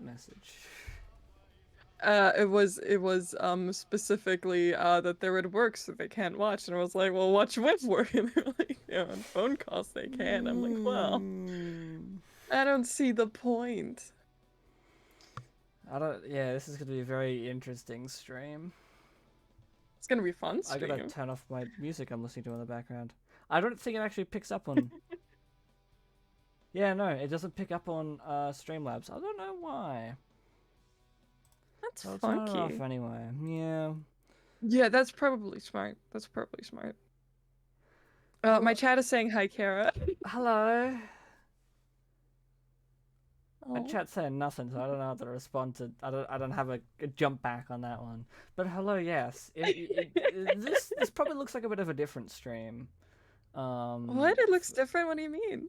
that message? It was specifically that they're at work so they can't watch, and I was like, well, watch with work, and they're like, on phone calls they can. I'm like, well, I don't see the point. I don't. Yeah, this is gonna be a very interesting stream. It's gonna be fun I gotta stream. turn off my music I'm listening to in the background. I don't think it actually picks up on. Yeah, no, it doesn't pick up on Streamlabs. I don't know why. That's I'll turn it off funky. anyway. Yeah. Yeah, that's probably smart. That's probably smart. My Hello. chat is saying hi, Kara. Hello. My Oh. chat's saying nothing, so I don't know how to respond to. I don't have a jump back on that one. But hello, yes. This probably looks like a bit of a different stream. What? It looks different? What do you mean?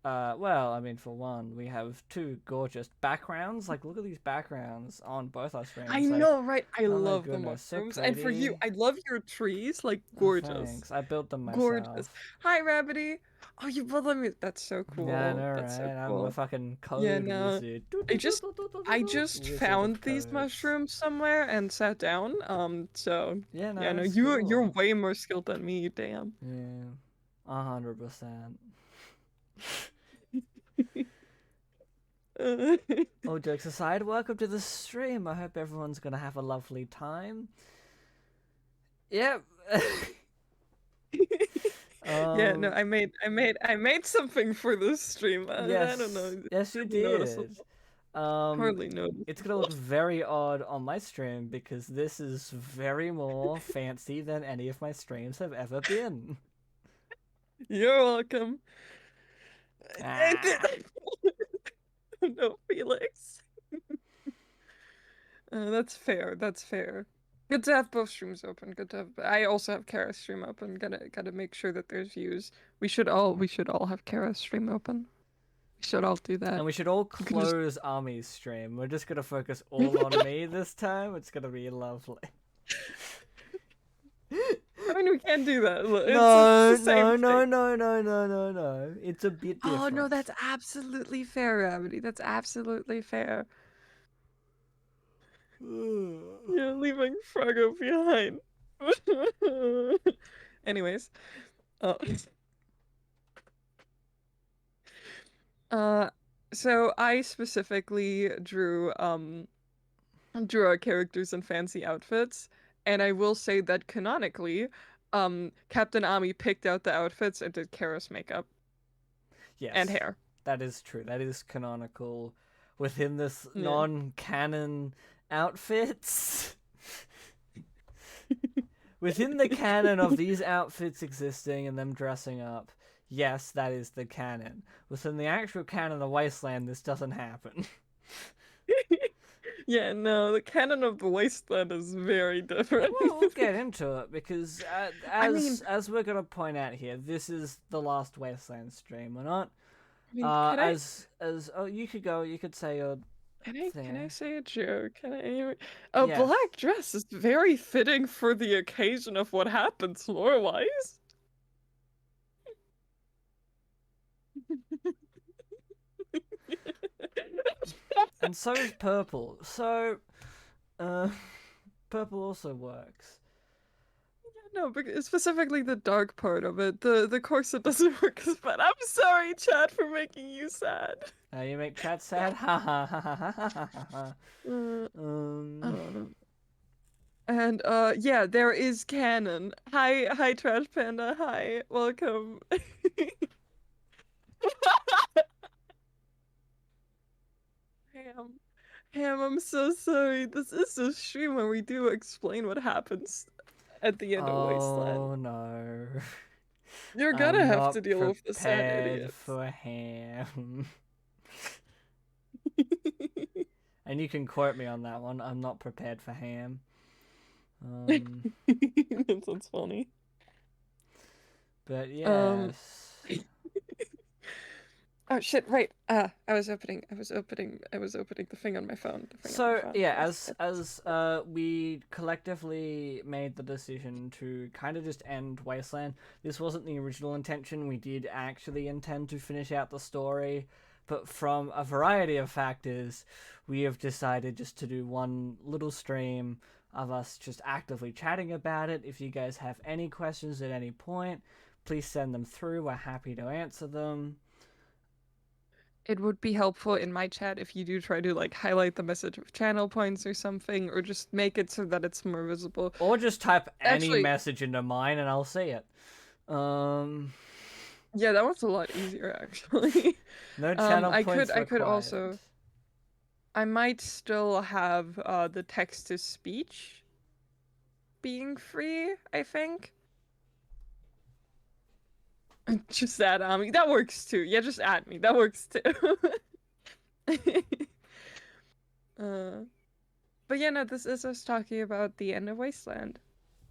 Well, I mean, for one, we have two gorgeous backgrounds. Like, look at these backgrounds on both our I streams. Like, know, right? I oh my love the goodness, so mushrooms. And for you, pretty. I love your trees. Like, Oh, gorgeous. thanks. I built them Gorgeous. myself. Hi, Rabbity. Oh, you will let me. That's so Yeah, I cool. know, That's so right? I'm a cool. fucking Yeah, code no. wizard. I just I just Wizard of found these codes. mushrooms somewhere and sat down. So Yeah, yeah, no, no, that's you're cool. way more skilled than me, damn. Yeah, 100%. All jokes aside, welcome to the stream. I hope everyone's gonna have a lovely time. Yep. Yeah, no, um. I made something for this stream. I don't Yes. know. Yes, you Hardly did. noticeable. Um. Hardly It's gonna noticeable. look very odd on my stream because this is very more fancy than any of my streams have ever been. You're welcome. Ah. No, Felix. That's fair. That's fair. Good to have both streams open. Good to have. I also have Kara's stream open. Gotta make sure that there's views. We should all have Kara's stream open. We should all do that. And we should all You can just. close Army's stream. We're just gonna focus all on me this time. It's gonna be lovely. I mean, we can't do that. Look, it's No, the same no, thing. no, no, no, no, no, no. It's a bit Oh no, different. that's absolutely fair, Gravity. That's absolutely fair. You're leaving Froggo behind. Anyways, uh, uh, so I specifically drew our characters in fancy outfits, and I will say that canonically, Captain Ami picked out the outfits and did Kara's makeup and Yes, hair. that is true. That is canonical within this Yeah. non-canon outfits. Within the canon of these outfits existing and them dressing up, yes, that is the canon. Within the actual canon of Wasteland, this doesn't happen. Yeah, no, the canon of the Wasteland is very different. Well, we'll get into it because, I mean, as we're gonna point out here, this is the last Wasteland stream. We're not. I mean, can I As oh, you could go. You could say your can I thing. say a joke? Can I? A Yes. black dress is very fitting for the occasion of what happens lore-wise. And so is purple. So, uh, purple also works. No, because specifically the dark part of it. The corset doesn't work as bad. I'm sorry, Chad, for making you sad. You make chat sad. Ha ha ha ha ha ha ha ha. Uh, Um. um, and yeah, there is canon. Hi, Trash Panda. Hi, welcome. Ham, Ham, I'm so sorry. This is a stream where we do explain what happens at the end of Wasteland. Oh no. You're gonna I'm have to not deal with the sad prepared idiots. for ham. And you can quote me on that one. I'm not prepared for ham. That sounds funny. But Um, yes. oh shit, right. I was opening the thing on my phone. The thing on my So phone. yeah, Yes. as we collectively made the decision to kind of just end Wasteland. This wasn't the original intention. We did actually intend to finish out the story, But from a variety of factors, we have decided just to do one little stream of us just actively chatting about it. If you guys have any questions at any point, please send them through. We're happy to answer them. It would be helpful in my chat if you do try to like highlight the message with channel points or something, or just make it so that it's more visible. Or just type any Actually, message into mine and I'll see it. Um, yeah, that was a lot easier actually. no channel I points could required. also, I might still have the text to speech being free, I think. Just add me. That works too. Yeah, just add me. That works too. uh, but yeah, no, this is us talking about the end of Wasteland.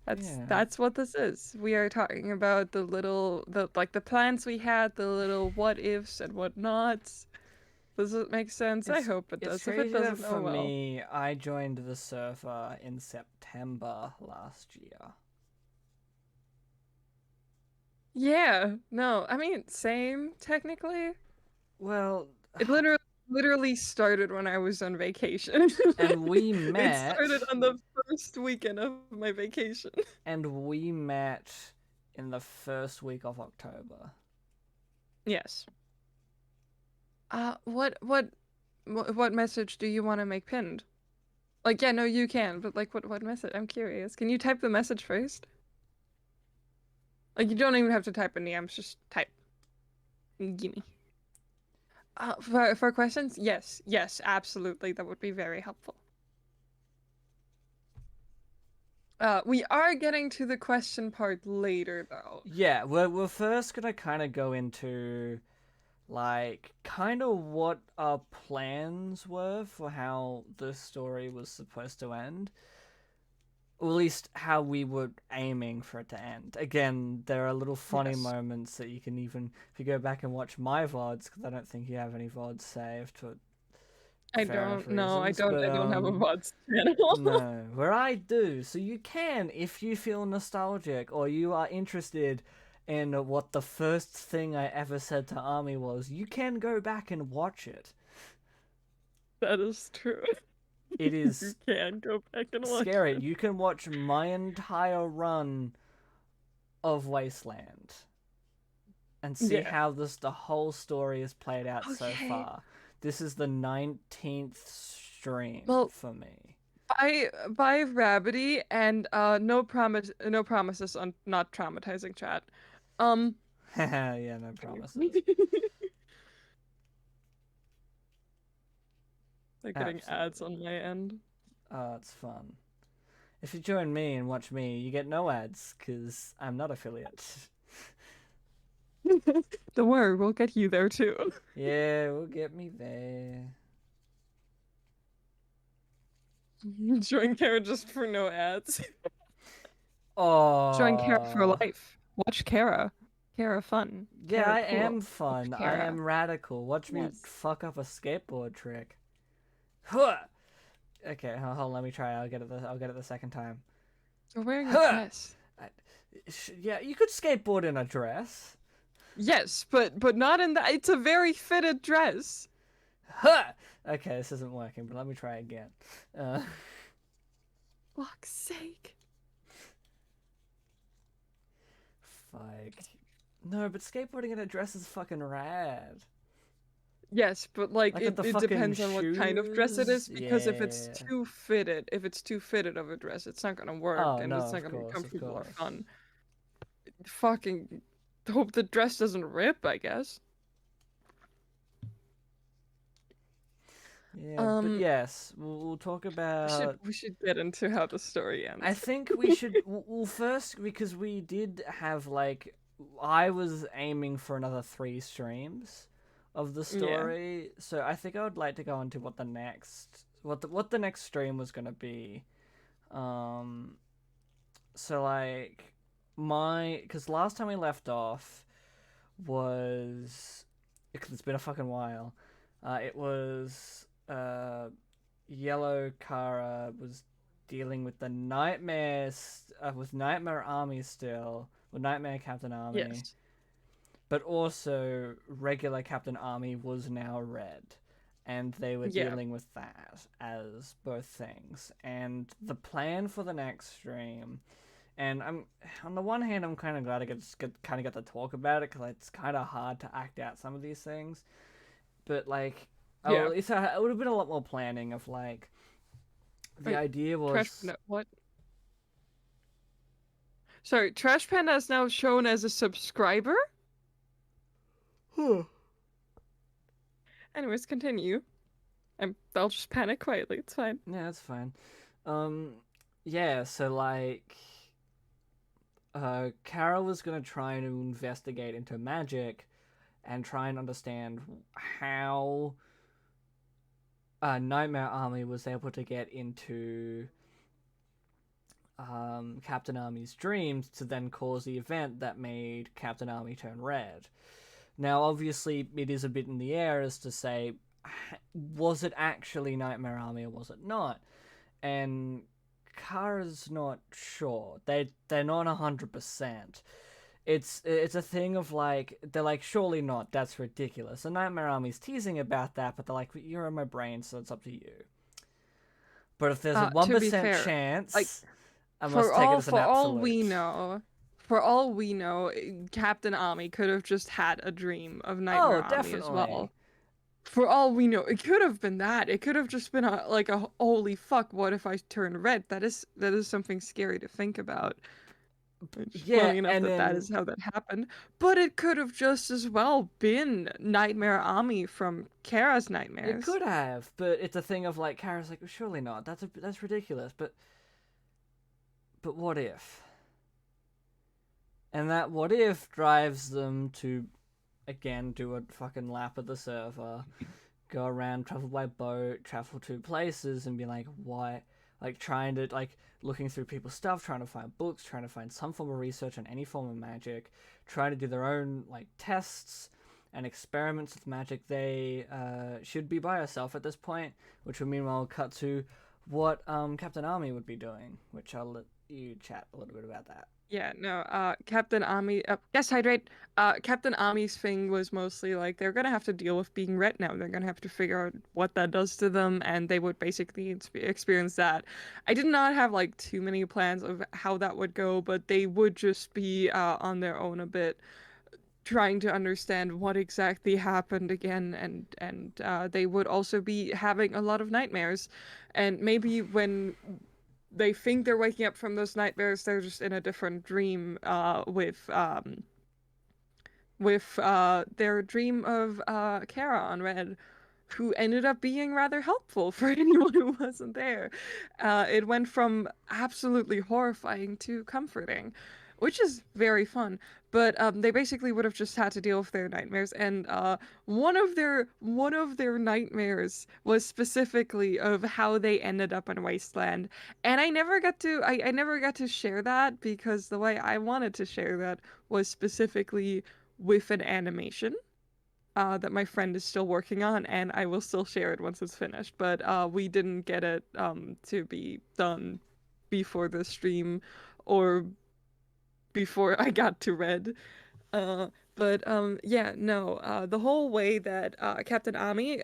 Yeah. That's what this is. We are talking about the plans we had, the little what ifs and what nots. Does it make sense? I It's hope it it's does. If it crazy that doesn't, oh for well. me, I joined the server in September last year. Yeah, no, I mean same technically. Well, It literally started when I was on vacation. and we It met, started on the first weekend of my vacation. in the first week of October. Yes. What message do you want to make pinned? Like, yeah, no, you can, but like, what message? I'm curious. Can you type the message first? Like, you don't even have to type in DMs, just type. Gimme. For questions, yes, absolutely. That would be very helpful. We are getting to the question part later, though. Yeah, we're first gonna kind of go into like kind of what our plans were for how the story was supposed to end, or at least how we were aiming for it to end. Again, there are little funny Yes. moments that you can even, if you go back and watch my VODs, because I don't think you have any VODs saved for I fair enough don't know. reasons, but I don't have a VODs channel. no, where I do. So you can, if you feel nostalgic or you are interested in what the first thing I ever said to Army was, you can go back and watch it. That is true. It You is can go back and watch scary. it. You can watch my entire run of Wasteland and see Yeah. how the whole story is played out so Okay. far. This is the 19th stream Well, for me. by Rabbity and no promises on not traumatizing chat. Um Yeah, no promises. They're getting ads Absolutely. on my end. Oh, it's fun. If you join me and watch me, you get no ads, because I'm not affiliate. Don't worry, we'll get you there too. Yeah, will get me there. Join Kara just for no ads. Join Kara for Oh. life. Watch Kara. Kara fun. Yeah, Kara I cool. am Watch fun. I Kara. am radical. Watch me Yes. fuck up a skateboard trick. Huh. Okay, hold on, let me try. I'll get it the second time. You're wearing a Huh. dress. I- Yeah, you could skateboard in a dress. Yes, but not in that. It's a very fitted dress. Huh. Okay, this isn't working, but let me try again. Uh, Fuck's sake. fuck. No, but skateboarding in a dress is fucking rad. Yes, but like Like with the it fucking depends on what kind of dress it shoes. is, because Yeah. if it's too fitted of a dress, it's not gonna work Oh and no, it's not of gonna be course, of comfortable or course. fun. Fucking hope the dress doesn't rip, I guess. Yeah, but Um, yes, we'll talk about. we should get into how the story I ends. think we should. Well, first, because we did have like. I was aiming for another 3 streams of the Yeah. story, so I think I would like to go into what the next stream was gonna be. Um, so like because last time we left off was because it's been a fucking while. It was Yellow Kara was dealing with the nightmares with Nightmare Army still, with Nightmare Captain Army, Yes. but also regular Captain Army was now red. And they were Yeah. dealing with that as both things. And the plan for the next stream, and I'm on the one hand, I'm kind of glad I kind of get to talk about it because it's kind of hard to act out some of these things. But like, oh, Yeah. at least it would have been a lot more planning of like the Wait, idea Trash was. Panda, what? Sorry, Trash Panda is now shown as a subscriber? Huh. Anyways, continue. I'll just panic quietly, it's fine. Yeah, that's fine. Um, yeah, so like, Kara was gonna try to investigate into magic and try and understand how Nightmare Army was able to get into Captain Army's dreams to then cause the event that made Captain Army turn red. Now, obviously, it is a bit in the air as to say, was it actually Nightmare Army or was it not? And Kara's not sure. They're not 100%. It's a thing of like they're like surely not. That's ridiculous. And Nightmare Army's teasing about that, but they're like you're in my brain, so it's up to you. But if there's a one To be percent fair, like chance, I must take it as an absolute. for all we know, Captain Ami could have just had a dream of Oh, Nightmare Ami as definitely. well. For all we know, it could have been that. It could have just been like a holy fuck, what if I turn red? That is something scary to think about. It's Yeah, funny enough and that that then is how that happened. But it could have just as well been Nightmare Ami from Kara's it nightmares. could have, but it's a thing of like Kara's like surely not. That's ridiculous. But what if? And that what if drives them to again do a fucking lap of the server, go around, travel by boat, travel to places, and be like, why? Like trying to like looking through people's stuff, trying to find books, trying to find some form of research on any form of magic, trying to do their own like tests and experiments with magic. They should be by herself at this point, which would meanwhile cut to what Captain Army would be doing, which I'll let you chat a little bit about that. Yeah, no, Captain Ami, yes, hydrate. Captain Ami's thing was mostly like they're gonna have to deal with being red now. They're gonna have to figure out what that does to them, and they would basically experience that. I did not have like too many plans of how that would go, but they would just be on their own a bit, trying to understand what exactly happened again, and they would also be having a lot of nightmares, and maybe when they think they're waking up from those nightmares, they're just in a different dream with their dream of Kara on Red, who ended up being rather helpful for anyone who wasn't there. It went from absolutely horrifying to comforting, which is very fun. But they basically would have just had to deal with their nightmares, and one of their nightmares was specifically of how they ended up in Wasteland, and I never got to share that because the way I wanted to share that was specifically with an animation that my friend is still working on, and I will still share it once it's finished. But we didn't get it to be done before the stream or before I got to Red. Uh, but yeah, no. The whole way that Captain Ami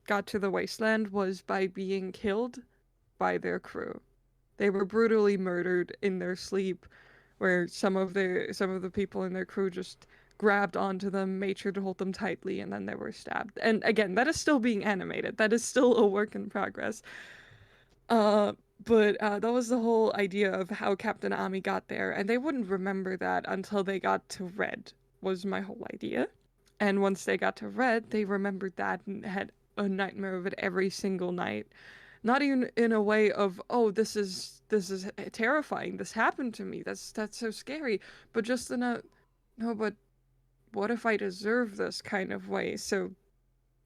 got to the Wasteland was by being killed by their crew. They were brutally murdered in their sleep, where some of the people in their crew just grabbed onto them, made sure to hold them tightly, and then they were stabbed. And again, that is still being animated. That is still a work in progress. Uh, but that was the whole idea of how Captain Ami got there, and they wouldn't remember that until they got to Red, was my whole idea. And once they got to Red, they remembered that and had a nightmare of it every single night. Not even in a way of, oh, this is terrifying. This happened to me. That's so scary. But just in a, no, but what if I deserve this kind of way? So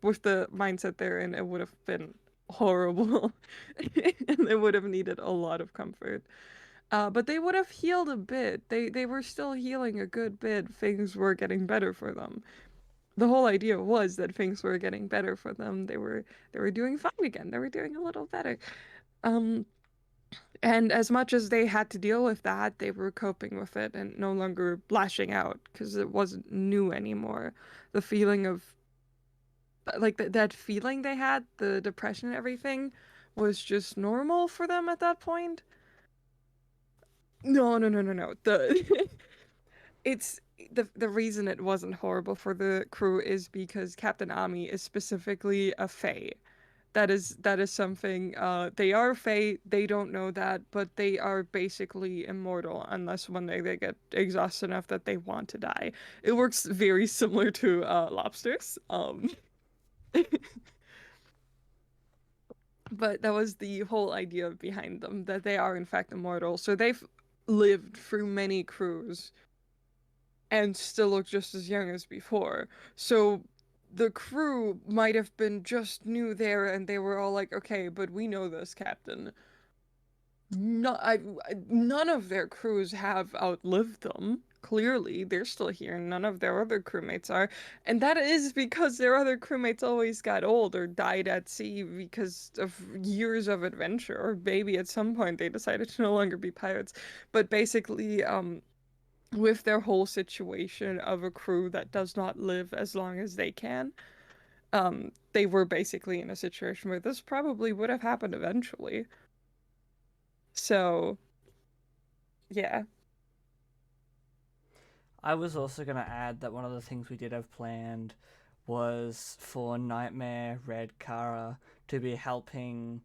with the mindset they're in, it would have been horrible, and they would have needed a lot of comfort. But they would have healed a bit. They were still healing a good bit. Things were getting better for them. The whole idea was that things were getting better for them. They were doing fine again. They were doing a little better. Um, And as much as they had to deal with that, they were coping with it and no longer lashing out because it wasn't new anymore. The feeling of like that feeling they had, the depression and everything, was just normal for them at that point. No, no, no, no, no. The it's the reason it wasn't horrible for the crew is because Captain Ami is specifically a Fae. That is something they are Fae, they don't know that, but they are basically immortal unless one day they get exhausted enough that they want to die. It works very similar to lobsters. But that was the whole idea behind them, that they are in fact immortal. So they've lived through many crews and still look just as young as before. So the crew might have been just new there and they were all like, okay, but we know this, Captain. No, none of their crews have outlived them. Clearly, they're still here. None of their other crewmates are. And that is because their other crewmates always got old or died at sea because of years of adventure. Or maybe at some point they decided to no longer be pirates. But basically, with their whole situation of a crew that does not live as long as they can, they were basically in a situation where this probably would have happened eventually. So, yeah. I was also going to add that one of the things we did have planned was for Nightmare Red Kara to be helping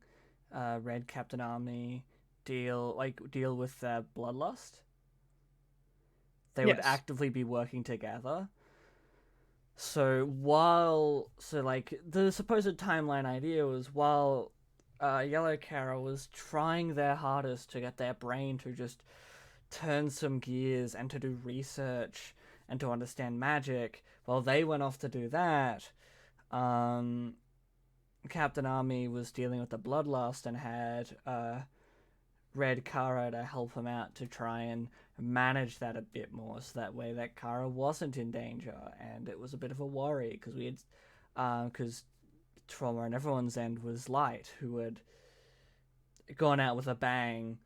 Red Captain Army deal with their bloodlust. They would Yes. actively be working together. So the supposed timeline idea was while Yellow Kara was trying their hardest to get their brain to just turn some gears and to do research and to understand magic. While they went off to do that, um, Captain Army was dealing with the bloodlust and had Red Kara to help him out to try and manage that a bit more, so that way that Kara wasn't in danger. And it was a bit of a worry because we had because Trauma on everyone's end was Light, who had gone out with a bang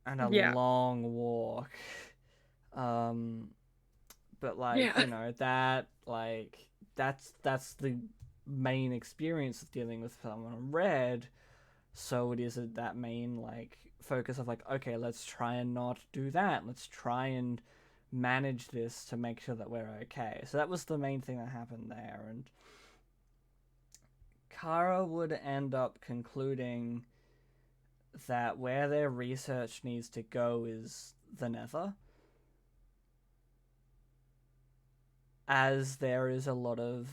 and a Yeah. long walk. Um, but like Yeah. you know that that's the main experience of dealing with someone on red. So it is that main like focus of like, okay, let's try and not do that. Let's try and manage this to make sure that we're okay. So that was the main thing that happened there. And Kara would end up concluding that where their research needs to go is the Nether, as there is a lot of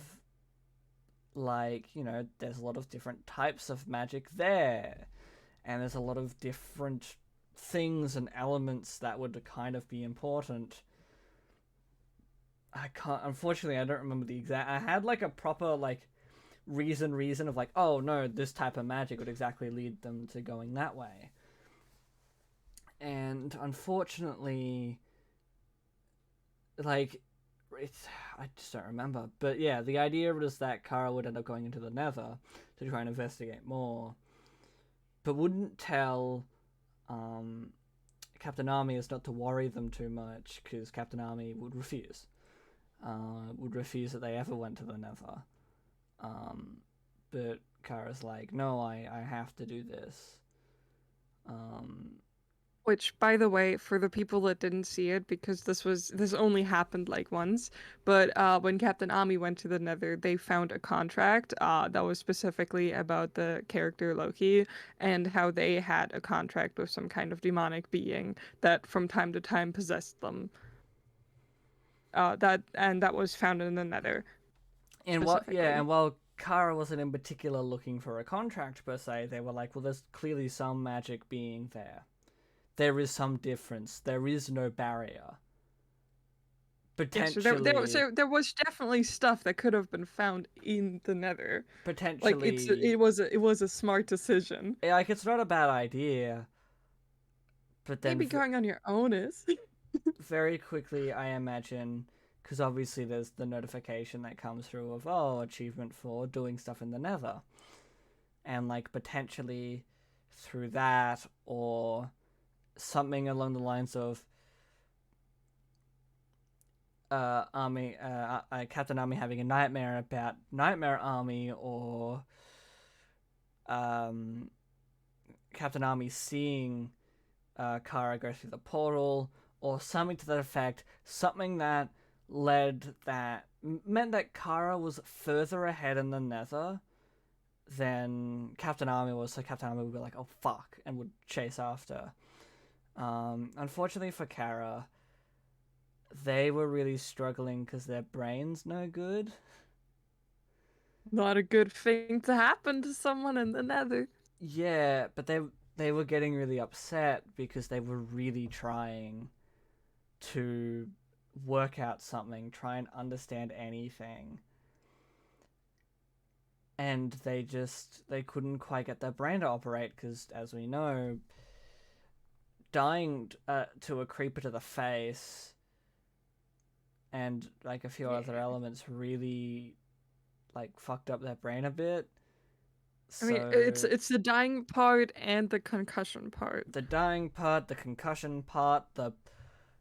there's a lot of different types of magic there, and there's a lot of different things and elements that would kind of be important. I can't, unfortunately, I don't remember the exact. I had like a proper like reason of like, oh no, this type of magic would exactly lead them to going that way. And unfortunately, like it's I just don't remember. But yeah, the idea was that Kara would end up going into the Nether to try and investigate more, but wouldn't tell um, Captain Army is not to worry them too much because Captain Army would refuse. Would refuse that they ever went to the Nether. Um, but Kara's like, no, I have to do this. Um, Which, by the way, for the people that didn't see it, because this only happened like once, but when Captain Ami went to the Nether, they found a contract that was specifically about the character Loki and how they had a contract with some kind of demonic being that from time to time possessed them. That was found in the Nether and specifically. while Kara wasn't in particular looking for a contract per se, they were like, well, there's clearly some magic being there. There is some difference. There is no barrier. Yes, so Potentially, there was definitely stuff that could have been found in the Nether. Like potentially, it was a smart decision. like it's not a bad idea, but then Maybe going on your own is. very quickly, I imagine, because obviously there's the notification that comes through of, oh, achievement for doing stuff in the Nether. And like potentially through that, or something along the lines of Captain Army having a nightmare about Nightmare Army, or um, Captain Army seeing Kara go through the portal, or something to that effect. Something that meant that Kara was further ahead in the Nether than Captain Army was, so Captain Army would be like, "Oh fuck," and would chase after. Unfortunately for Kara, they were really struggling because their brain's no good. Not a good thing to happen to someone in the Nether. Yeah, but they were getting really upset because they were really trying to work out something, try and understand anything. And they couldn't quite get their brain to operate because, as we know, dying to a creeper to the face and like a few Yeah. other elements really like fucked up their brain a bit. I mean, So it's the dying part and the concussion part. the dying part, the concussion part, the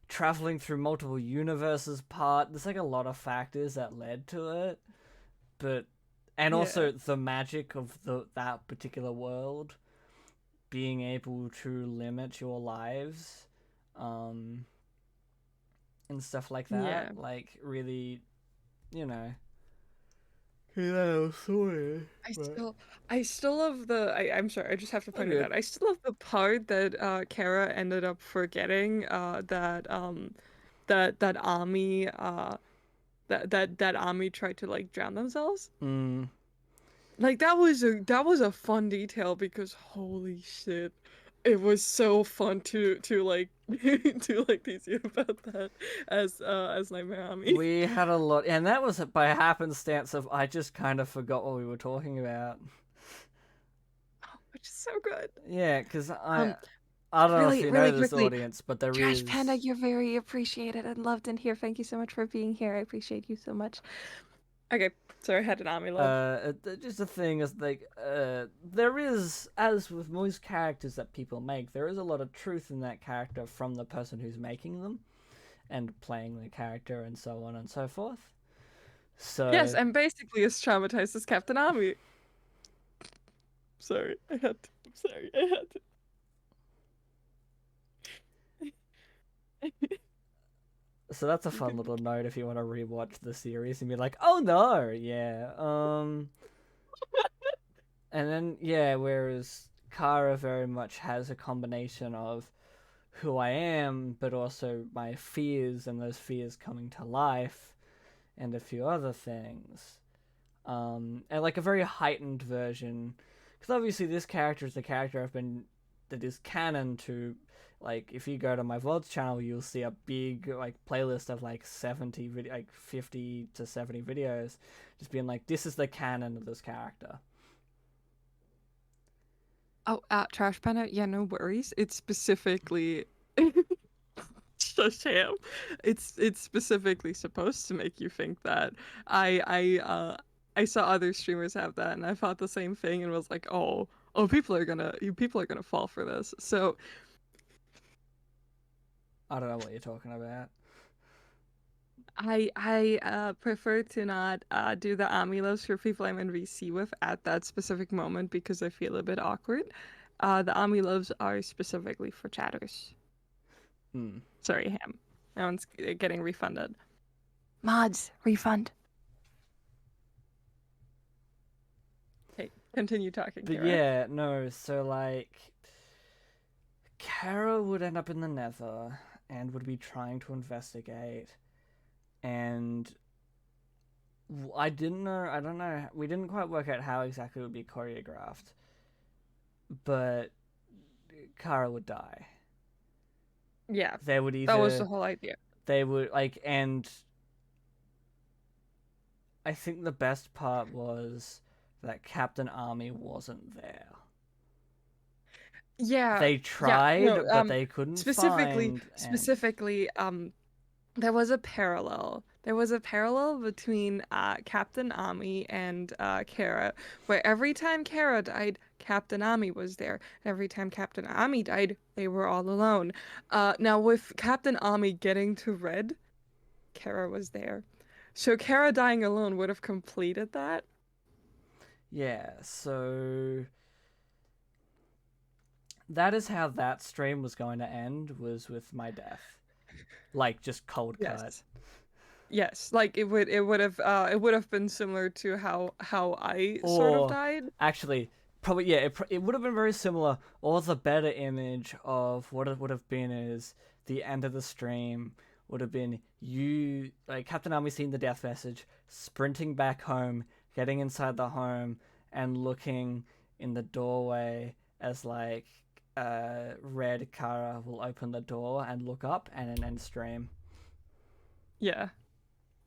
traveling through multiple universes part, there's like a lot of factors that led to it. But and Yeah. also the magic of that particular world being able to limit your lives um and stuff like that, Yeah. like really, you know. Yeah, sorry, I but still I still love I'm sorry, I just have to all point it good. out. I still love the part that Kara ended up forgetting that Ami that Ami tried to like drown themselves. Mm, Like that was a fun detail because holy shit. It was so fun to like to like tease you about that as Nightmare Ami. we had a lot, and that was by happenstance of I just kind of forgot what we were talking about. Which is so good. Yeah, because Um, I don't know if really, you know really this quickly, audience, but there Trash Panda, is you're very appreciated and loved in here. Thank you so much for being here. I appreciate you so much. Okay, so I had an Ami love. just a thing is like there is, as with most characters that people make, there is a lot of truth in that character from the person who's making them and playing the character and so on and so forth. Yes, So I'm basically as traumatized as Captain Ami. Sorry, I had to. I'm sorry, I had to. that's a fun little note if you want to rewatch the series and be like, oh no, yeah. And then yeah, whereas Kara very much has a combination of who I am, but also my fears and those fears coming to life, and a few other things. And like a very heightened version, because obviously this character is the character that is canon to. Like, if you go to my VODs channel, you'll see a big like playlist of like 50 to 70 videos, just being like, this is the canon of this character. Oh, Trash Panda, yeah, no worries. It's specifically Sham. It's specifically supposed to make you think that. I I uh I saw other streamers have that and I thought the same thing and was like, oh, people are gonna fall for this. So I don't know what you're talking about. I prefer to not do the Amilos for people I'm in VC with at that specific moment because I feel a bit awkward. The Amilos are specifically for chatters. Hmm. Sorry, Ham. That one's getting refunded. Mods, refund. Okay, continue talking, But Kira. yeah, no. So like, Kara would end up in the Nether and would be trying to investigate, and I didn't know. I don't know. We didn't quite work out how exactly it would be choreographed, but Kara would die. Yeah, They would that was the either whole idea. they would like, and I think the best part was that Captain Army wasn't there. Yeah, They yeah, no, tried, but they couldn't specifically, find and specifically, there was a parallel. There was a parallel between Captain Ami and Kara, where every time Kara died, Captain Ami was there. Every time Captain Ami died, they were all alone. Now with Captain Ami getting to Red, Kara was there. So Kara dying alone would have completed that. Yeah, so that is how that stream was going to end, was with my death. Like, just cold cut. Yes. Yes, like it would have been similar to how I sort of Or, died. actually, probably, yeah, it would have been very similar. Or the better image of what it would have been is the end of the stream would have been you, like, Captain Army seeing the death message, sprinting back home, getting inside the home, and looking in the doorway as, like, Red Kara will open the door and look up, and an end stream. Yeah.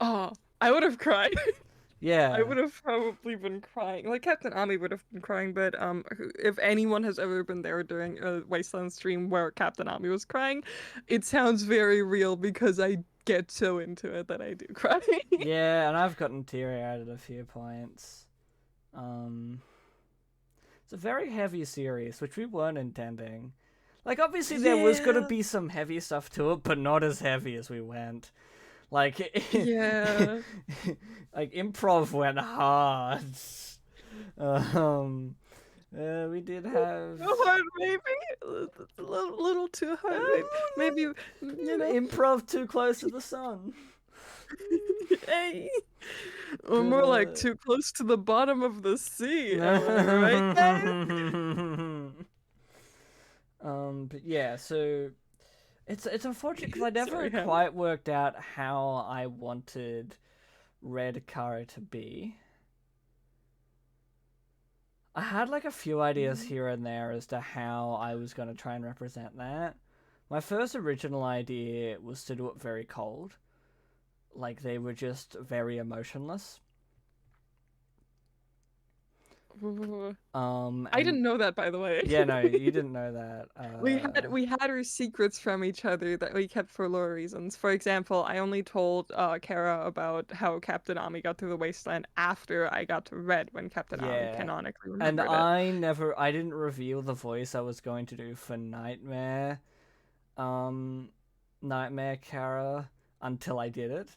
Oh, I would have cried. I Yeah. would have probably been crying. Like Captain Ami would have been crying, but if anyone has ever been there during a Wasteland stream where Captain Ami was crying, it sounds very real because I get so into it that I do cry. Yeah, and I've gotten teary eyed at a few points. Um, it's a very heavy series, which we weren't intending. Like, obviously, there was gonna Yeah. be some heavy stuff to it, but not as heavy as we went. Like, Yeah. like improv went hard. Um, we did have Too hard, maybe. A little too hard, maybe. Maybe you know. improv too close to the sun. Hey. Or But more like too close to the bottom of the sea. Am I right, guys? but yeah, so it's unfortunate because I never Sorry, Ham. quite worked out how I wanted Red Kara to be. I had like a few ideas here and there as to how I was going to try and represent that. My first original idea was to do it very cold, like they were just very emotionless. I And didn't know that, by the way. yeah, no, you didn't know that. We had our secrets from each other that we kept for lore reasons. For example, I only told Kara about how Captain Ami got to the wasteland after I got to Red when Captain Ami Yeah, canonically and remembered it. I didn't reveal the voice I was going to do for Nightmare, um, Nightmare Kara until I did it,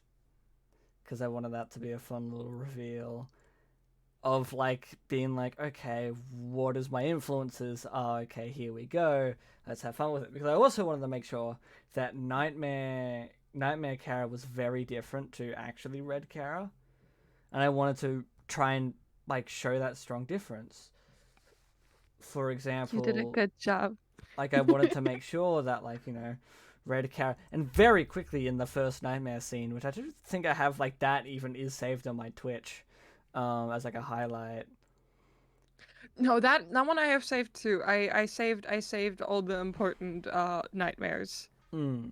because I wanted that to be a fun little reveal of like being like, okay, what is my influences? Oh, okay, here we go. Let's have fun with it. Because I also wanted to make sure that Nightmare Kara was very different to actually Red Kara, and I wanted to try and like show that strong difference. For You did a example, good job. like I wanted to make sure that like Red Kara, and very quickly in the first Nightmare scene, which I don't think I have like that even is saved on my Twitch, as like a highlight. No, that one I have saved too. I saved all the important nightmares. Mm,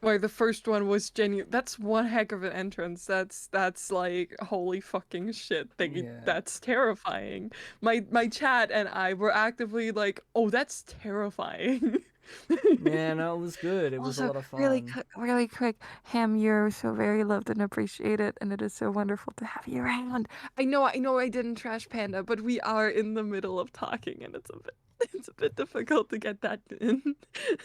Where the first one was genuine. That's one heck of an entrance. That's like holy fucking shit. yeah. That's terrifying. My chat and I were actively like, oh, that's terrifying. Yeah, no, it was good. It was a Also, lot of really, fun. really quick, Ham, you're so very loved and appreciated, and it is so wonderful to have you around. I know I didn't trash Panda, but we are in the middle of talking and it's a bit it's a bit difficult to get that in.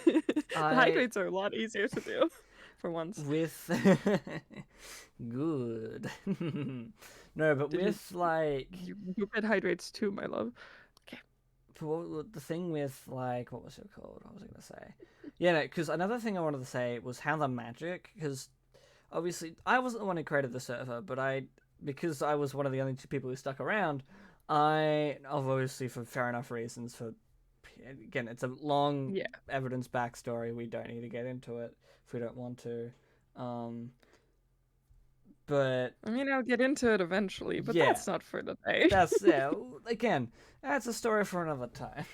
The I hydrates are a lot easier to do for once. with good. No, but Did you with like you get hydrates too, my love? Okay. the thing with like what was it called? What was I gonna say? Yeah, no, because another thing I wanted to say was how the magic, because obviously I wasn't the one who created the server, but because I was one of the only two people who stuck around, I obviously for fair enough reasons for again it's a long Yeah. evidence backstory. We don't need to get into it if we don't want to. Um, but I mean, I'll get into it eventually, but yeah, that's not for today. that's yeah. Again, that's a story for another time.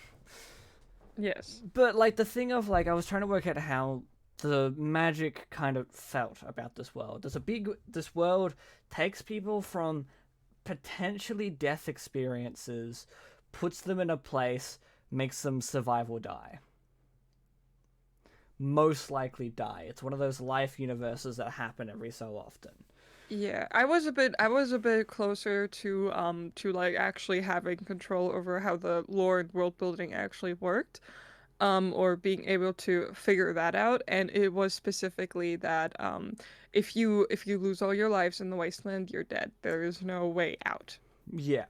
Yes. But like the thing of like I was trying to work out how the magic kind of felt about this world. This world takes people from potentially death experiences, puts them in a place, makes them survive or die. most likely die. It's one of those life universes that happen every so often. Yeah, I was a bit closer to like actually having control over how the lore and world building actually worked, or being able to figure that out. And it was specifically that if you lose all your lives in the wasteland, you're dead. There is no way out, Yeah.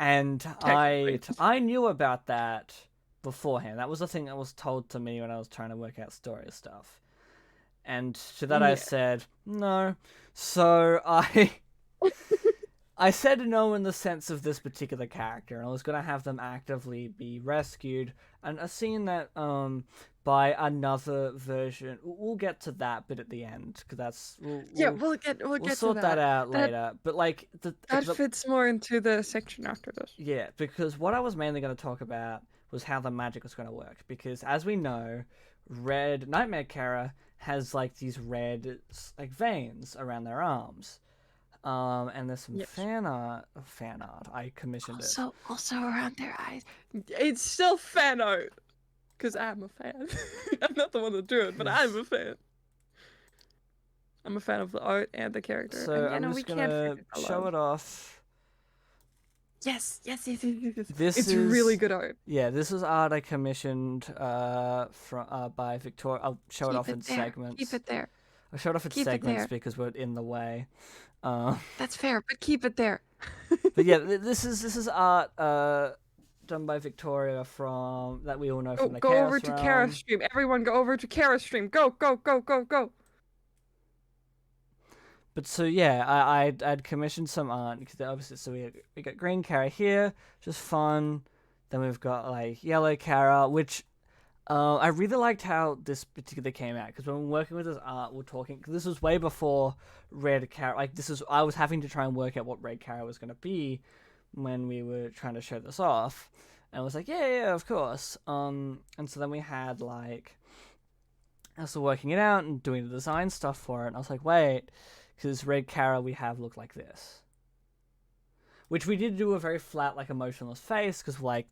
And technically. I knew about that beforehand. That was the thing that was told to me when I was trying to work out story stuff. And to that I Yeah. said, no. So I said no in the sense of this particular character, and I was gonna have them actively be rescued. And a scene that by another version, we'll get to that bit at the end because that's Yeah, we'll we'll get to sort that out That later. But like that fits more into the section after this. yeah, because what I was mainly going to talk about was how the magic was going to work. Because as we know, Red Nightmare Kara has like these red like veins around their arms. And there's some Yes. fan art. Fan art. I commissioned it. Also around their eyes. It's still fan art, because I'm a fan. I'm not the one to do it, but I'm a fan. I'm a fan of the art and the character. So And I'm we just can't gonna forget the show love. it off. Yes. This It's is really good art. Yeah, this is art I commissioned from by Victoria. I'll show it Keep off in it there. segments. Keep it there. I'll show it off in Keep it segments there. because we're in the way. That's fair, but keep it there. But yeah, this is art done by Victoria from that we all know from the Go Chaos over to Realm. Kara stream. Everyone go over to Kara stream. Go. But so yeah, I'd commissioned some art because obviously so we got green Kara here, just fun. Then we've got like yellow Kara, which I really liked how this particular came out because when we're working with this art, we're talking. Cause this was way before red Kara. Like this is I was having to try and work out what red Kara was going to be when we were trying to show this off, and I was like, yeah, of course. And so then we had like, I was working it out and doing the design stuff for it, and I was like, wait, because red Kara we have looked like this, which we did do a very flat, like emotionless face, because like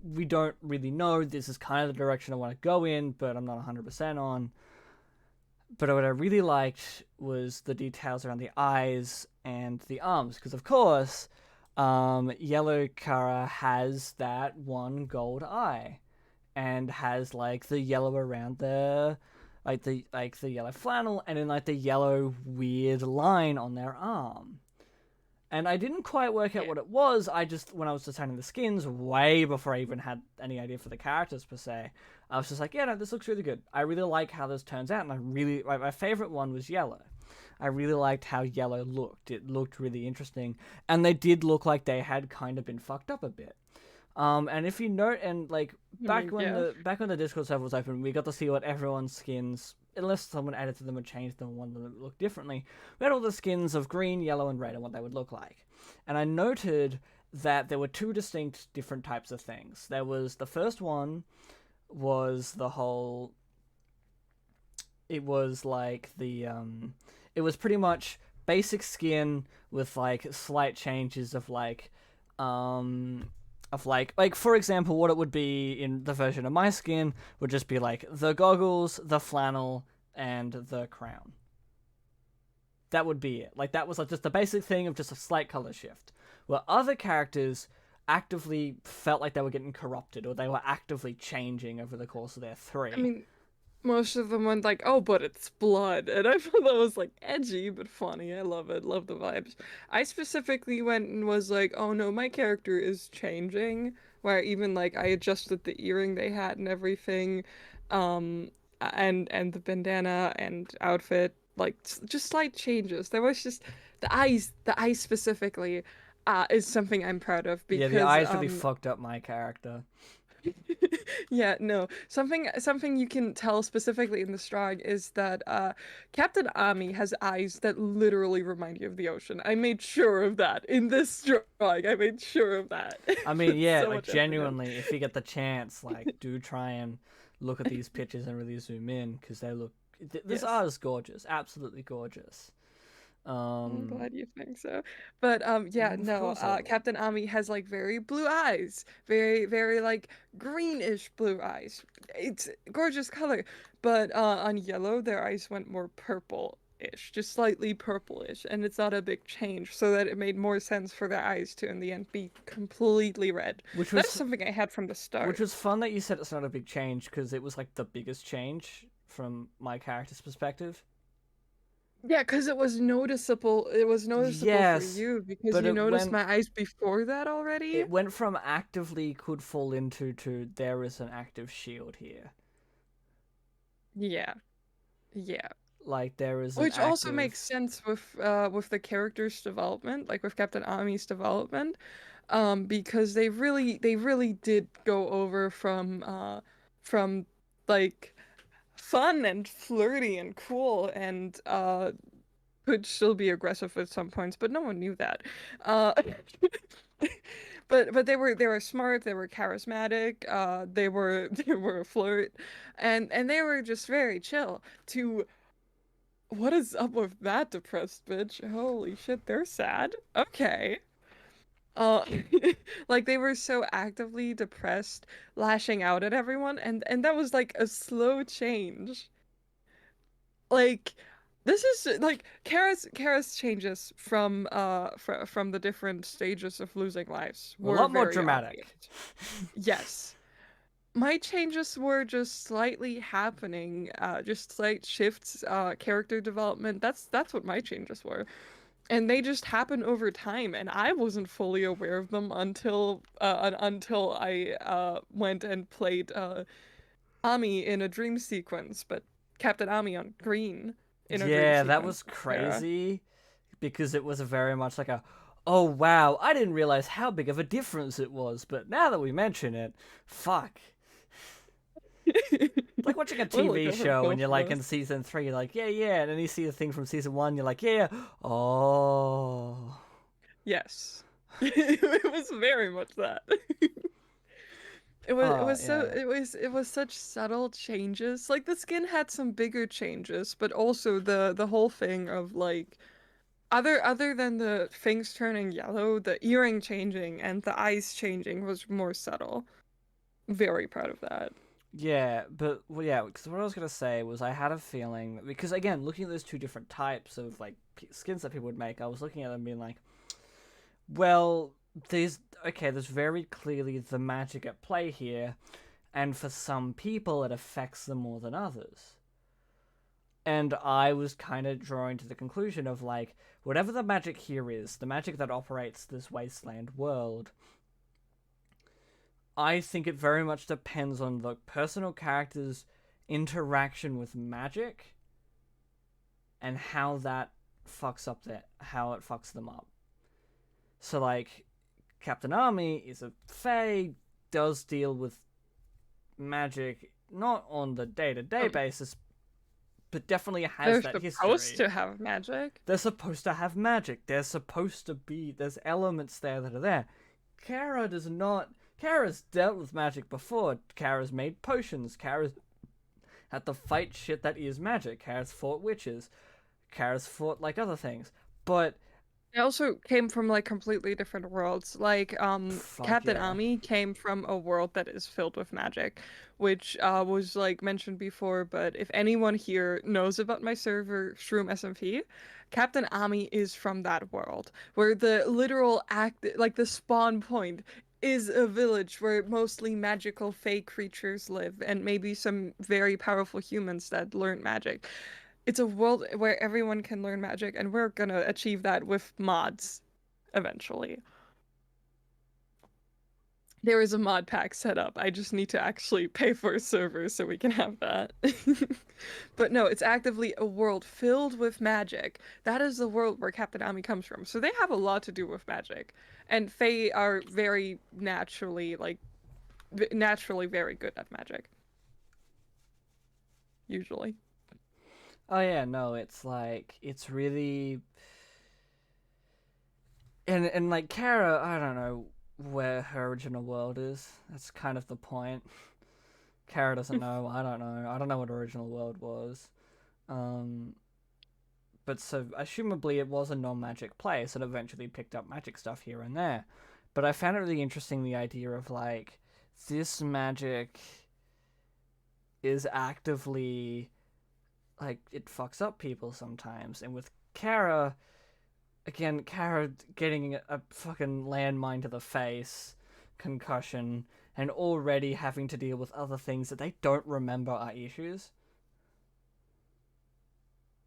we don't really know. This is kind of the direction I want to go in, but I'm not 100% on. But what I really liked was the details around the eyes and the arms, because of course, Yellow Kara has that one gold eye, and has like the yellow around the yellow flannel, and then like the yellow weird line on their arm. And I didn't quite work out what it was. I just, when I was designing the skins, way before I even had any idea for the characters per se, I was just like, yeah, no, this looks really good. I really like how this turns out, and I really, like, my favorite one was yellow. I really liked how yellow looked. It looked really interesting, and they did look like they had kind of been fucked up a bit. And if you note, and like back when the Discord server was open, we got to see what everyone's skins, unless someone edited them or changed them, wanted them to look differently. We had all the skins of green, yellow, and red, and what they would look like. And I noted that there were two distinct different types of things. There was the first one was the whole. It was like the it was pretty much basic skin with like slight changes of like for example, what it would be in the version of my skin would just be like the goggles, the flannel, and the crown. That would be it. Like that was like just the basic thing of just a slight color shift. Where other characters actively felt like they were getting corrupted or they were actively changing over the course of their three. I mean, most of them went like, "Oh, but it's blood," and I thought that was like edgy but funny. I love it. Love the vibes. I specifically went and was like, "Oh no, my character is changing." Where even like I adjusted the earring they had and everything, and the bandana and outfit, like just slight changes. There was just the eyes. The eyes specifically, is something I'm proud of because yeah, the eyes really fucked up my character. Yeah, no. Something you can tell specifically in the Strog is that Captain Ami has eyes that literally remind you of the ocean. I made sure of that in this Strog. I made sure of that. I mean, yeah, So like much effort. genuinely, if you get the chance, like do try and look at these pictures and really zoom in because they look. This Yes. art is gorgeous, absolutely gorgeous. I'm Um, glad you think so. But yeah, of no, course I would. Captain Ami has like very blue eyes. Very, very like greenish blue eyes. It's gorgeous color. But on yellow their eyes went more purple-ish, just slightly purplish, and it's not a big change, so that it made more sense for their eyes to in the end be completely red. Which That is was something I had from the which start. was fun that you said it's not a big change because it was like the biggest change from my character's perspective. Yeah, because it was noticeable. It was noticeable for Yes, you because but you it noticed went my eyes before that already. it went from actively could fall into to there is an active shield here. Yeah, yeah. Like there is an Which also active. makes sense with the character's development, like with Captain Ami's development, because they really did go over from like fun and flirty and cool and could still be aggressive at some points, but no one knew that. Uh, but they were smart, they were charismatic, they were a flirt, and they were just very chill. To what is up with that depressed bitch? Holy shit, they're sad. Okay. Uh, like they were so actively depressed, lashing out at everyone, and that was like a slow change. Like this is like Kara's changes from the different stages of losing lives A were lot more very obvious. dramatic. Yes. My changes were just slightly happening, just slight shifts, character development. That's what my changes were. And they just happen over time, and I wasn't fully aware of them until I went and played Ami in a dream sequence, but Captain Ami on green in a dream Yeah, that sequence was with Kara. crazy because it was very much like a, oh wow, I didn't realize how big of a difference it was, but now that we mention it, fuck. It's like watching a Well, like TV over show and both you're of like in us. season 3, you're like, yeah, yeah, and then you see the thing from season 1, you're like, yeah, yeah. Oh. Yes. It was very much that. It Oh, was so yeah. it was such subtle changes. Like the skin had some bigger changes, but also the whole thing of like other than the things turning yellow, the earring changing and the eyes changing was more subtle. Very proud of that. Yeah, but well, yeah, because what I was gonna say was I had a feeling that, because again, looking at those two different types of like skins that people would make, I was looking at them being like, well, there's okay, there's very clearly the magic at play here, and for some people it affects them more than others. And I was kind of drawing to the conclusion of like, whatever the magic here is, the magic that operates this wasteland world, I think it very much depends on the personal character's interaction with magic and how it fucks them up. So like Captain Army is a fae, does deal with magic not on the day-to-day Um, basis, but definitely has they're that supposed history. to have magic. They're supposed to have magic. There's elements there that are there. Kara does not. Kara's dealt with magic before. Kara's made potions. Kara's had to fight shit that is magic. Kara's fought witches. Kara's fought like other things. But They also came from like completely different worlds. Like fuck Captain yeah. Ami came from a world that is filled with magic, which was like mentioned before, but if anyone here knows about my server Shroom SMP, Captain Ami is from that world where the literal act like the spawn point is a village where mostly magical fey creatures live and maybe some very powerful humans that learn magic. It's a world where everyone can learn magic, and we're gonna achieve that with mods eventually. There is a mod pack set up. I just need to actually pay for a server so we can have that. But no, it's actively a world filled with magic. That is the world where Captain Ami comes from. So they have a lot to do with magic. And Fae are very naturally, like, naturally very good at magic. Usually. Oh yeah, no, it's like it's really and like Kara, I don't know where her original world is. That's kind of the point. Kara doesn't know. I don't know. I don't know what original world was. Um, but so assumably it was a non-magic place and eventually picked up magic stuff here and there. But I found it really interesting, the idea of like this magic is actively like it fucks up people sometimes. And with Kara, again, Kara getting a fucking landmine to the face, concussion, and already having to deal with other things that they don't remember are issues.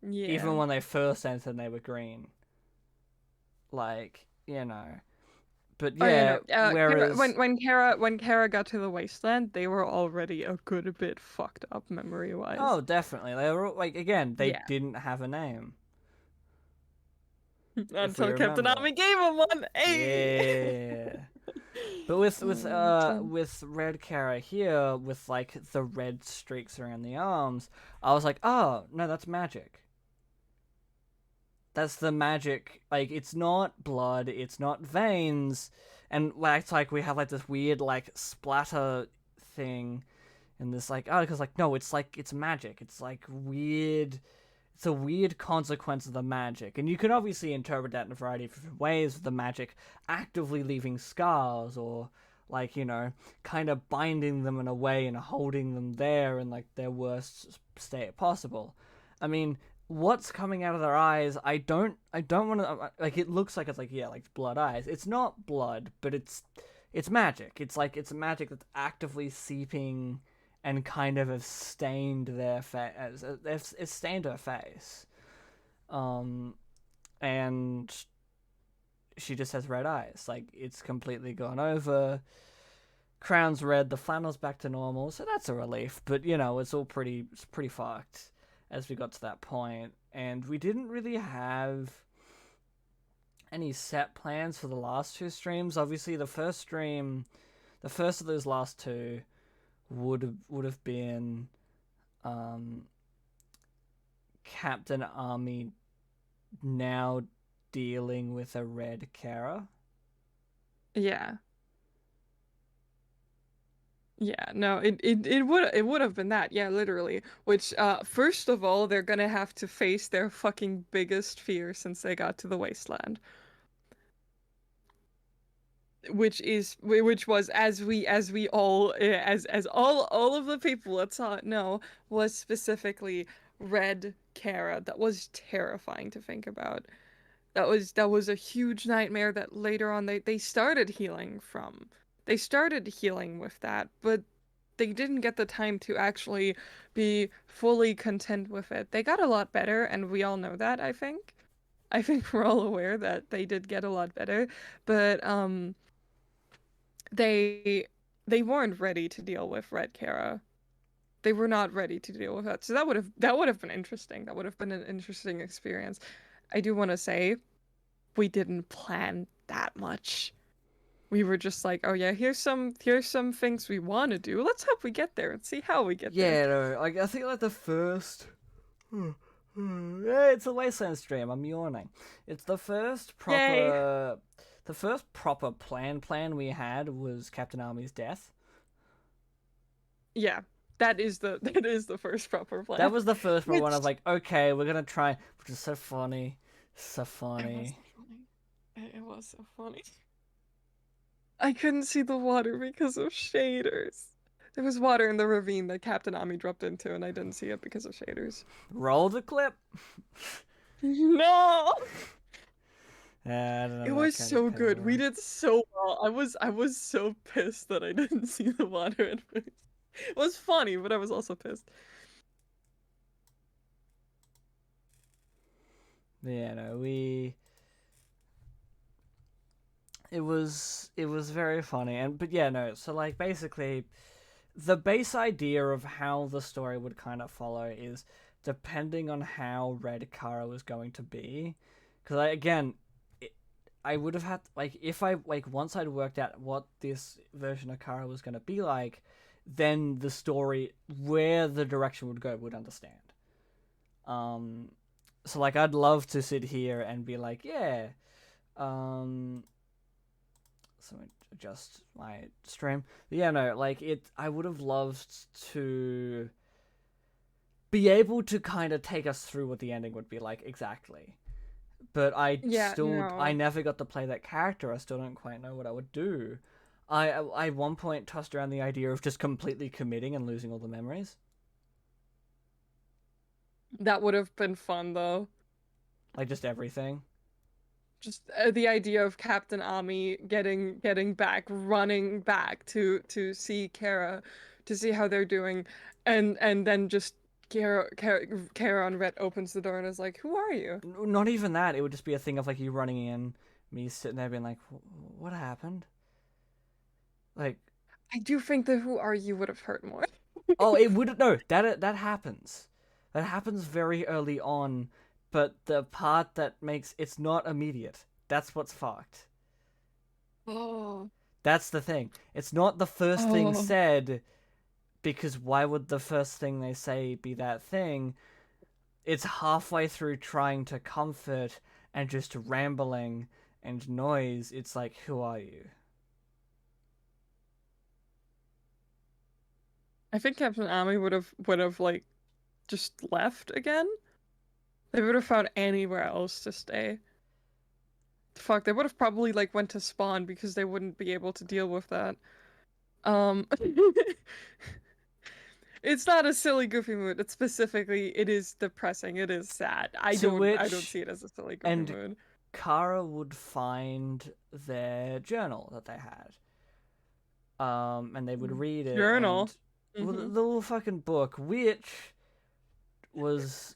Yeah. Even when they first entered, they were green. Like, you know. But Oh, yeah, whereas when Kara got to the Wasteland, they were already a good bit fucked up memory wise. oh, definitely, they were like again, they Yeah. didn't have a name Until Captain remember. Ami gave him one. Hey. Yeah. But with Fun. with Red Kara here, with like the red streaks around the arms, I was like, oh no, that's magic. That's the magic. Like, it's not blood, it's not veins, and like it's like we have like this weird like splatter thing, and this like because like no, it's like it's magic. It's like weird. It's a weird consequence of the magic, and you can obviously interpret that in a variety of different ways. With the magic actively leaving scars, or like kind of binding them in a way and holding them there in like their worst state possible. I mean, what's coming out of their eyes? I don't want to like. It looks like it's like like blood eyes. It's not blood, but it's magic. It's like it's magic that's actively seeping and kind of have stained their face. It's stained her face, and she just has red eyes. Like it's completely gone over. Crown's red. The flannel's back to normal, so that's a relief. But it's pretty fucked as we got to that point, and we didn't really have any set plans for the last two streams. Obviously, the first of those last two, would have been Captain Army now dealing with a red Kara. Yeah. Yeah, no, it would have been that, yeah, literally. Which first of all, they're gonna have to face their fucking biggest fear since they got to the Wasteland. Which was as we all as all of the people that saw it know, was specifically Red Kara. That was terrifying to think about. That was a huge nightmare that later on they started healing from. They started healing with that, but they didn't get the time to actually be fully content with it. They got a lot better, and we all know that, I think. I think we're all aware that they did get a lot better, but they they weren't ready to deal with Red Kara. They were not ready to deal with that. So that would have been interesting. That would have been an interesting experience. I do want to say we didn't plan that much. We were just like, oh yeah, here's some things we want to do. Let's hope we get there and see how we get there. Yeah, no, like I think like the first. Yeah, it's a Wasteland stream. I'm yawning. It's the first Yay. proper. The first proper plan we had was Captain Army's death. Yeah, that is the first proper plan. That was the first Which... one of like, okay, we're gonna try, which is so funny, so funny. It was so funny. I couldn't see the water because of shaders. There was water in the ravine that Captain Ami dropped into, and I didn't see it because of shaders. Roll the clip. No. I don't know, It was so good. We did so well. I was so pissed that I didn't see the water at first. It was funny, but I was also pissed. Yeah, no, it was very funny, but yeah, no, so like basically the base idea of how the story would kind of follow is depending on how Red Kara was going to be, because I would have had like if I like once I'd worked out what this version of Kara was going to be like, then the story where the direction would go would understand. So like I'd love to sit here and be like, yeah, so adjust my stream. But yeah, no, like I would have loved to be able to kind of take us through what the ending would be like exactly. But Yeah, I no. never got to play that character. I still don't quite know what I would do. I at one point tossed around the idea of just completely committing and losing all the memories. That would have been fun though. Like just everything. Just the idea of Captain Ami getting back, running back to see Kara, to see how they're doing, and then just Kara on Red opens the door and is like, "Who are you?" Not even that. It would just be a thing of like you running in, me sitting there being like, "What happened?" Like, I do think the "Who are you" would have hurt more. oh, it would no. That happens. That happens very early on, but the part that makes it's not immediate. That's what's fucked. Oh, That's the thing. It's not the first thing oh, said, because why would the first thing they say be that thing? It's halfway through trying to comfort and just rambling and noise. It's like, who are you? I think Captain Ami would have like just left again. They would have found anywhere else to stay. Fuck, they would have probably like went to spawn because they wouldn't be able to deal with that. Um, it's not a silly goofy mood. It's specifically it is depressing. It is sad. To I don't which, see it as a silly goofy and mood. Kara would find their journal that they had. And they would read it, Journal. and well, the Mm-hmm. little fucking book, which was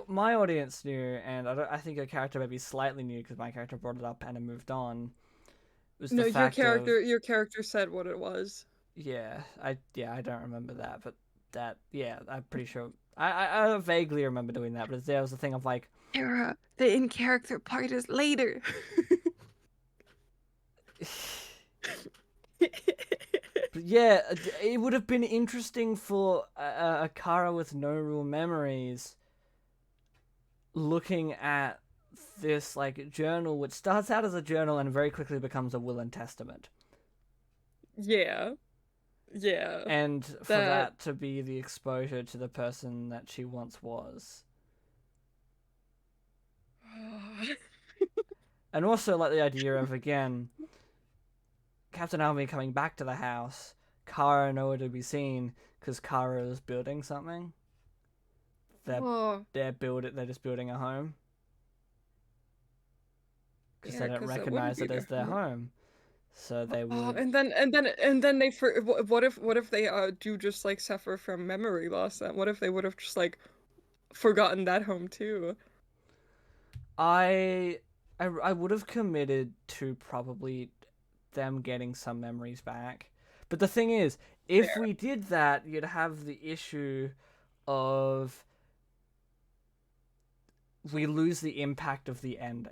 my audience knew, and I think your character maybe slightly knew because my character brought it up and it moved on. Was the No, fact of your character said what it was. I don't remember that, but that I'm pretty sure I vaguely remember doing that, but there was the thing of like Era, the in character part is later. but yeah, it would have been interesting for a Kara with no real memories looking at this like journal, which starts out as a journal and very quickly becomes a will and testament, Yeah. Yeah. and for That that to be the exposure to the person that she once was. And also like the idea of again Captain Army coming back to the house, Kara nowhere to be seen because Kara is building something. They're Oh, they're just building a home because yeah, they don't because that wouldn't recognize be it their as their home. home. So they Oh, would. and then they for what if they do just like suffer from memory loss then? What if they would have just like forgotten that home too? I I would have committed to probably them getting some memories back. But the thing is, if Fair. we did that, you'd have the issue of we lose the impact of the end.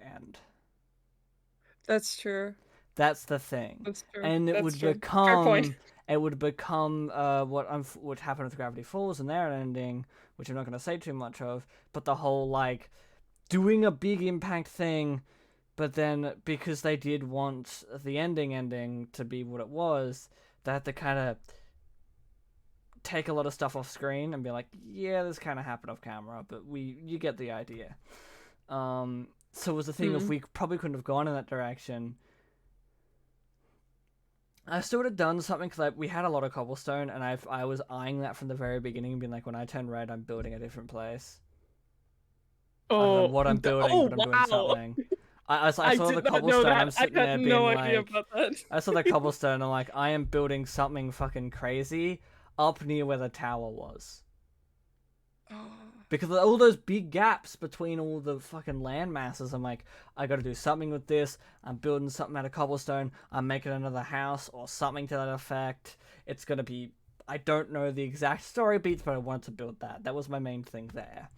That's true. That's the thing, That's true. and That's true. Fair point. it would become what happened with Gravity Falls and their ending, which I'm not going to say too much of. But the whole like doing a big impact thing, but then because they did want the ending to be what it was, they had to kind of take a lot of stuff off screen and be like, yeah, this kind of happened off camera, but you get the idea. So it was the thing of Hmm. we probably couldn't have gone in that direction. I still would have done something because we had a lot of cobblestone, and I was eyeing that from the very beginning, being like, when I turn red, I'm building a different place. I don't know Oh, what I'm building, oh but I'm doing wow. something. I I saw the did not know cobblestone. I'm that. I sitting had there no being idea like, about that. I saw the cobblestone. And I'm like, I am building something fucking crazy up near where the tower was. Oh, Because of all those big gaps between all the fucking land masses, I'm like, I gotta do something with this. I'm building something out of cobblestone. I'm making another house or something to that effect. It's gonna be. I don't know the exact story beats, but I wanted to build that. That was my main thing there.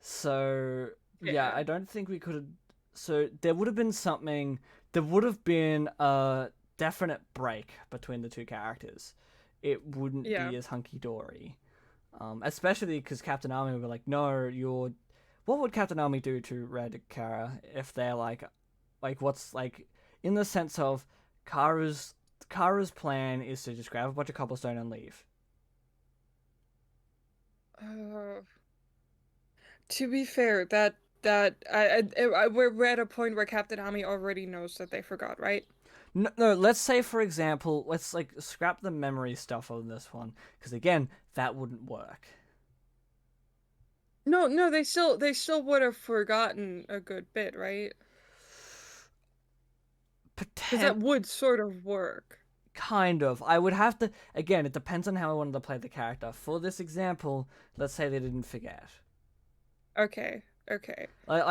So, yeah, yeah. I don't think we could have. So, there would have been something. There would have been a definite break between the two characters. It wouldn't Yeah. be as hunky dory. Especially because Captain Army would be like, no, you're. What would Captain Army do to Red Kara if they're like what's like, in the sense of Kara's plan is to just grab a bunch of cobblestone and leave. Uh, to be fair, we're at a point where Captain Ami already knows that they forgot, right? No, no, let's say for example, let's like scrap the memory stuff on this one because again, that wouldn't work. No, no, they still would have forgotten a good bit, right? Because Potent that would sort of work. Kind of. I would have to. Again, it depends on how I wanted to play the character. For this example, let's say they didn't forget. Okay, okay. Like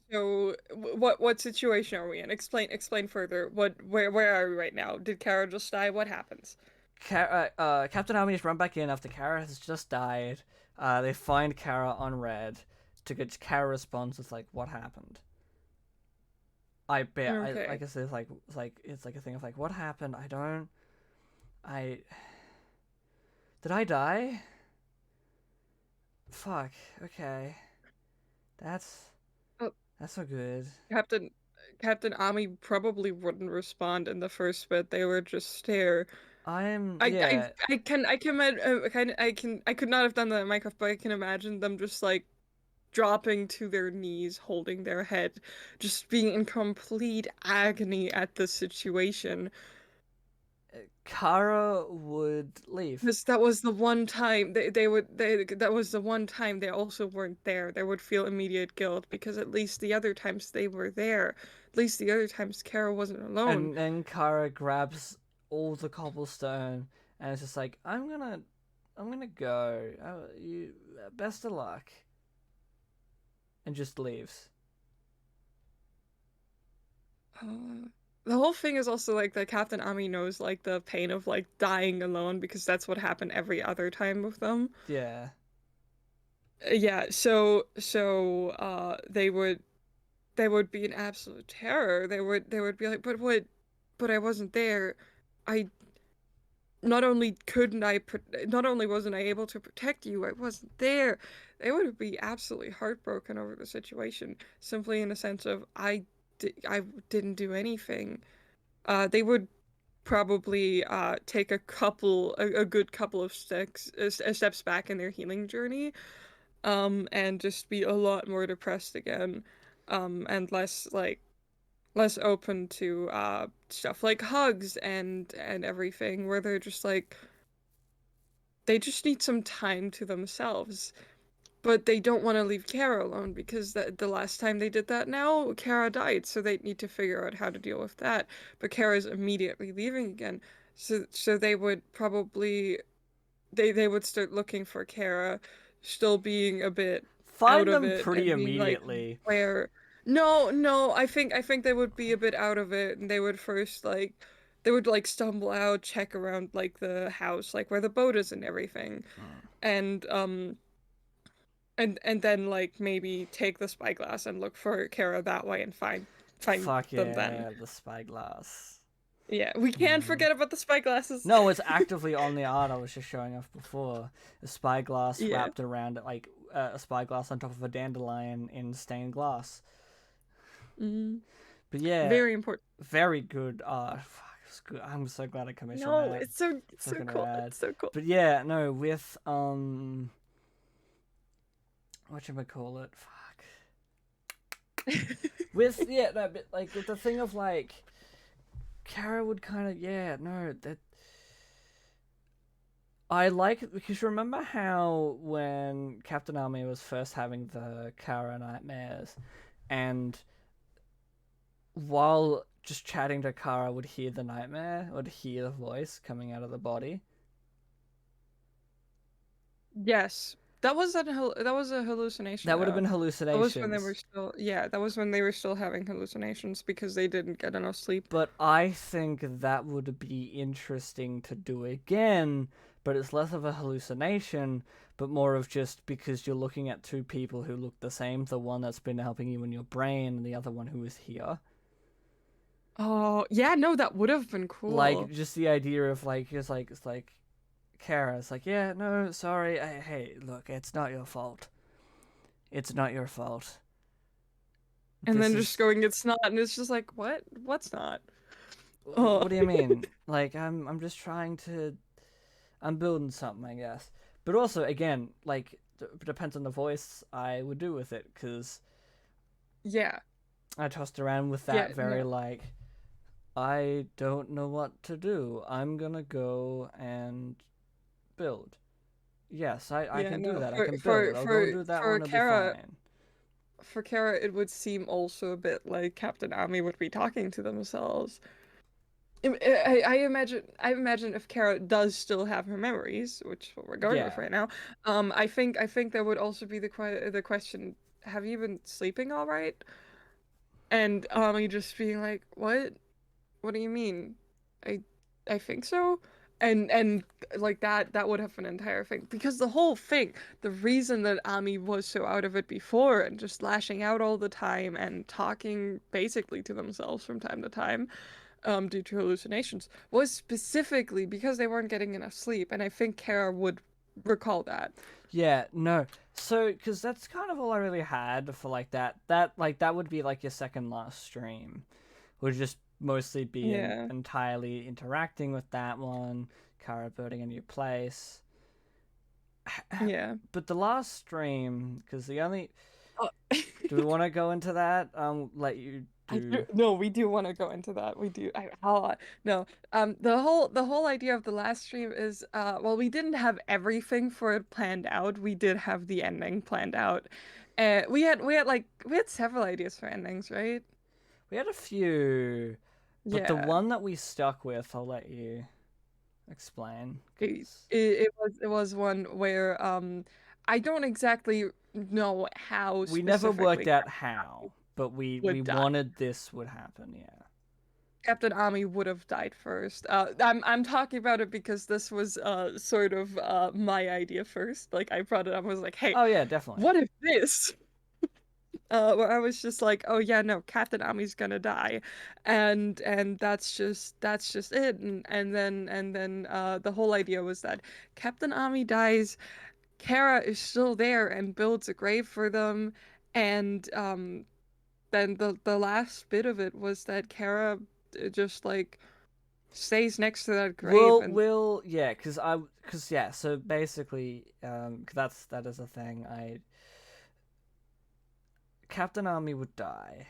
What situation are we in? Explain further. Where are we right now? Did Kara just die? What happens? Captain Army's run back in after Kara has just died. They find Kara on red. To get Kara responds with like, "What happened?" I bet. I Okay. guess it's like a thing of like, "What happened?" I don't. I did I die? Fuck. Okay. That's Oh, that's so good. Captain Captain Ami probably wouldn't respond in the first bit. They would just stare. I'm I I yeah. I could not have done that in Minecraft, but I can imagine them just like dropping to their knees, holding their head, just being in complete agony at the situation. Kara would leave. Because that was the one time that was the one time they also weren't there. They would feel immediate guilt because at least the other times they were there. At least the other times Kara wasn't alone. And then Kara grabs all the cobblestone and it's just like, I'm gonna go. You best of luck, and just leaves. Uh, the whole thing is also like that Captain Ami knows like the pain of like dying alone because that's what happened every other time with them. Yeah. Yeah, so they would be in absolute terror. They would be like, but I wasn't there. I not only wasn't I able to protect you, I wasn't there. They would be absolutely heartbroken over the situation, simply in the sense of I didn't do anything. They would probably take a good couple of steps back in their healing journey, and just be a lot more depressed again, and less open to stuff like hugs and everything, where they're just like they just need some time to themselves. But they don't want to leave Kara alone because the last time they did that now, Kara died, so they need to figure out how to deal with that. But Kara's immediately leaving again. So they would probably they would start looking for Kara, still being a bit out Find of them it pretty and being like, immediately. where? No, no, I think they would be a bit out of it, and they would first like they would like stumble out, check around like the house, like where the boat is and everything, Mm. and and then like maybe take the spyglass and look for Kara that way and find Fuck them then. yeah, the spyglass. Yeah, we can't Mm. forget about the spyglasses. No, it's actively on the art I was just showing off before. A spyglass Yeah. wrapped around it, like a spyglass on top of a dandelion in stained glass. Mm, But yeah, very important. very good art. Fuck, it's good. I'm so glad I commissioned No, that. it's so Fucking cool. rad. It's so cool. But yeah, no, with whatchamacallit? Fuck. With yeah, no, but like with the thing of like Kara would kind of yeah, no, that I like because remember how when Captain Army was first having the Kara nightmares and while just chatting to Kara would hear the nightmare, would hear the voice coming out of the body. Yes. That was a hallucination That would have though. been That was when they were hallucinations. still yeah, that was when they were still having hallucinations because they didn't get enough sleep. But I think that would be interesting to do again, but it's less of a hallucination, but more of just because you're looking at two people who look the same, the one that's been helping you in your brain and the other one who is here. Oh, yeah, no, that would have been Like cool. just the idea of like it's like Kara, it's like, yeah, no, sorry, hey, look, it's not your fault. It's not your fault. And This then just is going, it's not, and it's just like, what? What's not? Oh. what do you mean? Like I'm just trying to I'm building something, I guess. But also, again, like, it depends on the voice I would do with it, because Yeah. I tossed around with Yeah. that very, No. like, I don't know what to do. I'm gonna go and build. Yes, I Yeah. can do No. that. I For can for build. I'll go and for do that for one. It'll be Kara. fine. For Kara, it would seem also a bit like Captain Ami would be talking to themselves. I imagine if Kara does still have her memories, which is what we're going with Yeah. right now. I think there would also be the question: have you been sleeping all right? And you just being like, what? What do you mean? I I think so. And like that would have an entire thing because the whole thing, the reason that Ami was so out of it before and just lashing out all the time and talking basically to themselves from time to time, due to hallucinations, was specifically because they weren't getting enough sleep, and I think Kara would recall that. Yeah, no. So, because that's kind of all I really had for like that. That would be like your second last stream. Would just mostly be Yeah. entirely interacting with that one, Kara building a new place. Yeah. But the last stream, because the only. Oh. Do we want to go into that? Let you I do, do. no, we do want to go into that. We do. No. The whole idea of the last stream is well, we didn't have everything for it planned out. We did have the ending planned out. We had several ideas for endings, right? We had a few, but the Yeah. one that we stuck with, I'll let you explain, It, because it, it was one where I don't exactly know how we never worked specifically out how, but we would die. wanted this would happen. Yeah. Captain Ami would have died first. I'm talking about it because this was sort of my idea first. Like I brought it up, I was like, hey, Oh yeah, definitely. what if this? Where I was just like, oh yeah, no, Captain Ami's gonna die, and that's just it. And then the whole idea was that Captain Ami dies, Kara is still there and builds a grave for them, and then the last bit of it was that Kara just like stays next to that grave and We'll yeah, because yeah. So basically, 'cause that is a thing. Captain Army would die,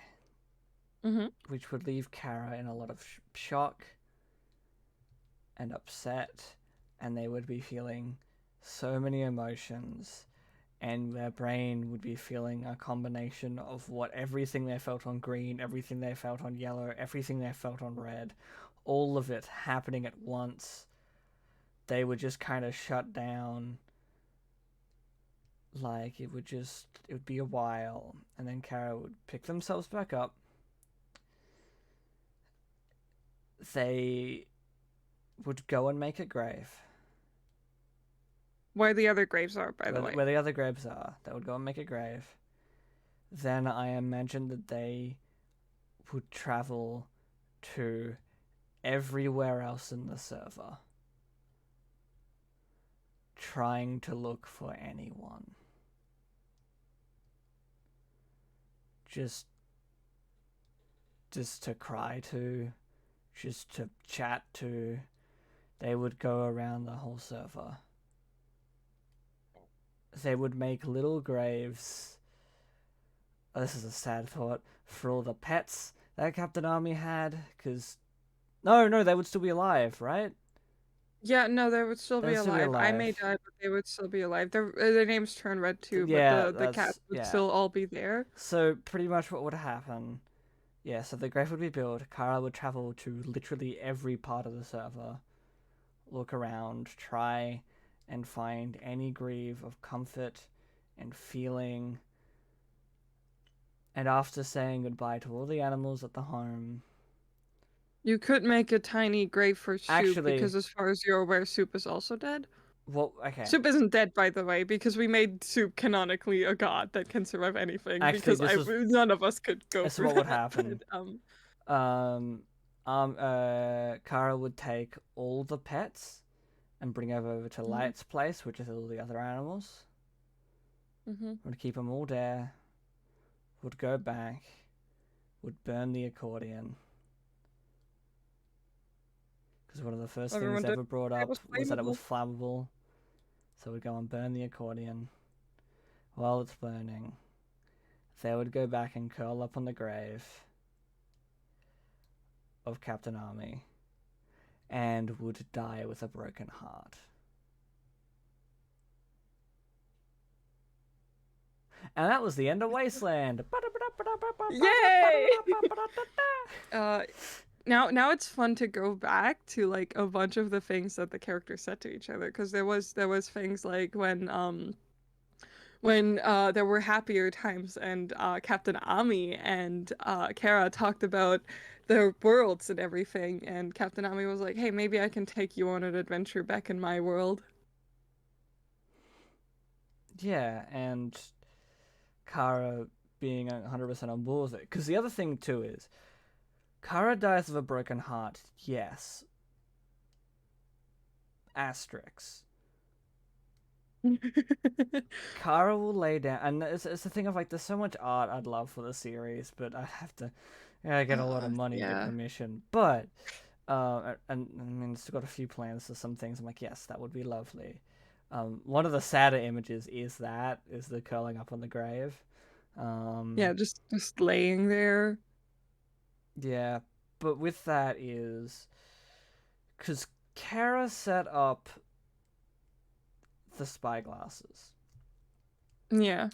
hmm which would leave Kara in a lot of shock and upset, and they would be feeling so many emotions, and their brain would be feeling a combination of what everything they felt on green, everything they felt on yellow, everything they felt on red, all of it happening at once. They would just kind of shut down. Like it would be a while, and then Kara would pick themselves back up. They would go and make a grave where the other graves are, by the way. where the other graves are. They would go and make a grave. Then I imagine that they would travel to everywhere else in the server, trying to look for anyone. Just to cry to, just to chat to. They would go around the whole server. They would make little graves. Oh, this is a sad thought for all the pets that Captain Army had, because no, they would still be alive, right? Yeah, no, they would still They be would still be alive. I may alive. die, but they would still be alive. Their names turn red too, but Yeah, the cats that's would yeah. still all be there. So pretty much what would happen? Yeah, so the grave would be built. Kara would travel to literally every part of the server, look around, try and find any grieve of comfort and feeling. And after saying goodbye to all the animals at the home, You could make a tiny grave for Soup actually, because, as far as you're aware, Soup is also dead. well, okay. Soup isn't dead, by the way, because we made Soup canonically a god that can survive anything. Actually, Because none of us could go this is through what would that. happen. But Kara would take all the pets and bring them over to Mhm, Light's place, which is all the other animals. mhm. Would keep them all there. Would go back. Would burn the accordion. Because one of the first things Everyone did. ever brought It up was was that it was flammable. flammable. So we'd go and burn the accordion. While it's burning, they would go back and curl up on the grave of Captain Army and would die with a broken heart. And that was the end of Wasteland. Yay! Now it's fun to go back to like a bunch of the things that the characters said to each other, because there was things like when there were happier times and Captain Ami and Kara talked about their worlds and everything, and Captain Ami was like, "Hey, maybe I can take you on an adventure back in my world." Yeah, and Kara being 100% on board with it. Because the other thing too is, Kara dies of a broken heart, yes. Asterisks. Kara will lay down, and it's the thing of like, there's so much art I'd love for the series, but I'd have to get a lot of money to get Yeah. permission. But and I mean, still got a few plans for some things. I'm like, yes, that would be lovely. One of the sadder images is the curling up on the grave. Yeah, just laying there. Yeah, but with that is because Kara set up the spyglasses. Yeah.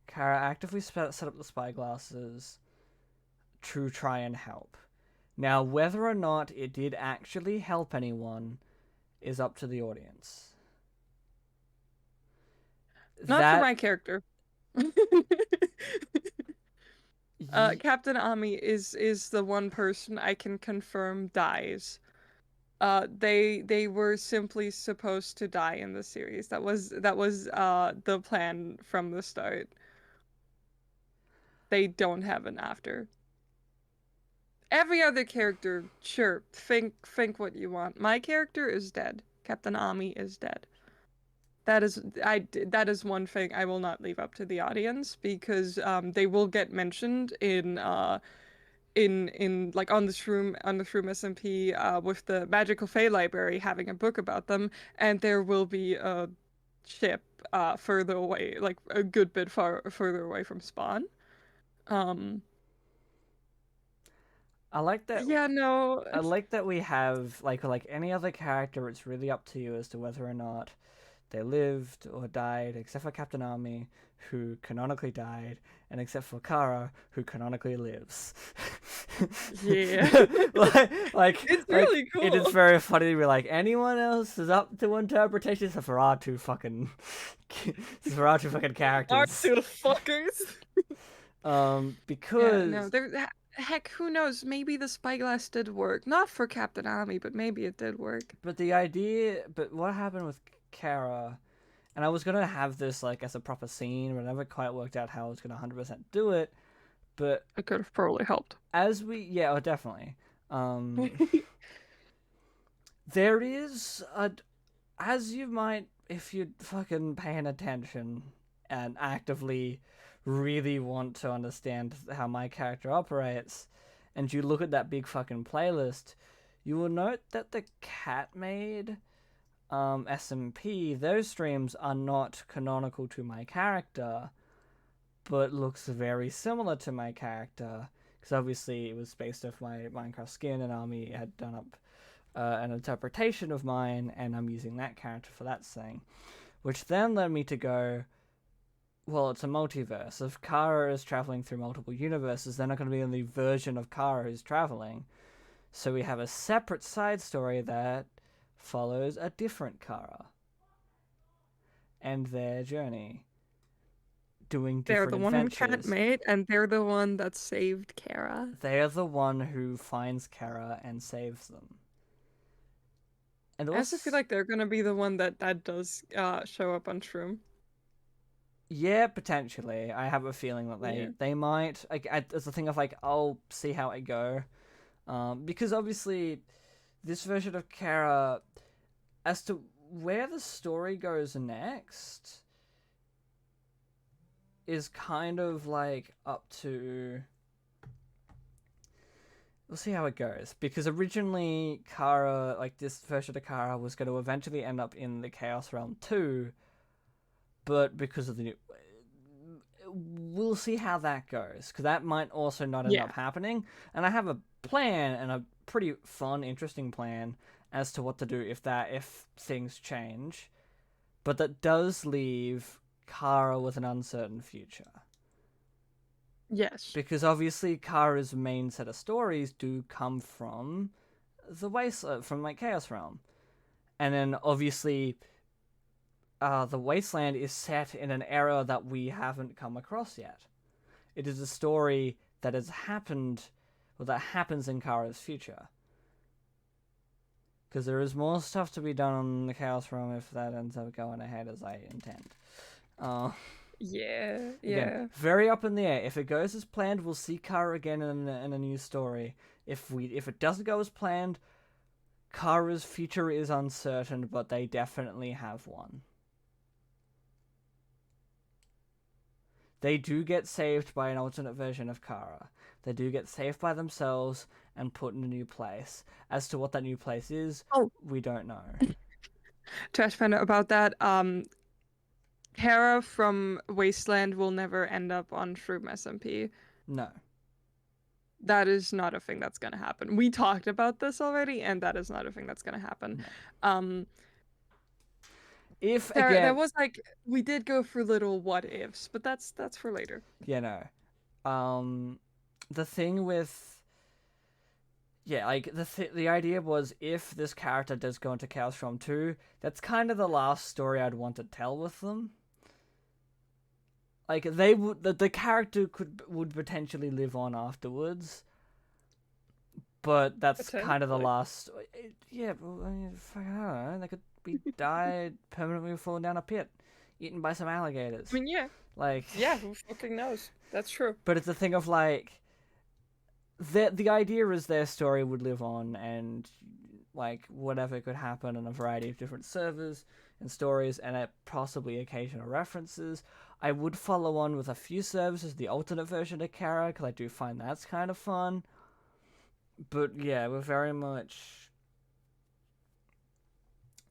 Kara actively set up the spyglasses to try and help. Now, whether or not it did actually help anyone is up to the audience. Not for my character. Captain Ami is the one person I can confirm dies. They were simply supposed to die in the series. That was the plan from the start. They don't have an after. Every other character, sure, think what you want. My character is dead. Captain Ami is dead. That is one thing I will not leave up to the audience, because they will get mentioned in like on the Shroom SMP with the Magical Fae Library having a book about them, and there will be a ship further away, like a good bit further away from spawn. I like that. Yeah, no. I like that we have like any other character. It's really up to you as to whether or not they lived or died, except for Captain Army, who canonically died, and except for Kara, who canonically lives. Yeah. It's really cool. It is very funny to be like, anyone else is up to interpretation except for our two fucking characters. Our two fuckers. Because yeah, no, heck, who knows? Maybe the spyglass did work. Not for Captain Ami, but maybe it did work. But what happened with Kara, and I was gonna have this like as a proper scene, but I never quite worked out how I was gonna 100% do it. But it could have probably helped. Definitely. There is as you might, if you're fucking paying attention and actively really want to understand how my character operates, and you look at that big fucking playlist, you will note that the cat made SMP, those streams are not canonical to my character, but looks very similar to my character, because obviously it was based off my Minecraft skin, and Army had done up an interpretation of mine, and I'm using that character for that thing, which then led me to go, well, it's a multiverse. If Kara is traveling through multiple universes, they're not going to be only version of Kara who's traveling. So we have a separate side story that follows a different Kara and their journey, doing different They're the one who adventures. cat made, and they're the one that saved Kara. They're the one who finds Kara and saves them. And also, I also feel like they're gonna be the one that does show up on Shroom. Yeah, potentially. I have a feeling that they might. It's a thing of like, I'll see how it go, because obviously, this version of Kara, as to where the story goes next, is kind of like up to we'll see how it goes. Because originally, Kara, like this version of Kara, was going to eventually end up in the Chaos Realm too, but because of the new, we'll see how that goes. Because that might also not end Yeah. up happening. And I have a plan, and a pretty fun, interesting plan as to what to do if things change. But that does leave Kara with an uncertain future. Yes. Because obviously Kara's main set of stories do come from the from like Chaos Realm. And then obviously the Wasteland is set in an era that we haven't come across yet. It is a story that has happened, or that happens in Kara's future. Because there is more stuff to be done on the Chaos Realm if that ends up going ahead as I intend. Yeah. Again, very up in the air. If it goes as planned, we'll see Kara again in a new story. If it doesn't go as planned, Kara's future is uncertain, but they definitely have one. They do get saved by an alternate version of Kara. They do get saved by themselves and put in a new place. As to what that new place is, we don't know. Trash Panda, about that, Kara from Wasteland will never end up on Shroom SMP. No. That is not a thing that's gonna happen. We talked about this already, and that is not a thing that's gonna happen. No. If there again, was like, we did go through little what ifs, but that's for later. Yeah, no. The thing with like the idea was if this character does go into Chaos Realm 2, that's kind of the last story I'd want to tell with them. Like they would, the character would potentially live on afterwards, but that's kind of the last. Yeah, but I mean, I don't know. They could be died permanently falling down a pit, eaten by some alligators. I mean, yeah. Like, yeah, who fucking knows? That's true. But it's a thing of like, the idea is their story would live on, and like whatever could happen on a variety of different servers and stories, and possibly occasional references. I would follow on with a few servers, the alternate version of Kara, because I do find that's kind of fun. But yeah, we're very much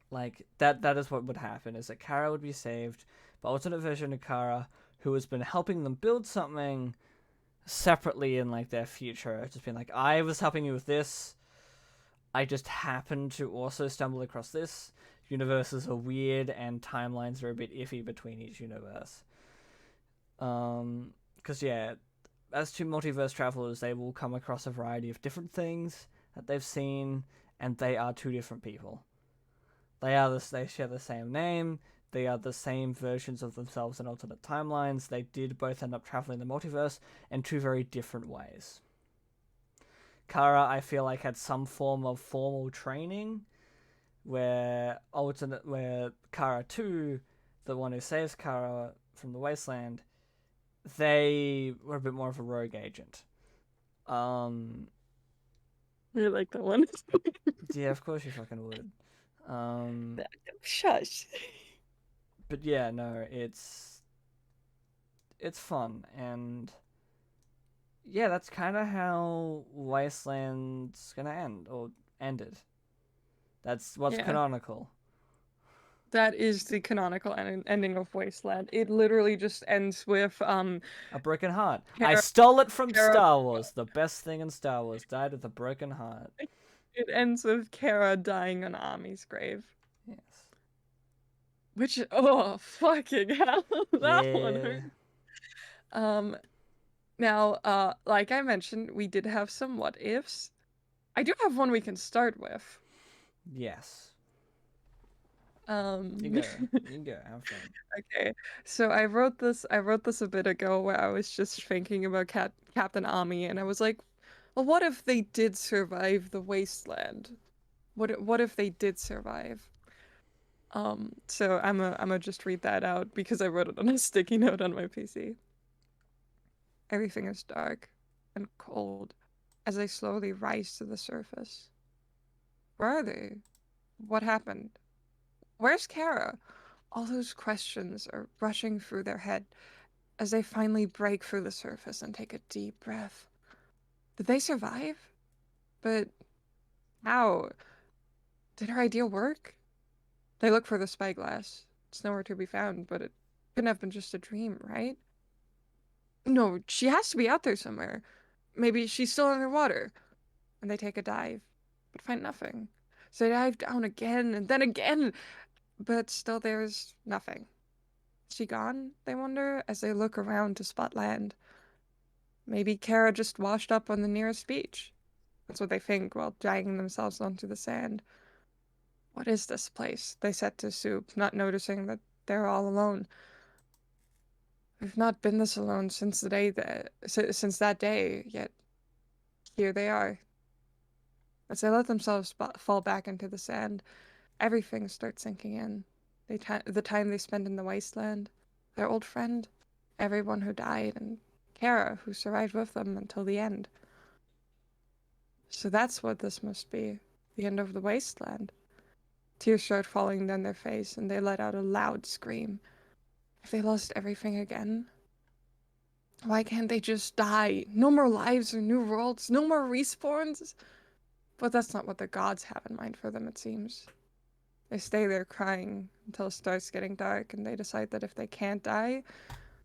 like that. That is what would happen: is that Kara would be saved by alternate version of Kara, who has been helping them build something separately in like their future. Just being like, I was helping you with this. I just happened to also stumble across this. Universes are weird and timelines are a bit iffy between each universe. Because yeah, as two multiverse travelers, they will come across a variety of different things that they've seen, and they are two different people. They share the same name. They are the same versions of themselves in alternate timelines. They did both end up traveling the multiverse in two very different ways. Kara, I feel like, had some form of formal training, where Kara 2, the one who saves Kara from the Wasteland, they were a bit more of a rogue agent. You like that one? Yeah, of course you fucking would. Shush. But yeah, no, it's fun, and yeah, that's kind of how Wasteland's gonna end, or ended. That's what's canonical. That is the canonical ending of Wasteland. It literally just ends with a broken heart. I stole it from Star Wars. The best thing in Star Wars died with a broken heart. It ends with Kara dying on Ami's grave. Yes. Which, oh fucking hell, that one hurt. Now, like I mentioned, we did have some what ifs. I do have one we can start with. Yes. You can go. Have fun. Okay, so I wrote this a bit ago, where I was just thinking about Captain Ami, and I was like, well, what if they did survive the Wasteland? What if they did survive? So I'm just read that out because I wrote it on a sticky note on my PC. Everything is dark and cold as they slowly rise to the surface. Where are they? What happened? Where's Kara? All those questions are rushing through their head as they finally break through the surface and take a deep breath. Did they survive? But how? Did her idea work? They look for the spyglass. It's nowhere to be found, but it couldn't have been just a dream, right? No, she has to be out there somewhere. Maybe she's still underwater. And they take a dive, but find nothing. So they dive down again and then again, but still there's nothing. Is she gone? They wonder as they look around to spot land. Maybe Kara just washed up on the nearest beach. That's what they think while dragging themselves onto the sand. What is this place? They said to Soup, not noticing that they're all alone. We've not been this alone since the day since that day, yet here they are. As they let themselves fall back into the sand, everything starts sinking in. The time they spent in the Wasteland, their old friend, everyone who died, and Kara, who survived with them until the end. So that's what this must be, the end of the Wasteland. Tears start falling down their face, and they let out a loud scream. Have they lost everything again? Why can't they just die? No more lives or new worlds, no more respawns? But that's not what the gods have in mind for them, it seems. They stay there crying until it starts getting dark, and they decide that if they can't die,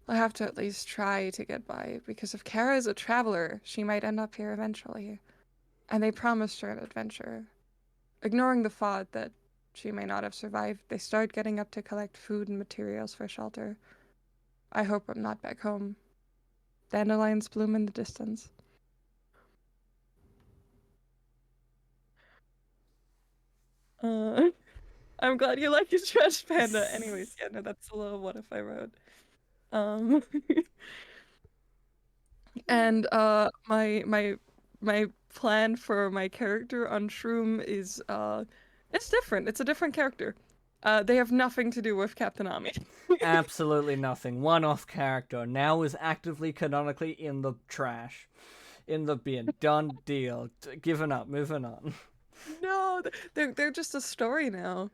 they'll have to at least try to get by, because if Kara is a traveler, she might end up here eventually. And they promised her an adventure. Ignoring the thought that she may not have survived, they start getting up to collect food and materials for shelter. I hope I'm not back home. Dandelions bloom in the distance. I'm glad you like your trash panda. Anyways, yeah, no, that's a little what if I wrote. Um, and my plan for my character on Shroom is it's different. It's a different character. They have nothing to do with Captain Ami. Absolutely nothing. One-off character. Now is actively canonically in the trash. In the bin. Done deal. Given up. Moving on. No, they're just a story now.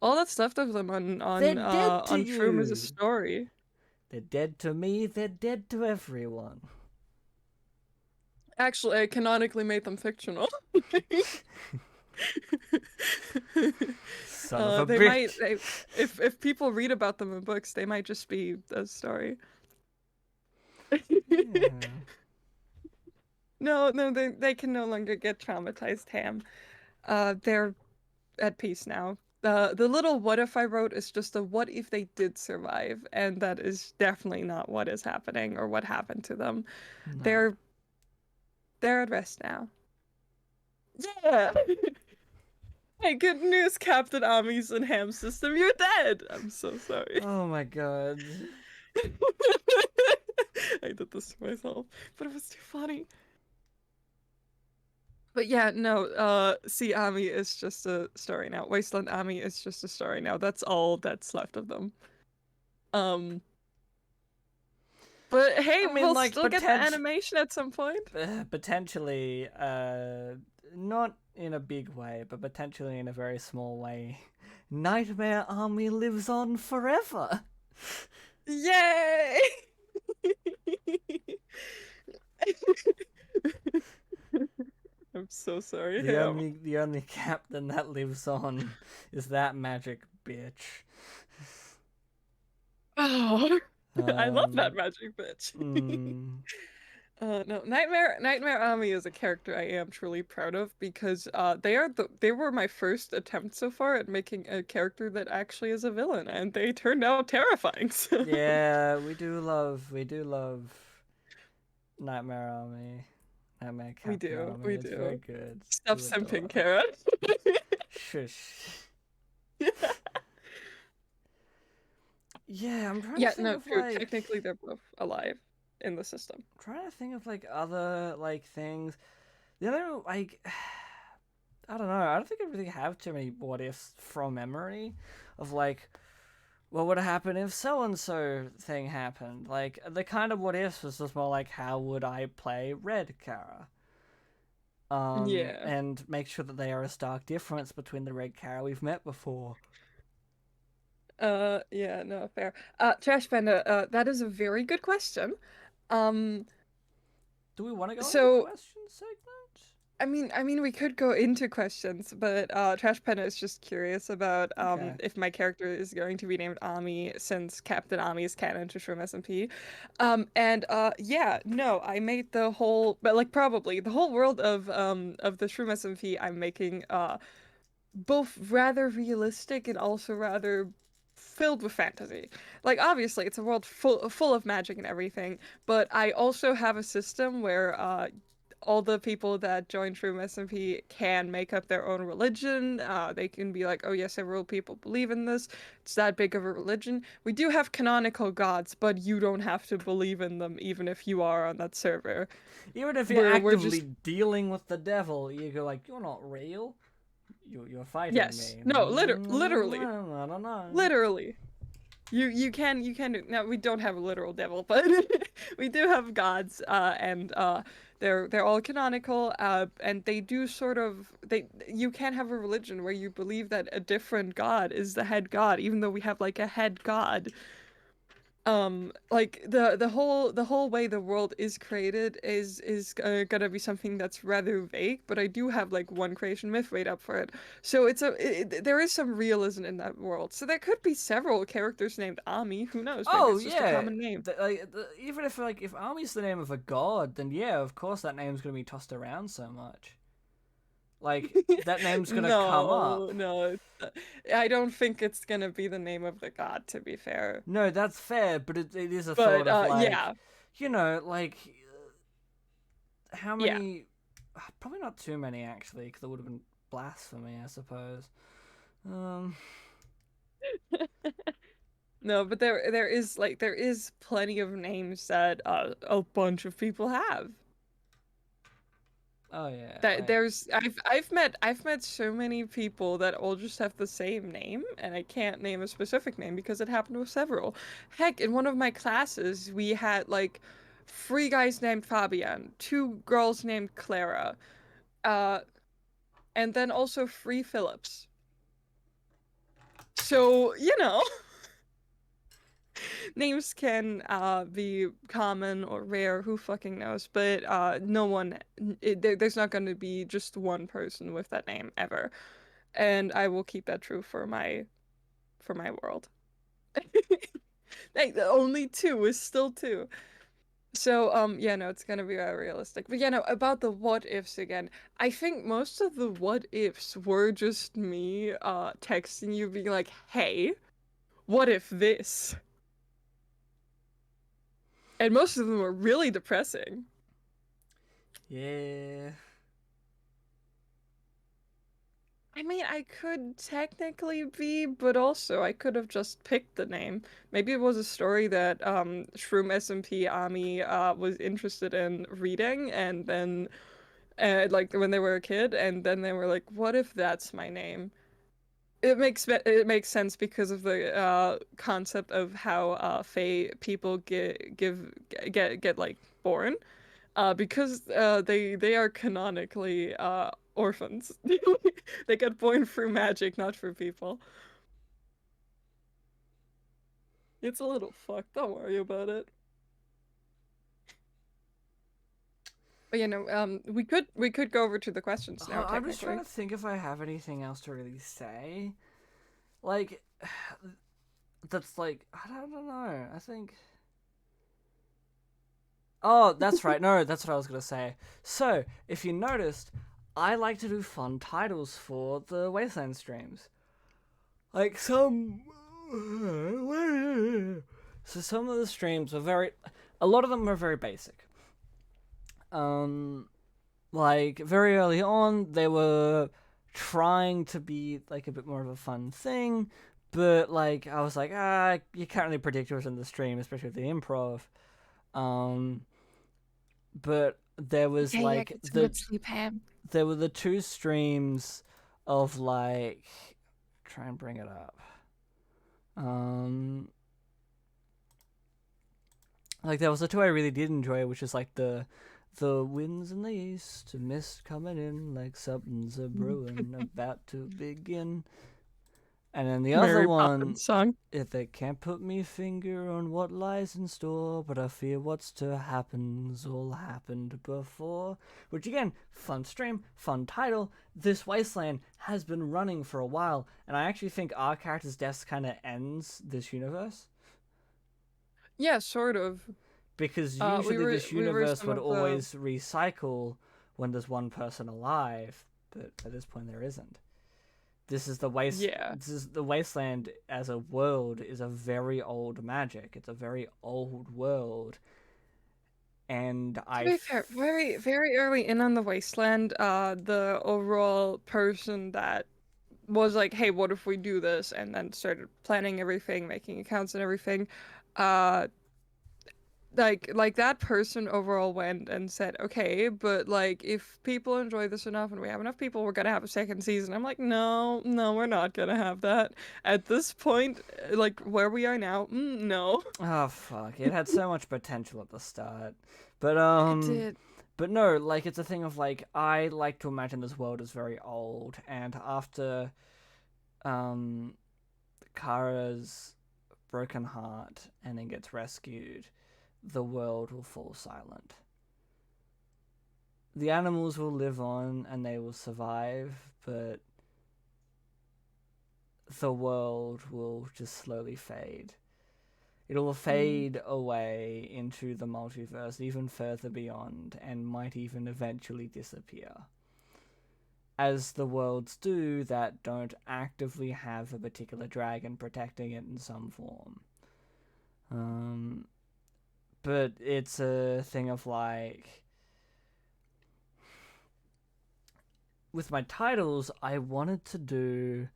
All that's left of them They're dead to on Shroom is a you. story. They're dead to me. They're dead to everyone. Actually, I canonically made them fictional. Son of a they bitch. if people read about them in books, they might just be a story. Yeah. No, they can no longer get traumatized, Ham. They're at peace now. The little what if I wrote is just a what if they did survive, and that is definitely not what is happening or what happened to them. No. They're at rest now. Yeah. Hey, good news, Captain Ami's and Ham system. You're dead. I'm so sorry. Oh my god. I did this to myself, but it was too funny. But yeah, no, see, Ami is just a story now. Wasteland Ami is just a story now. That's all that's left of them. But hey, I mean, we'll like, still get the animation at some point. potentially, not in a big way, but potentially in a very small way. Nightmare Army lives on forever. Yay! I'm so sorry. The only captain that lives on is that magic bitch. Oh, I love that Um, magic bitch. No, Nightmare Ami is a character I am truly proud of because they were my first attempt so far at making a character that actually is a villain, and they turned out terrifying. So. Yeah, we do love Nightmare Army. Nightmare Captain Army. We It's very do. good. Stop Do simping, adore. Kara. Shush. Yeah, I'm trying to Yeah, think no, of true. like Technically, they're both alive in the system. trying to think of like other like things. The other like I don't know. I don't think I really have too many what ifs from memory of like what would happen if so and so thing happened. Like the kind of what ifs was just more like how would I play Red Kara? Yeah. And make sure that they are a stark difference between the Red Kara we've met before. Yeah, no, fair. Trash Panda, that is a very good question. Um, Do we want to go into the so question segment? I mean, we could go into questions, but Trash Panda is just curious about Okay. if my character is going to be named Ami since Captain Ami is canon to Shroom SMP. And yeah, no, I made the whole, but like probably the whole world of the Shroom SMP I'm making both rather realistic and also rather filled with fantasy. Like obviously it's a world full of magic and everything, but I also have a system where all the people that join True SMP can make up their own religion. They can be like, oh yes, several people believe in this. It's that big of a religion. We do have canonical gods, but you don't have to believe in them even if you are on that server. Even if you're We're actively just dealing with the devil, you go like, you're not real. You're fighting yes. me. No, literally. I don't know. Literally. You can do now we don't have a literal devil, but we do have gods, and they're all canonical, and they do sort of they you can have a religion where you believe that a different god is the head god, even though we have like a head god. Like the whole way the world is created is gonna be something that's rather vague, but I do have like one creation myth made up for it. So there is some realism in that world. So there could be several characters named Ami. Who knows? Maybe Oh it's just a yeah, common name. even if like if Army's the name of a god, then yeah, of course that name's gonna be tossed around so much. Like that name's gonna come up. No, no, I don't think it's gonna be the name of the god, to be fair. No, that's fair, but it is a thought But of like, yeah, like how yeah. many? Probably not too many actually, because it would have been blasphemy, I suppose. Um, No, but there is plenty of names that a bunch of people have. oh yeah, That like there's I've met so many people that all just have the same name, and I can't name a specific name because it happened with several. Heck, in one of my classes, we had like three guys named Fabian, two girls named Clara, uh, and then also three Phillips. So, names can be common or rare, who fucking knows, but no one there's not going to be just one person with that name ever. And I will keep that true for my world. Like only two is still two. So yeah, no, it's gonna be very realistic. But yeah, no, about the what ifs again. I think most of the what ifs were just me texting you being like, "Hey, what if this?" And most of them were really depressing. yeah. I mean, I could technically be, but also I could have just picked the name. Maybe it was a story that Shroom SMP Ami was interested in reading, and then like when they were a kid, and then they were like, "What if that's my name?" It makes sense because of the concept of how Fae people get like born. Because they are canonically orphans. They get born through magic, not through people. It's a little fucked. Don't worry about it. But we could go over to the questions now, I'm just trying technically. to think if I have anything else to really say. Like, that's like I don't know. I think. Oh, that's right. No, that's what I was gonna say. So, if you noticed, I like to do fun titles for the Wasteland streams. Like some. So some of the streams are very. A lot of them are very basic. Um, like very early on, they were trying to be like a bit more of a fun thing, but like I was like, you can't really predict what's in the stream, especially with the improv. Um, but there was Yeah, yeah, like get some good sleep, Ham. there were the two streams of like try and bring it up. Um, like there was the two I really did enjoy, which is like the winds in the east, mist coming in like something's a brewing about to begin. And then the other Mary one, Poppins song. if they can't put me finger on what lies in store, but I fear what's to happen's all happened before. Which again, fun stream, fun title. This Wasteland has been running for a while, and I actually think our character's death kind of ends this universe. Yeah, sort of. Because We usually were this we were universe some would of the always recycle when there's one person alive, but at this point there isn't. This is the yeah. This is the Wasteland as a world is a very old magic. It's a very old world, and To be fair, very very early in on the Wasteland, the overall person that was like, "Hey, what if we do this?" and then started planning everything, making accounts and everything. Uh, like that person overall went and said, okay, but like if people enjoy this enough and we have enough people, we're gonna have a second season. I'm like, no, no, we're not gonna have that at this point. Like where we are now, no. oh fuck, it had so much potential at the start, but It did. but no, like it's a thing of like I like to imagine this world is very old, and after um Kara's broken heart and then gets rescued, the world will fall silent. The animals will live on and they will survive, but the world will just slowly fade. It'll fade away into the multiverse, even further beyond, and might even eventually disappear. As the worlds do that don't actively have a particular dragon protecting it in some form. But it's a thing of like, with my titles, I wanted to do,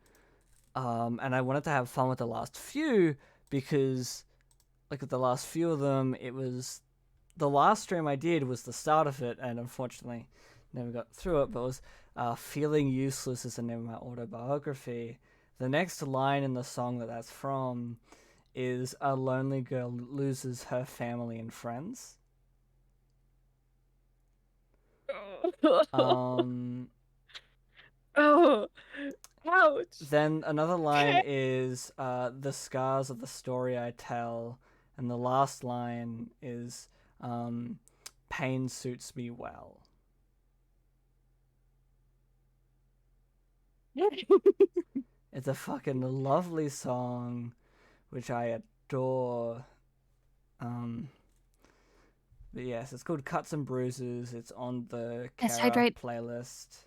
and I wanted to have fun with the last few because, like, with the last few of them, it was the last stream I did was the start of it, and unfortunately, never got through it. But it was "Feeling Useless" is the name of my autobiography. The next line in the song that's from is "A lonely girl loses her family and friends." Um, Oh, ouch. Then another line is "The scars of the story I tell," and the last line is "Pain suits me well." It's a fucking lovely song, which I adore. But yes, it's called "Cuts and Bruises." It's on the Yes, Kara hydrate. playlist.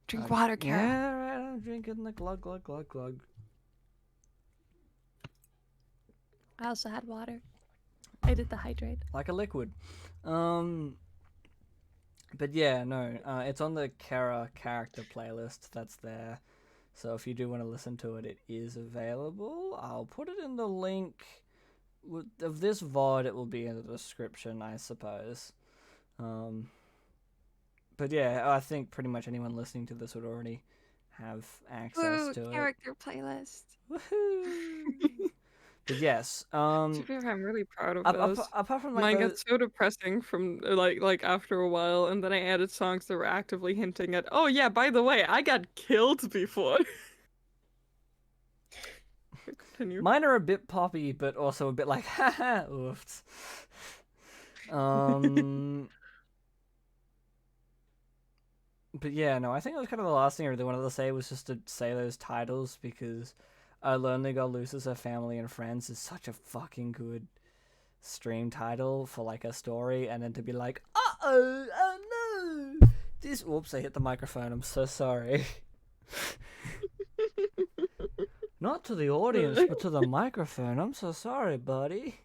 Drink water, Kara. Yeah, right. I'm drinking the glug glug glug glug. I also had water. I did the hydrate. Like a liquid. But yeah, no, it's on the Kara character playlist that's there. So if you do want to listen to it, it is available. I'll put it in the link of this VOD. It will be in the description, I suppose. But yeah, I think pretty much anyone listening to this would already have access to it. Character playlist. Woohoo! But yes, To be fair, I'm really proud of this. apart from like Mine got so depressing from like after a while, and then I added songs that were actively hinting at, oh yeah, by the way, I got killed before. Continue. mine are a bit poppy, but also a bit like haha, oofed. But yeah, no, I think that was kind of the last thing I really wanted to say was just to say those titles because A Lonely Girl Loses Her Family and Friends is such a fucking good stream title for like a story, and then to be like, oh no, this. Whoops, I hit the microphone. I'm so sorry. Not to the audience, but to the microphone. I'm so sorry, buddy.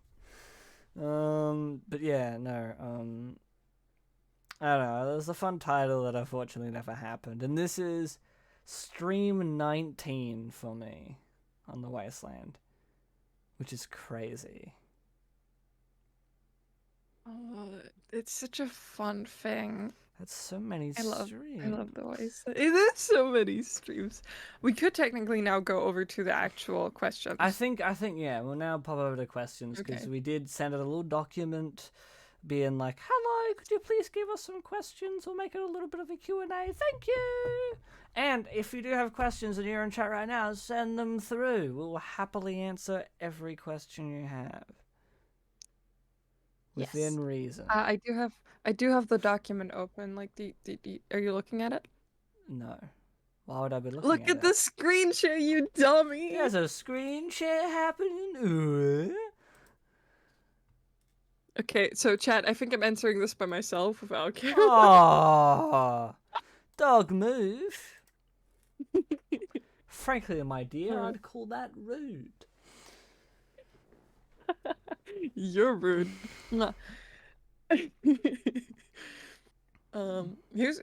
But yeah, no. I don't know. It was a fun title that unfortunately never happened, and this is stream 19 for me on the Wasteland, which is crazy. Oh, it's such a fun thing. That's so many I love streams. the voice. It is so many streams. We could technically now go over to the actual questions. I think yeah. We'll now pop over to questions because Okay. we did send it a little document, being like, "Hello, could you please give us some questions or make it a little bit of a Q&A? Thank you." And if you do have questions and you're in chat right now, send them through. We'll happily answer every question you have. Within Yes. reason. I do have the document open. Like, are you looking at it? No. Why would I be looking Look at at it? the screen share, you dummy! There's a screen share happening. Okay, so chat, I think I'm answering this by myself without camera. Oh, dog move. Frankly, my dear, I'd call that rude. You're rude.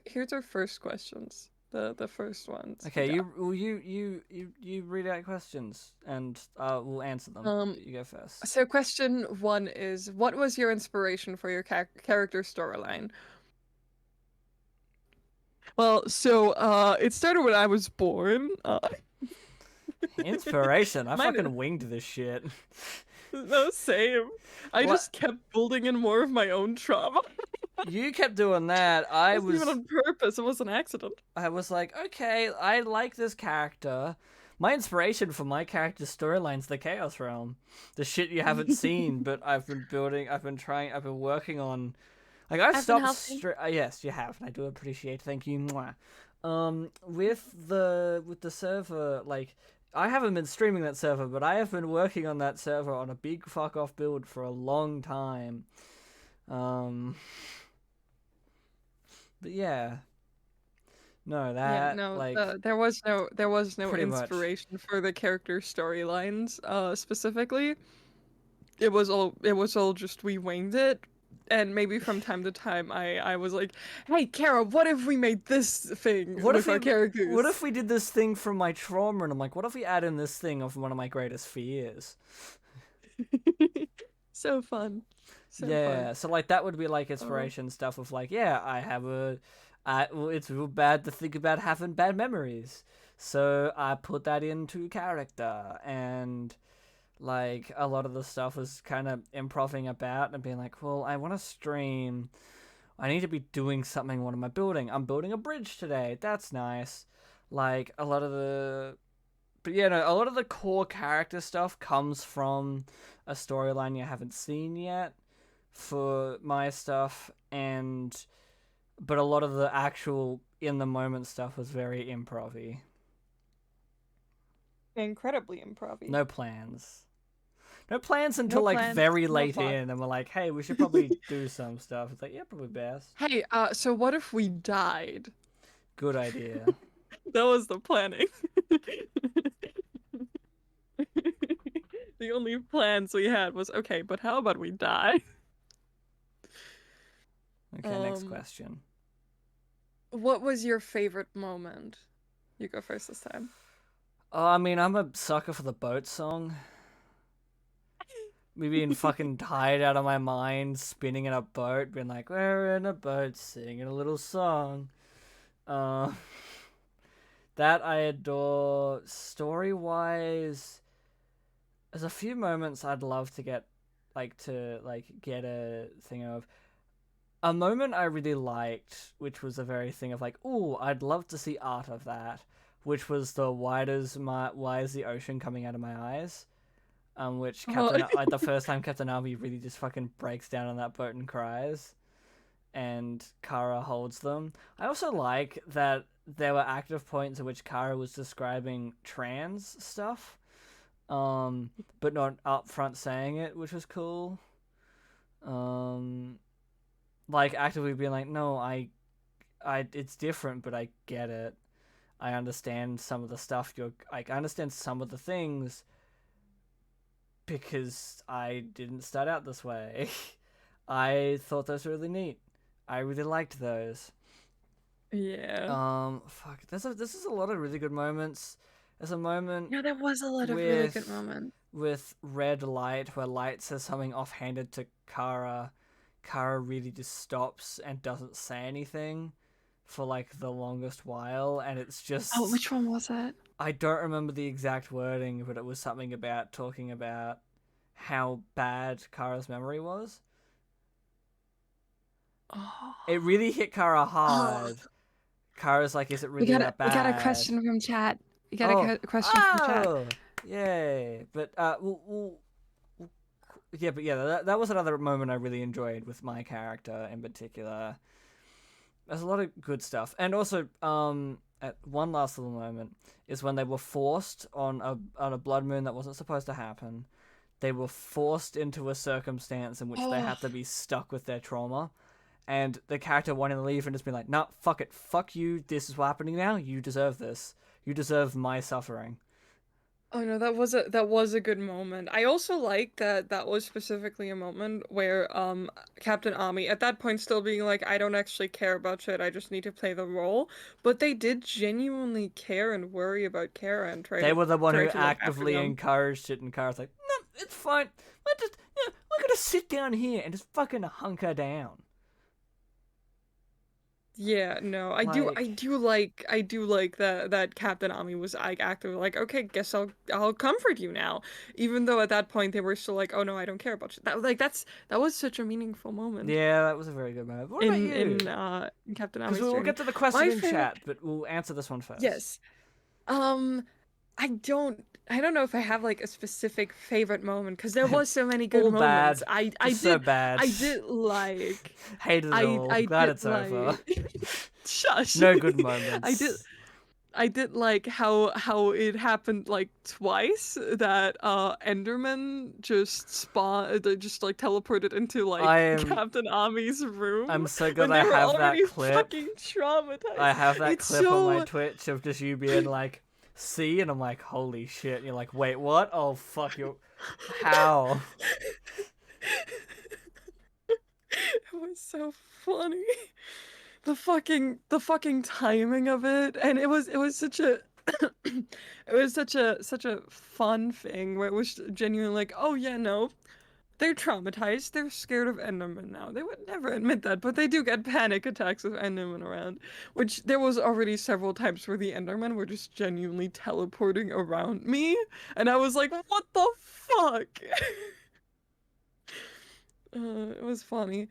Here's our first questions. The first ones. Okay, you read out questions and we'll answer them. You go first. So question 1 is, what was your inspiration for your character storyline? Well, so it started when I was born. Inspiration. I Mine fucking winged this shit. No, same. I just kept building in more of my own trauma. You kept doing that. It wasn't even on purpose. It was an accident. I was like, okay, I like this character. My inspiration for my character's storyline's the Chaos Realm. The shit you haven't seen, but I've been building, I've been working on. Like, I've stopped. Yes, you have, and I do appreciate. Thank you. Mwah. With the server, like, I haven't been streaming that server, but I have been working on that server on a big fuck off build for a long time. But yeah. No, that there was no inspiration much for the character storylines specifically. It was all just we winged it, and maybe from time to time I was like, hey Kara, what if we made this thing with our characters? What if we did this thing from my trauma? And I'm like, what if we add in this thing of one of my greatest fears? So fun. So like that would be like inspiration stuff of like, yeah, I have it's real bad to think about having bad memories, so I put that into character, and like a lot of the stuff was kind of improving about and being like, well, I want to stream, I need to be doing something. What am I building? I'm building a bridge today. That's nice. Like a lot of the a lot of the core character stuff comes from a storyline you haven't seen yet for my stuff, but a lot of the actual in the moment stuff was very improv-y. Incredibly improv-y. No plans until very late in, and we're like, hey, we should probably do some stuff. It's like, yeah, probably best. Hey, so what if we died? Good idea. That was the planning. The only plans we had was, okay, but how about we die? Okay, next question. What was your favorite moment? You go first this time. Oh, I mean, I'm a sucker for the boat song. Me being fucking tired out of my mind, spinning in a boat, being like, we're in a boat, singing a little song. That I adore. Story-wise, there's a few moments I'd love to get a thing of. A moment I really liked, which was a very thing of like, ooh, I'd love to see art of that, which was the why is the ocean coming out of my eyes? Which the first time Captain Army really just fucking breaks down on that boat and cries, and Kara holds them. I also like that there were active points at which Kara was describing trans stuff, but not upfront saying it, which was cool. Like actively being like, no, I it's different, but I get it. I understand some of the stuff I understand some of the things because I didn't start out this way. I thought those were really neat. I really liked those. Yeah. Fuck. This is a lot of really good moments. There's a moment. Yeah, there was a lot of really good moments. With Red Light, where Light says something offhanded to Kara. Kara really just stops and doesn't say anything for like the longest while, and it's just. Oh, which one was it? I don't remember the exact wording, but it was something about talking about how bad Kara's memory was. Oh. It really hit Kara hard Kara's like, is it We really got that we got a bad? question from chat. We got a Oh, question from chat. yay! But yeah, but yeah, that was another moment I really enjoyed with my character in particular. There's a lot of good stuff, and also at one last little moment is when they were forced on a blood moon that wasn't supposed to happen. They were forced into a circumstance in which they Oh, had to be stuck with their trauma, and the character wanting to leave and just be like, "Nah, fuck it, fuck you. This is what's happening now. You deserve this. You deserve my suffering." Oh no, that was a good moment. I also like that that was specifically a moment where Captain Ami at that point still being like, I don't actually care about shit, I just need to play the role. But they did genuinely care and worry about Kara and They were the one try who to look after actively them. encouraged it, and Kara's like, "No, it's fine. We're gonna sit down here and just fucking hunker down." Yeah, no, I Like, do like that Captain Ami was like actively like, okay, guess I'll comfort you now, even though at that point they were still like, oh no, I don't care about you. That was such a meaningful moment yeah, that was a very good moment. What about you? in Captain Because Ami's we'll journey. get to the question My in favorite, chat, but we'll answer this one first. yes. Um, I don't know if I have like a specific favorite moment because there was so many good All moments. bad. Just so bad. I did like Hated it all. I Glad did it's over. like shush. No good I did moments. I did like how it happened like twice that Enderman just they just like teleported into like I'm Captain Ami's room I'm so glad when I they were have that already clip. fucking I traumatized. have that It's clip on my so Twitch of just you being like, "See," and I'm like, "Holy shit!" And you're like, "Wait, what? Oh fuck you! How?" it was so funny. The fucking timing of it, and it was such a it was such a fun thing where it was genuinely like, oh yeah, no, they're traumatized, they're scared of Enderman now. They would never admit that, but they do get panic attacks with Enderman around, which there was already several times where the Endermen were just genuinely teleporting around me, and I was like, what the fuck. It was funny.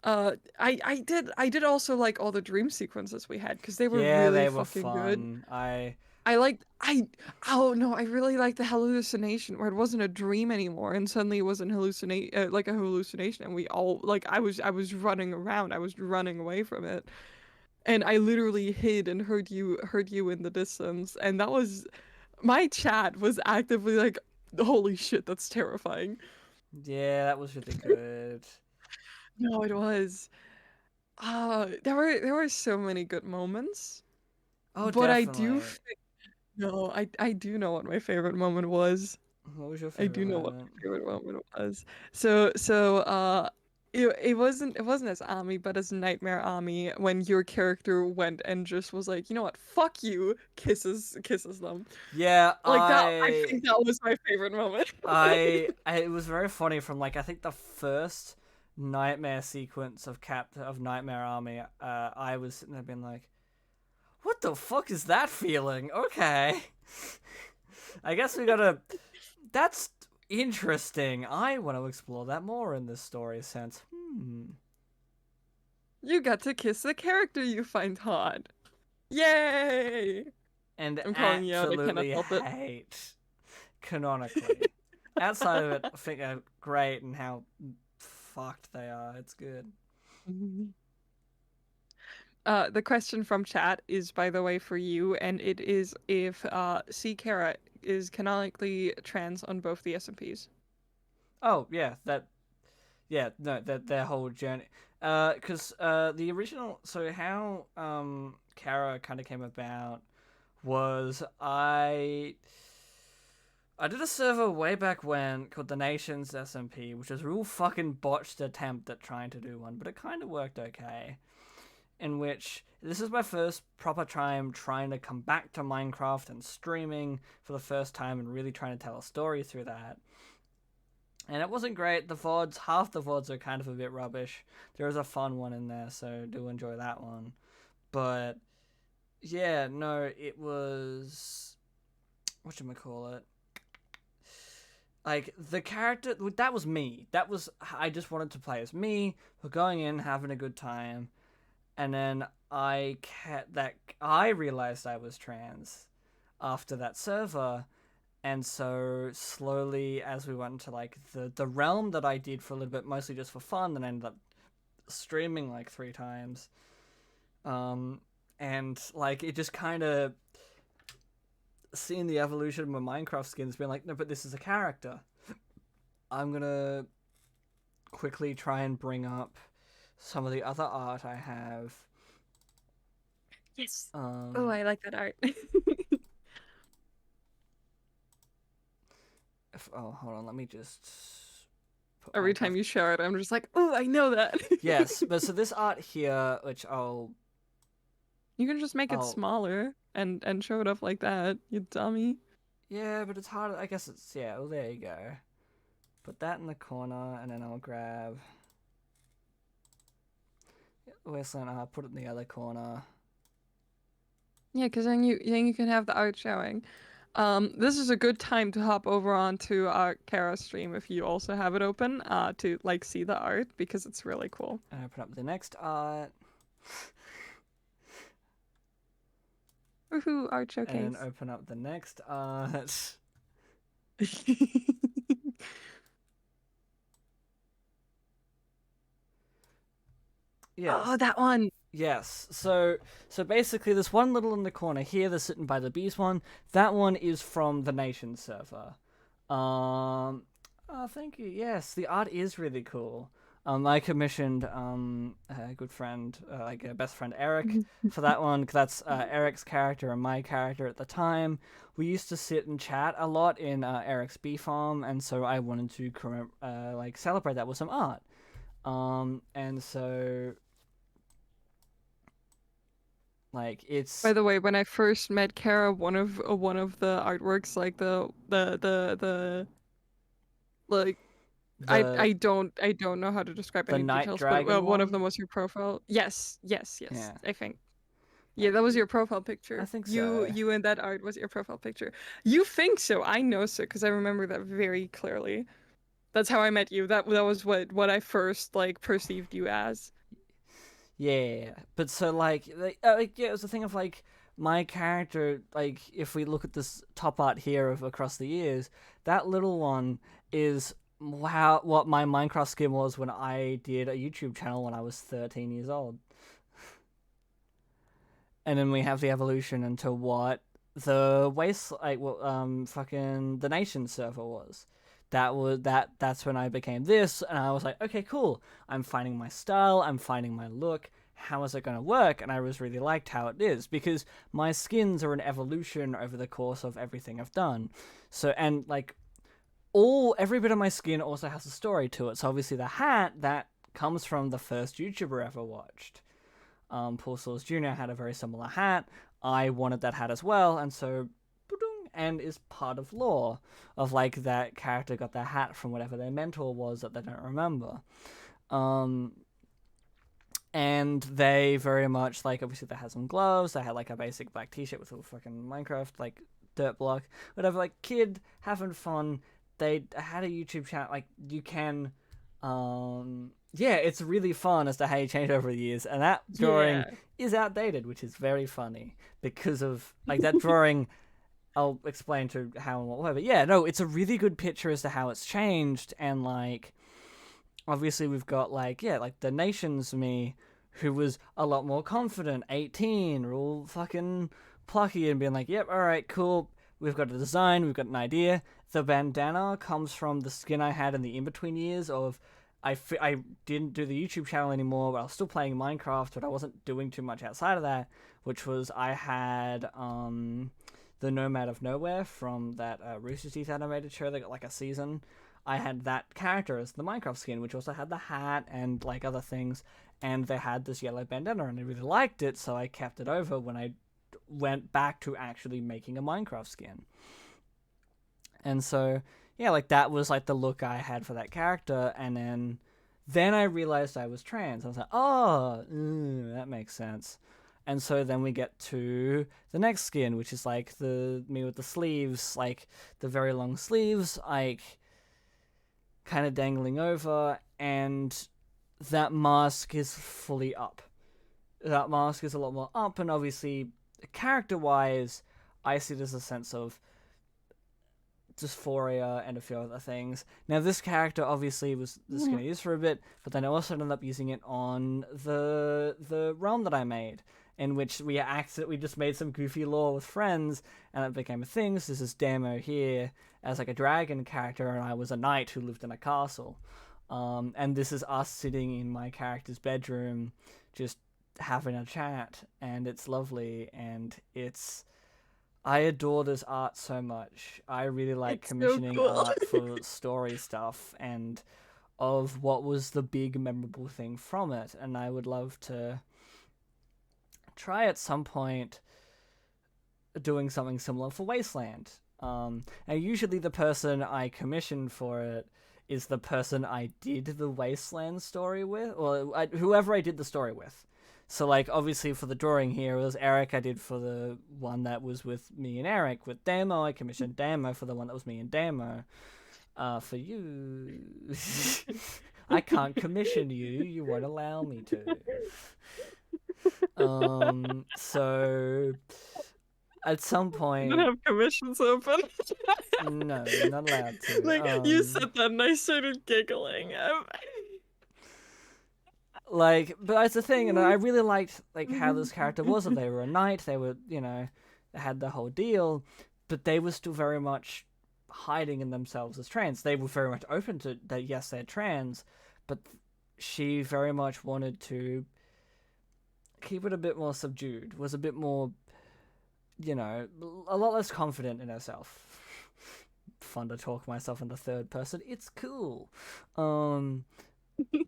I did also like all the dream sequences we had because they were Yeah, really they were fucking good. fun. I I liked I oh no, I really liked the hallucination where it wasn't a dream anymore and suddenly it was an hallucinate like a hallucination and we all like I was running around, I was running away from it. And I literally hid and heard you in the distance and that was my chat was actively like holy shit, that's terrifying. yeah, that was really good. No, it was. There were so many good moments. Oh, But I do definitely. no, I do know what my favorite moment was. What was your I favorite do know what moment? my favorite moment was. So it wasn't as Ami, but as Nightmare Ami when your character went and just was like, you know what, fuck you, kisses them. Yeah, Like that I think that was my favorite moment. it was very funny from like I think the first nightmare sequence of Nightmare Army. I was sitting there being like, "What the fuck is that feeling?" Okay, I guess we gotta. That's interesting. I want to explore that more in this story sense. You got to kiss the character you find hot. Yay! And I'm calling you out, I cannot absolutely help it. hate canonically. Outside of it, I think they're great and how fucked they are. It's good. The question from chat is, by the way, for you, and it is if C. Kara is canonically trans on both the SMPs. Oh yeah, yeah, no, that their whole journey. Because the original, so how Kara kind of came about was I did a server way back when called the Nations SMP, which was a real fucking botched attempt at trying to do one, but it kind of worked okay. In which this is my first proper time trying to come back to Minecraft and streaming for the first time and really trying to tell a story through that. And it wasn't great. Half the VODs are kind of a bit rubbish. There is a fun one in there, so do enjoy that one. But yeah, no, it was whatchamacallit. Like the character that was me. I just wanted to play as me, for going in, having a good time, and then I realized I was trans after that server, and so slowly as we went into like the realm that I did for a little bit, mostly just for fun, and I ended up streaming like 3 times. And like it just kind of seeing the evolution of my Minecraft skins, being like, no, but this is a character. I'm gonna quickly try and bring up some of the other art I have. Yes. Oh, I like that art. Hold on, let me just put Every Minecraft. time you share it, I'm just like, oh, I know that. Yes, but so this art here, which You can just make it smaller and show it up like that, you dummy. Yeah, but it's hard. I guess it's well. There you go. Put that in the corner, and then I'll grab Wasteland. I'll put it in the other corner. Yeah, because then you can have the art showing. This is a good time to hop over onto our Kara stream if you also have it open, to like see the art because it's really cool. And open up the next art. Woohoo, art showcase. And then open up the next art. Yes. Oh, that one. Yes. So basically, there's one little in the corner here that's sitting by the bees one. That one is from the Nation server. Oh, thank you. Yes, the art is really cool. I commissioned a good friend, like a best friend Eric, for that one. Cause that's Eric's character and my character at the time. We used to sit and chat a lot in Eric's bee farm, and so I wanted to like celebrate that with some art. And so like it's. By the way, when I first met Kara, one of the artworks, like the like. I don't know how to describe any details, but one of them was your profile. Yes. Yeah. I think. Yeah, that was your profile picture. I think so. You and that art was your profile picture. You think so? I know so because I remember that very clearly. That's how I met you. That was what I first like perceived you as. Yeah, but so like yeah, it was a thing of like my character. Like if we look at this top art here of across the years, that little one is what my Minecraft skin was when I did a YouTube channel when I was 13 years old. And then we have the evolution into what the fucking the Nation server was. That's when I became this, and I was like, okay, cool. I'm finding my style, I'm finding my look. How is it going to work? And I was really liked how it is because my skins are an evolution over the course of everything I've done. So and like every bit of my skin also has a story to it. So obviously the hat that comes from the first YouTuber I ever watched. Paul Sauce Jr. had a very similar hat. I wanted that hat as well, and so and is part of lore of like that character got their hat from whatever their mentor was that they don't remember. And they very much like obviously they had some gloves, they had like a basic black t-shirt with a fucking Minecraft like dirt block, whatever, like kid having fun. They had a YouTube channel, like you can yeah, it's really fun as to how you change over the years, and that drawing is outdated, which is very funny because of like that drawing. I'll explain to how and what way, but yeah, no, it's a really good picture as to how it's changed, and like obviously we've got like the Nation's me, who was a lot more confident, 18, all fucking plucky, and being like, yep, all right, cool. We've got a design, we've got an idea. The bandana comes from the skin I had in the in-between years of I didn't do the YouTube channel anymore, but I was still playing Minecraft, but I wasn't doing too much outside of that, which was I had the Nomad of Nowhere from that Rooster Teeth animated show that got like a season. I had that character as the Minecraft skin, which also had the hat and like other things, and they had this yellow bandana, and I really liked it, so I kept it over when I went back to actually making a Minecraft skin. And so yeah, like that was like the look I had for that character, and then I realized I was trans. I was like, oh, that makes sense. And so then we get to the next skin, which is like me with the sleeves, like the very long sleeves, like kind of dangling over, and that mask is fully up. that mask is a lot more up, and obviously, character-wise, I see it as a sense of dysphoria and a few other things. Now, this character obviously was this going to use for a bit, but then I also ended up using it on the realm that I made, in which we just made some goofy lore with friends, and it became a thing. So this is Damo here as like a dragon character, and I was a knight who lived in a castle. And this is us sitting in my character's bedroom, just having a chat, and it's lovely, and I adore this art so much. I really like It's so commissioning cool. art for story stuff, and of what was the big memorable thing from it, and I would love to try at some point doing something similar for Wasteland. And usually the person I commissioned for it is the person I did the Wasteland story with, or whoever I did the story with. So, like, obviously for the drawing here, it was Eric I did for the one that was with me and Eric. With Damo, I commissioned Damo for the one that was me and Damo. For you, I can't commission you. You won't allow me to. So at some You point, don't have commissions open. no, you're not allowed to. Like you said that, and I started giggling. Like, but that's the thing, and I really liked like how this character was. That they were a knight, they were, they had the whole deal, but they were still very much hiding in themselves as trans. They were very much open to that. Yes, they're trans, but she very much wanted to keep it a bit more subdued. Was a bit more, a lot less confident in herself. Fun to talk myself in the third person. It's cool.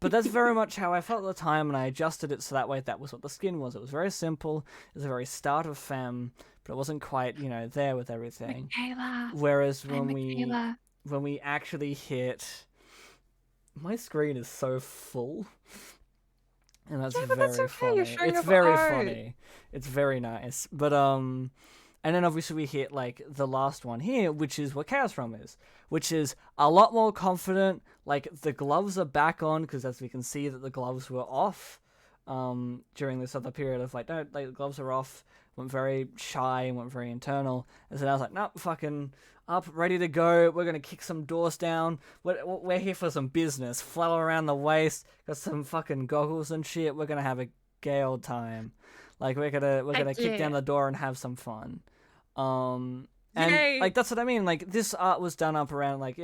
But that's very much how I felt at the time, and I adjusted it so that way that was what the skin was. It was very simple. It was a very start of femme, but it wasn't quite, there with everything. Michaela. Whereas Hi, Michaela. when we actually hit, my screen is so full, and that's Yeah, but very that's okay. funny. You're showing It's off very art. funny. It's very nice. But and then obviously we hit like the last one here, which is what Chaos Realm is, which is a lot more confident. Like the gloves are back on, because as we can see that the gloves were off during this other period of like, no, like the gloves are off. Went very shy and went very internal. And so I was like, nope, fucking up, ready to go. We're gonna kick some doors down. We're here for some business. Flail around the waist. Got some fucking goggles and shit. We're gonna have a gay old time. Like we're gonna kick down the door and have some fun. And Yay. like that's what I mean. Like this art was done up around like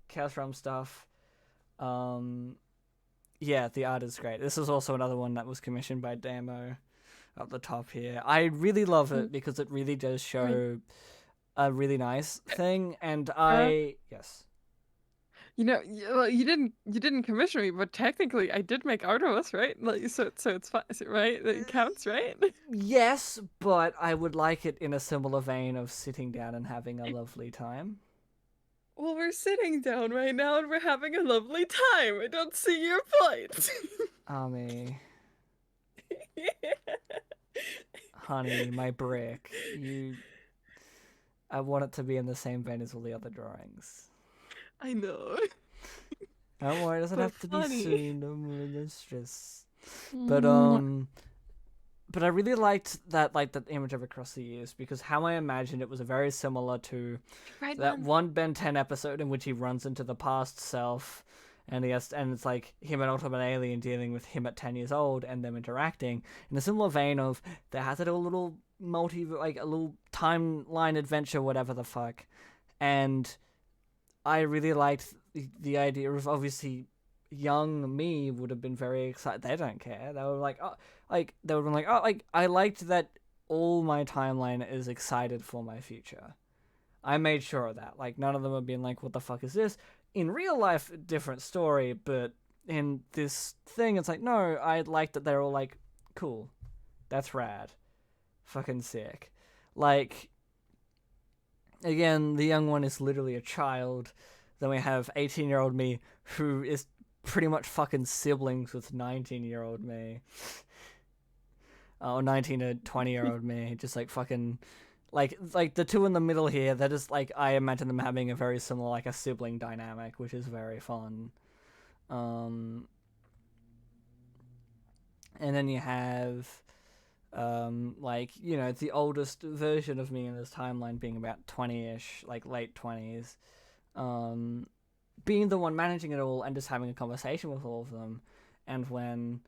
Chaos Realm stuff. Yeah, the art is great. This is also another one that was commissioned by Damo up the top here. I really love it because it really does show a really nice thing, and yes. You didn't commission me, but technically I did make art of us, right? Like, so it's fine, right? It counts, right? Yes, but I would like it in a similar vein of sitting down and having a lovely time. Well, we're sitting down right now and we're having a lovely time. I don't see your point. Ami, honey, my brick. I want it to be in the same vein as all the other drawings. I know. Don't worry, it doesn't But have to funny. be soon. Don't worry, no stress. Mm. But I really liked that image of across the years, because how I imagined it was very similar to Right, that Mom? one Ben 10 episode in which he runs into the past self, and it's like him and Ultimate Alien dealing with him at 10 years old and them interacting in a similar vein of they had a little a little timeline adventure, whatever the fuck. And I really liked the idea of, obviously, young me would have been very excited. They don't care. They were like, oh, they would have been like, oh, I liked that all my timeline is excited for my future. I made sure of that. Like, none of them have been like, what the fuck is this? In real life, different story, but in this thing, it's like, no, I like that they're all like, cool. That's rad. Fucking sick. Like, again, the young one is literally a child. Then we have 18-year-old me, who is pretty much fucking siblings with 19-year-old me. Or 19 to 20-year-old me. Just like fucking... Like the two in the middle here, they're just like, I imagine them having a very similar, like a sibling dynamic, which is very fun. And then you have like, you know, the oldest version of me in this timeline being about 20ish, like late 20s, um, being the one managing it all and just having a conversation with all of them. And when,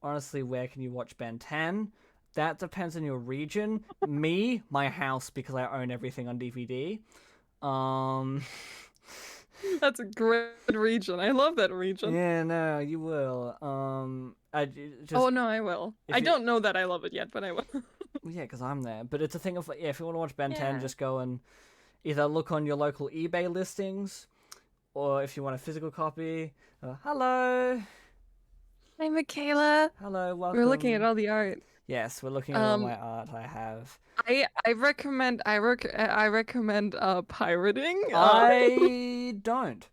honestly, where can you watch Ben 10? That depends on your region. Me, my house, because I own everything on DVD. Um, That's a great region. I love that region. yeah, no, you will. Oh Just no, I will. if I you, don't know that I love it yet, but I will. yeah, because I'm there. But it's a thing of like, yeah, if you want to watch Ben 10, Yeah. just go and either look on your local eBay listings, or if you want a physical copy, hello, Hi, Michaela. hello, We're looking at welcome. all the art. Yes, we're looking at all my art I have. I recommend pirating. I don't.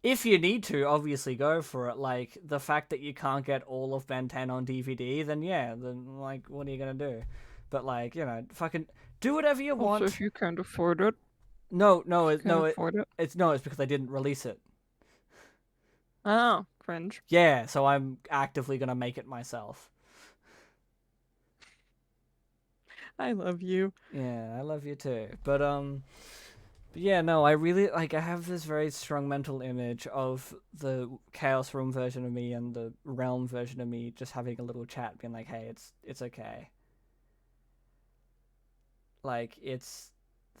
If you need to, obviously go for it. Like, the fact that you can't get all of Ben 10 on DVD, then yeah, then, like, what are you gonna do? But, like, you know, fucking do whatever you Also, want. if you can't afford it, No, no, if you can't no, afford it. it's because they didn't release it. Oh, cringe. Yeah, so I'm actively gonna make it myself. I love you. Yeah, I love you too. But yeah, no, I really like. I have this very strong mental image of the Chaos Realm version of me and the Realm version of me just having a little chat, being like, "Hey, it's okay. Like, it's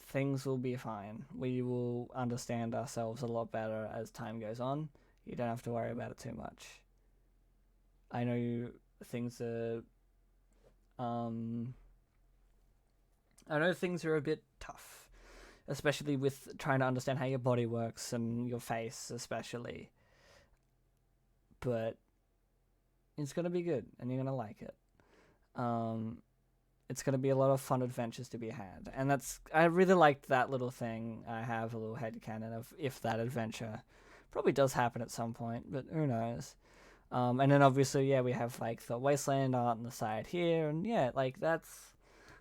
things will be fine. We will understand ourselves a lot better as time goes on. You don't have to worry about it too much. I know things are um I know things are a bit tough, especially with trying to understand how your body works and your face, especially. But it's gonna be good, and you're gonna like it. Um, it's gonna be a lot of fun adventures to be had, and I really liked that little thing. I have a little headcanon of if that adventure probably does happen at some point, but who knows. And then obviously, yeah, we have like the Wasteland art on the side here, and yeah, like that's.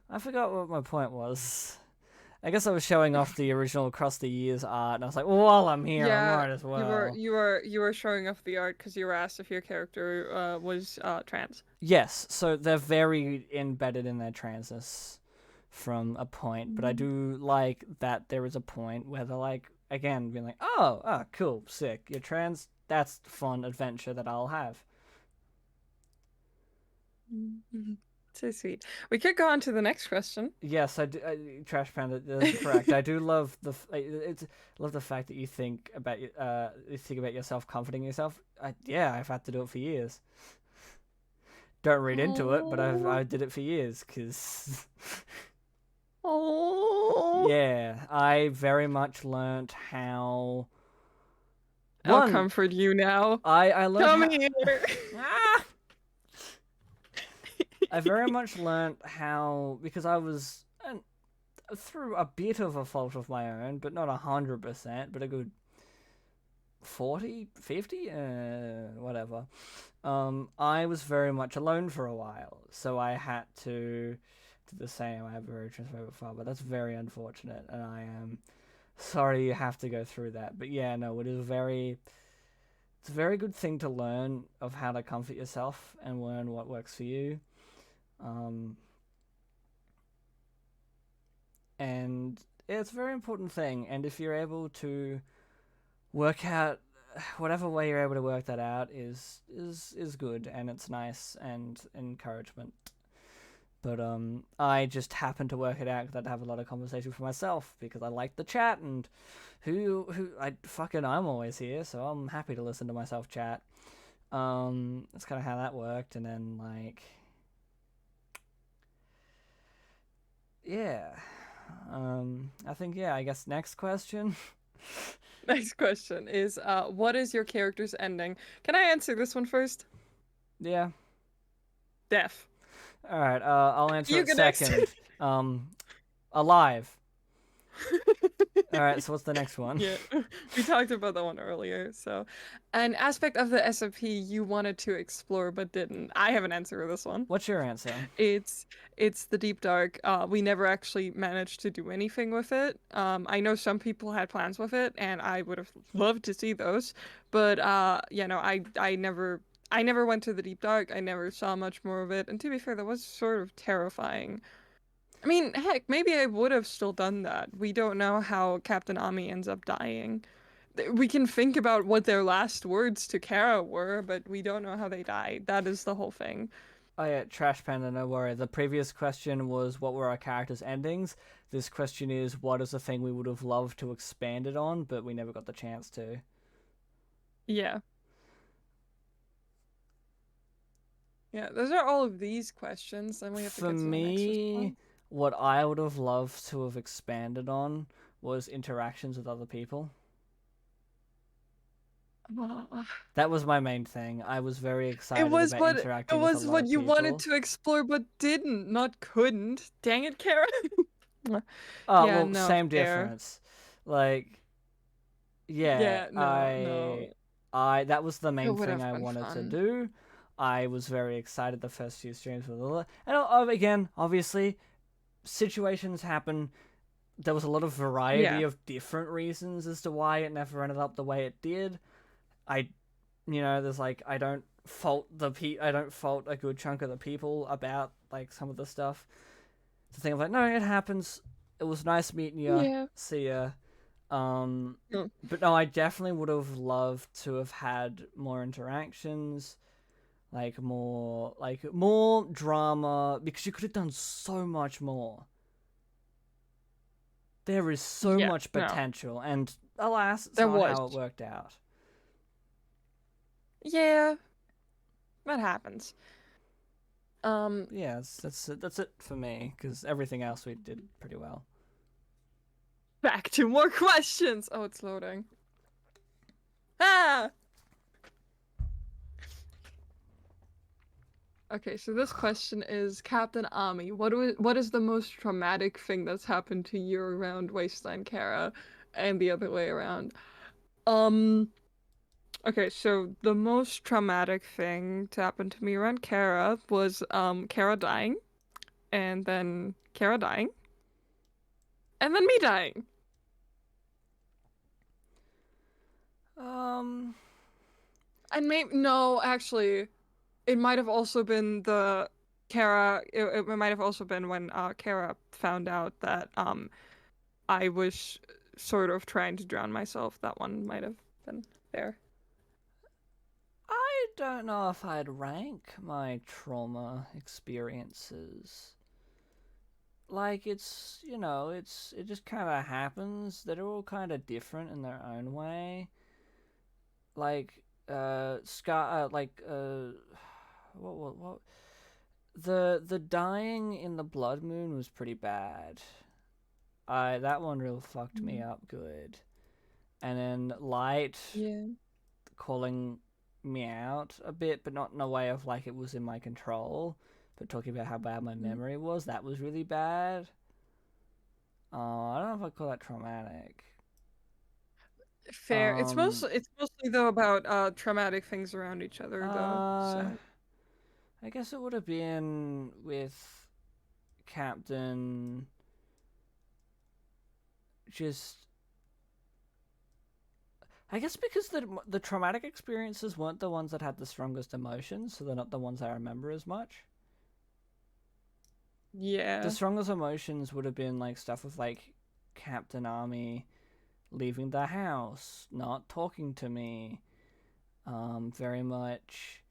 I forgot what my point was. I guess I was showing off the original Across the Years art, and I was like, well, while I'm here, I Yeah, might as well. you were showing off the art because you were asked if your character was trans. Yes, so they're very embedded in their transness from a point, but I do like that there is a point where they're like, again, being like, oh, cool, sick, you're trans, that's fun adventure that I'll have. So sweet. We could go on to the next question. Yes, I do. Trash Panda, that's correct. I do love love the fact that you think about yourself comforting yourself. Yeah, I've had to do it for years. Don't read into it, but I did it for years because Oh. yeah, I very much learnt how. I'll One, comfort you now. I learned Come how. here. Ah! I very much learnt how because I was through a bit of a fault of my own, but not 100%, but a good 40, 50, whatever. I was very much alone for a while, so I had to do the same. I have a very transphobic father. That's very unfortunate, and I am sorry you have to go through that. But yeah, no, it's a very good thing to learn of how to comfort yourself and learn what works for you. Um, and yeah, it's a very important thing. And if you're able to work out whatever way you're able to work that out is good, and it's nice and encouragement. But I just happened to work it out because I'd have a lot of conversation for myself because I like the chat and I'm always here, so I'm happy to listen to myself chat. That's kind of how that worked, and then like, yeah, I think yeah, I guess next question. Next question is what is your character's ending? Can I answer this one first? Yeah. Death. All right. I'll answer You it go next. second. Alive. All right, so what's the next one? Yeah, we talked about that one earlier. So, an aspect of the SMP you wanted to explore but didn't. I have an answer for this one. What's your answer? It's it's the deep dark. We never actually managed to do anything with it. I know some people had plans with it, and I would have loved to see those. But I never went to the deep dark. I never saw much more of it. And to be fair, that was sort of terrifying. I mean, heck, maybe I would have still done that. We don't know how Captain Ami ends up dying. We can think about what their last words to Kara were, but we don't know how they died. That is the whole thing. Oh yeah, Trash Panda, no worry. The previous question was what were our characters' endings. This question is what is the thing we would have loved to expand it on, but we never got the chance to. Yeah. Yeah, those are all of these questions. Then we have to For get to the next me, one. what I would have loved to have expanded on was interactions with other people. That was my main thing. I was very excited about It interacting with a was lot what of you wanted people. to explore but didn't, not couldn't. Dang it, Kara. Oh, Yeah, well, no, same fair. difference. Like, yeah, Yeah, no. that was the It main would thing have I been wanted to fun. do. I was very excited the first few streams with Lila. And again, obviously, situations happen. There was a lot of variety Yeah. of different reasons as to why it never ended up the way it did. I, there's like I don't fault a good chunk of the people about like some of the stuff. The thing of like, no, it happens. It was nice meeting you. Yeah. See ya. Um, Mm. but no, I definitely would have loved to have had more interactions, like more drama, because you could have done so much more. There is so Yeah, much no. potential, and alas, it's There not was. how it worked out. Yeah, that happens. Um, Yeah, that's it for me, because everything else we did pretty well. Back to more questions. Oh, it's loading. Ah! Okay, so this question is Captain Ami. What is the most traumatic thing that's happened to you around Wasteland Kara and the other way around? Um, okay, so the most traumatic thing to happen to me around Kara was Kara dying, and then Kara dying, and then me dying. Um, And maybe no, actually, it might have also been the Kara. It might have also been when Kara found out that I was sort of trying to drown myself. That one might have been there. I don't know if I'd rank my trauma experiences. Like it just kind of happens. They're all kind of different in their own way. Like Scar, what the dying in the blood moon was pretty bad. I that one really fucked me up good. And then light Yeah. calling me out a bit, but not in a way of like it was in my control, but talking about how bad my Mm. memory was. That was really bad. I don't know if I call that traumatic. Fair. Um, It's mostly though about traumatic things around each other though. uh, So I guess it would have been with Captain. Just, I guess because the traumatic experiences weren't the ones that had the strongest emotions, so they're not the ones I remember as much. The yeah. strongest emotions would have been like stuff with like Captain Army leaving the house, not talking to me, very much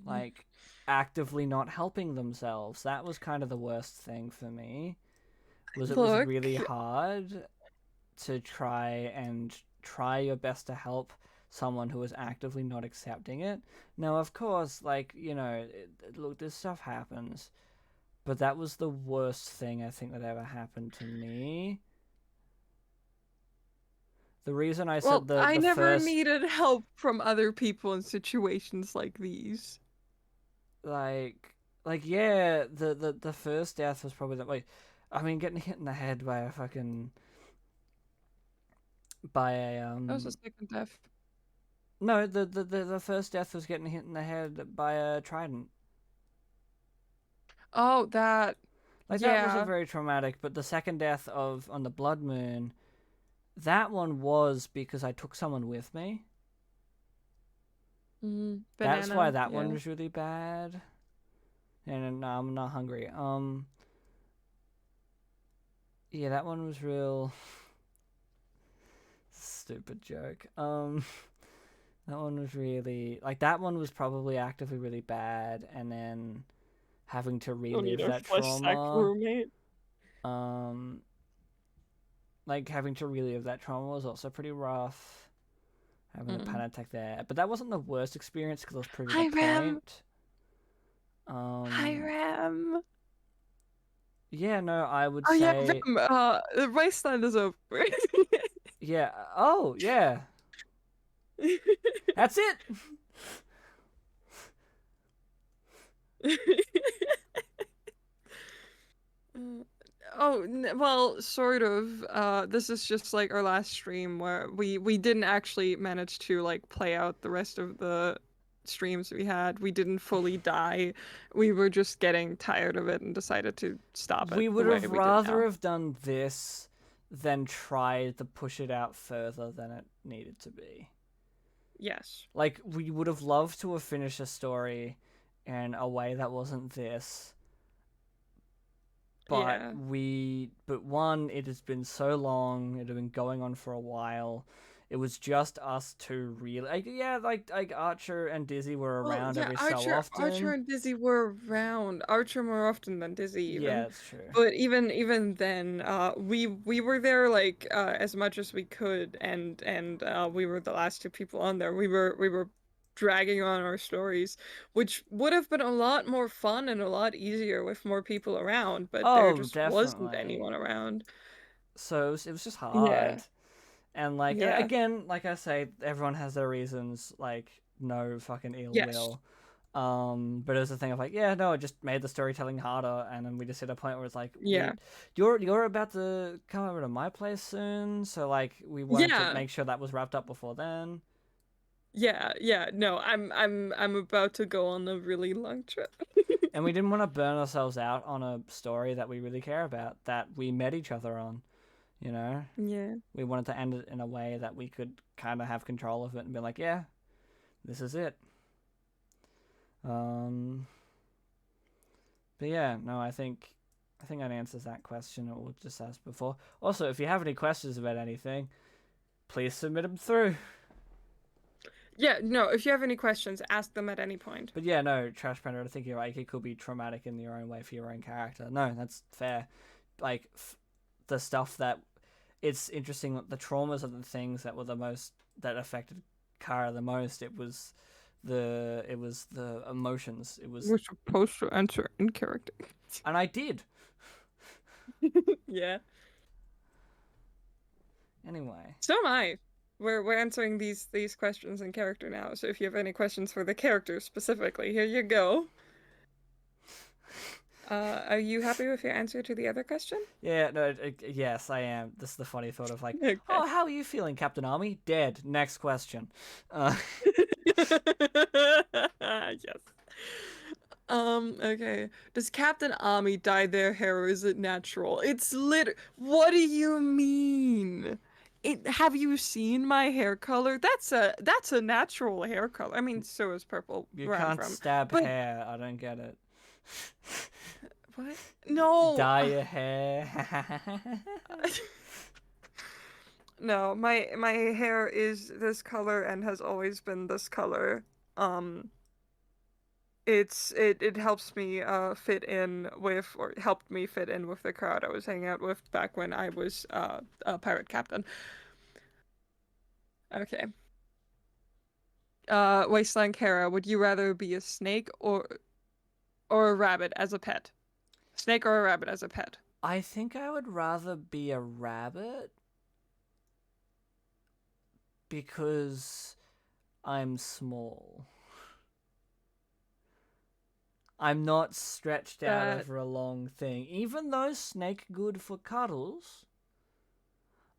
like actively not helping themselves. That was kind of the worst thing for me. It was Look, really hard to try your best to help someone who is actively not accepting it. Now, of course, like, look, this stuff happens, but that was the worst thing I think that ever happened to me. The reason I well, said I the never first, needed help from other people in situations like these. like, yeah, the first death was probably that way. I mean, getting hit in the head by a fucking by a That was the second death. No, the first death was getting hit in the head by a trident. Oh, that. Like that wasn't Yeah. very traumatic, but the second death of on the blood moon, that one was because I took someone with me. That's why Banana. that one Yeah. was really bad. And no, I'm not hungry. Yeah, that one was real stupid joke. That one was really like that one was probably actively really bad, and then having to Don't need relive a that flesh sack trauma. roommate. Um, like having to relive that trauma was also pretty rough. Having a Mm. panic attack there, but that wasn't the worst experience because I was proving a Hi, Ram. point. Hi, Um, Ram. yeah, no, I would Oh, yeah, say, Ram. The Wasteland is over. yeah. Oh, yeah, that's it. Uh, Oh, well, sort of. This is just like our last stream where we didn't actually manage to like play out the rest of the streams we had. We didn't fully die. We were just getting tired of it and decided to stop it We the would way have we did rather now. have done this than tried to push it out further than it needed to be. Yes. Like we would have loved to have finished a story in a way that wasn't this, Yeah. but one, it has been so long, it had been going on for a while. It was just us two really, like Archer and Dizzy were Well, around yeah, every so Archer often. and Dizzy were around. Archer more often than Dizzy Yeah, even. it's true. But even then, we were there like as much as we could, and we were the last two people on there. We were dragging on our stories, which would have been a lot more fun and a lot easier with more people around, but there Oh, just wasn't definitely. anyone around. So it was just Yeah. hard. And like Yeah. again, like I say, everyone has their reasons. Like no fucking ill Yes. will. But it was the thing of like, yeah, no, it just made the storytelling harder, and then we just hit a point where it's like, Yeah. you're about to come over to my place soon, so like we wanted to Yeah. make sure that was wrapped up before then. Yeah. Yeah. No, I'm about to go on a really long trip. And we didn't want to burn ourselves out on a story that we really care about, that we met each other on, you know? Yeah. We wanted to end it in a way that we could kind of have control of it and be like, yeah, this is it. Um, but yeah, no, I think that answers that question that we just asked before. Also, if you have any questions about anything, please submit them through. Yeah, no, if you have any questions, ask them at any point. But yeah, no, Trash Panda, I think you're right. It could be traumatic in your own way for your own character. No, that's fair. Like the stuff that it's interesting. The traumas are the things that were the most that affected Kara the most. It was the emotions. It was, We're supposed to answer in character. and I did Yeah. anyway. So am I. We're answering these questions in character now. So if you have any questions for the character specifically, here you go. Are you happy with your answer to the other question? Yeah, no, yes, I am. This is the funny thought of like, Okay. oh, how are you feeling, Captain Army? Dead. Next question. Uh, Yes. Okay. Does Captain Ami dye their hair or is it natural? It's What do you mean? Have you seen my hair color? That's a natural hair color. I mean, so is purple you where I'm can't from. stab But hair. I don't get it. what? No. Dye your hair. No, my hair is this color and has always been this color. Um it helps me fit in with or helped me fit in with the crowd I was hanging out with back when I was a pirate captain. Okay. Wasteland Kara, would you rather be a snake or a rabbit as a pet? Snake or a rabbit as a pet? I think I would rather be a rabbit because I'm small. I'm not stretched out That over a long thing. Even though snake good for cuddles,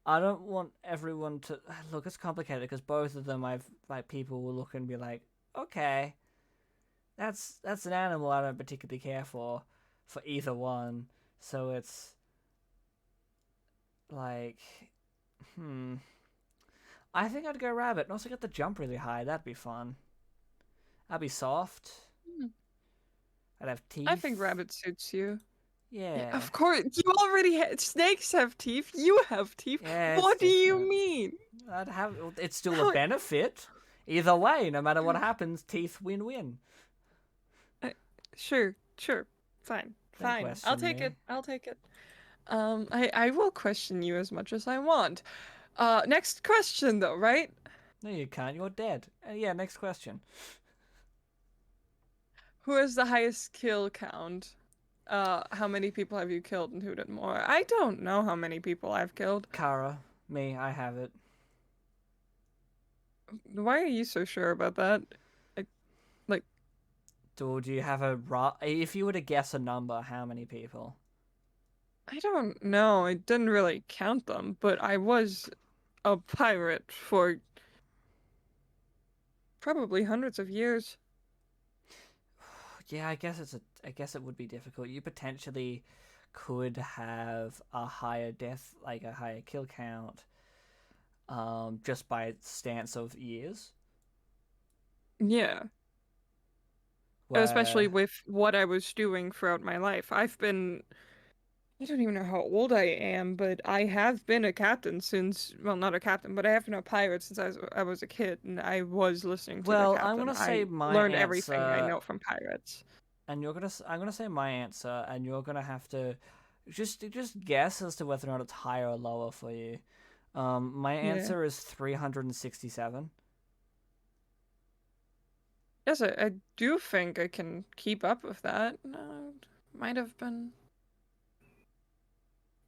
I don't want everyone to look. It's complicated because both of them, I've like people will look and be like, okay, that's an animal I don't particularly care for either one. So it's like, hmm. I think I'd go rabbit and also get the jump really high. That'd be fun. That'd be soft. Hmm. I'd have I think teeth. rabbit suits you. Yeah, Yeah. of course, you already snakes have teeth. You have teeth. Yeah, it's What do you different. mean? I'd have. It's still a How? benefit. Either way, no matter what happens, teeth win-win. Uh, sure, sure, fine, Don't fine. I'll question take me. it. I'll take it. I will question you as much as I want. Next question though, right? No, you can't. You're dead. Yeah. Next question. Who has the highest kill count? How many people have you killed and who did more? I don't know how many people I've killed. Kara, me. I have it. Why are you so sure about that? Like, like Do you have a if you were to guess a number, how many people? I don't know. I didn't really count them, but I was a pirate for probably hundreds of years. Yeah, I guess it's a. I guess it would be difficult. You potentially could have a higher death, like a higher kill count, just by stance of years. Yeah, especially Where with what I was doing throughout my life. I don't even know how old I am, but I have been a captain since, well, not a captain, but I have been a pirate since I was a kid, and I was listening to the Well, I'm captain. gonna say I my learned everything I answer, know from pirates. and I'm gonna say my answer, and you're gonna have to just guess as to whether or not it's higher or lower for you. My Yeah. answer is 367. Yes, I do think I can keep up with that. No, might have been.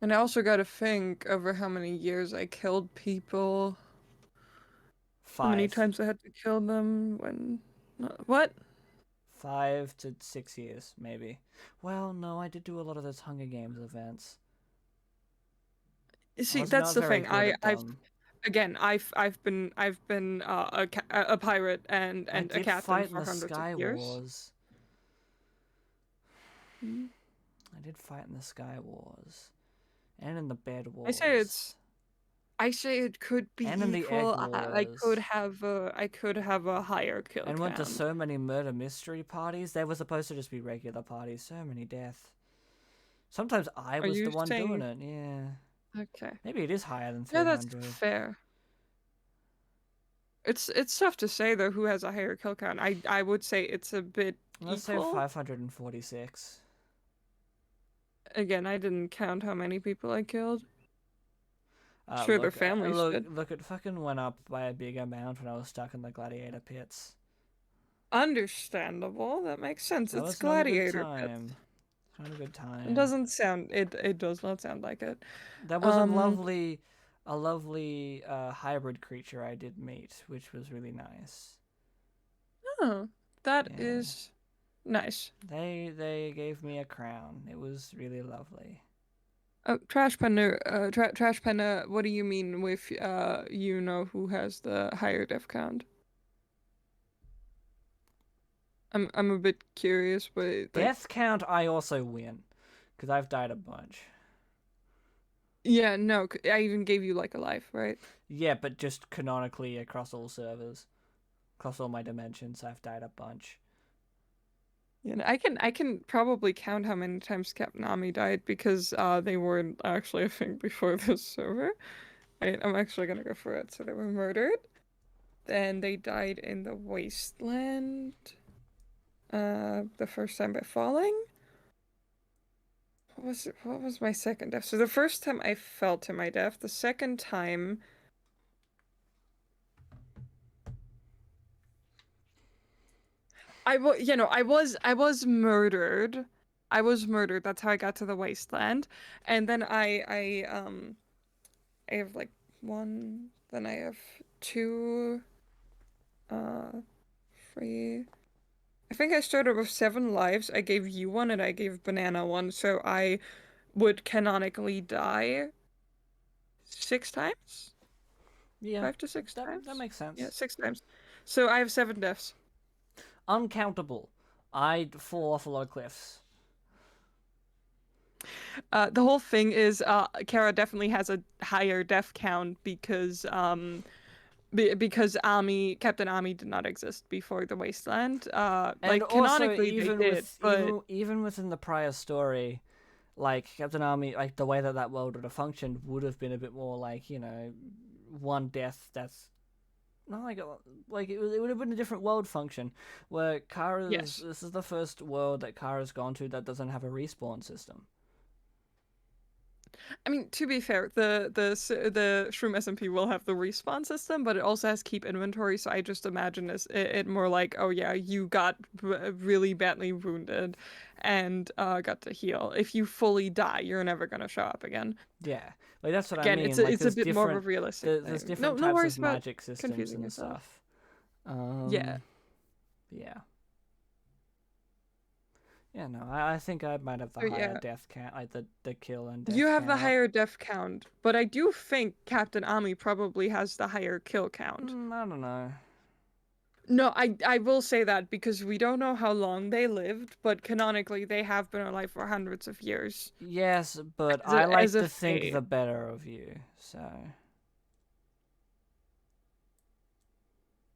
And I also got to think over how many years I killed people, how many 5, times I had to kill them, when. What? 5 to 6 years maybe. Well, no, I did do a lot of those Hunger Games events. You I see, was that's not the very thing. good at I've them. again, I've been a pirate I and a did captain fight in for the hundreds of Sky years. Wars. Mm. I did fight in the Sky Wars. And in the Bed I say Wars. it's. I say it could be And in the Egg equal. Wars. I could have a higher kill And went to count. so many murder mystery parties. They were supposed to just be regular parties. So many deaths. Sometimes I Are was the you one doing saying it, yeah. okay? Maybe it is higher than Yeah, that's 300. fair. It's tough to say though who has a higher kill count. I would say it's a bit Let's say equal. 546. Again, I didn't count how many people I killed. Sure, their families did. Look, it fucking went up by a big amount when I was stuck in the gladiator pits. Understandable. That makes sense. That It's was not a good gladiator pits. time. Not a good It time. doesn't sound it does not sound like it. That was Um a lovely hybrid creature I did meet, which was really nice. oh, that Yeah, is nice. they gave me a crown. It was really lovely. Oh, Trash Penner, what do you mean with you know who has the higher death count? I'm a bit curious, but like Death count, I also win, because I've died a bunch. yeah, no, I even gave you like a life, right? Yeah, but just canonically across all servers, across all my dimensions, I've died a bunch. Yeah, I can probably count how many times Captain Ami died because they weren't actually a thing before this server. Right, I'm actually gonna go for it. So they were murdered. Then they died in the Wasteland. The first time by falling. What was it? What was my second death? So the first time I fell to my death. The second time I was murdered. I was murdered. That's how I got to the Wasteland. And then I have like one, then I have two, uh, three, I think I started with 7 lives. I gave you one and I gave Banana one, so I would canonically die 6 times? Yeah, 5 to 6 that times? makes Yeah, sense. 6 times. So I have 7 deaths. Uncountable. I'd fall off a lot of cliffs. The whole thing is Kara definitely has a higher death count because Captain Ami did not exist before the Wasteland. And Like also, canonically they did, but even within the prior story, like Captain Army, like the way that that world would have functioned would have been a bit more like, you know, one death that's not like it would have been a different world function where Kara's yes. this is the first world that Kara's gone to that doesn't have a respawn system. I mean, to be fair, the Shroom SMP will have the respawn system, but it also has keep inventory. So I just imagine it more like, oh yeah, you got really badly wounded, and got to heal. If you fully die, you're never gonna show up again. Yeah, like that's what I Again, mean. Like it's a bit more of a realistic there's thing. No, different no types worries of about magic systems confusing and yourself. stuff. Yeah. Yeah. Yeah, no, I think I might have the So higher yeah, death count, like the kill and you death have the count. higher death count, but I do think Captain Ami probably has the higher kill count. I don't know. No, I will say that because we don't know how long they lived, but canonically they have been alive for hundreds of years. Yes, but As I a, as like a to think fae. the better of you, so.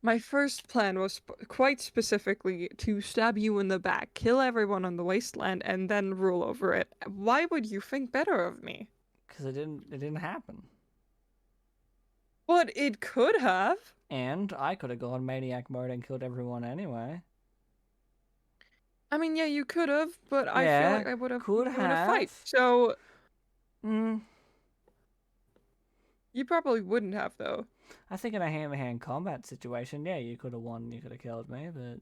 My first plan was quite specifically to stab you in the back, kill everyone on the wasteland, and then rule over it. Why would you think better of me? Because it didn't happen. But it could have. And I could have gone maniac mode and killed everyone anyway. I mean, yeah, you could have, but I feel Yeah, like I would have could beat you in a fight. have. So Mm, you probably wouldn't have, though. I think in a hand-to-hand combat situation, yeah, you could have won, you could have killed me, but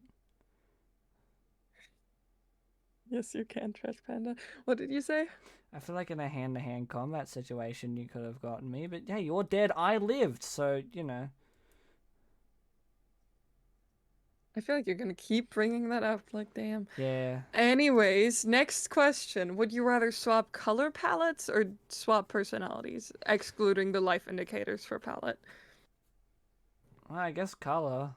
Yes, you can, Trash Panda. What did you say? I feel like in a hand-to-hand combat situation, you could have gotten me. But yeah, you're dead. I lived, so you know. I feel like you're gonna keep bringing that up, like, damn. Yeah. Anyways, next question. Would you rather swap color palettes or swap personalities, excluding the life indicators for palette? Well, I guess color.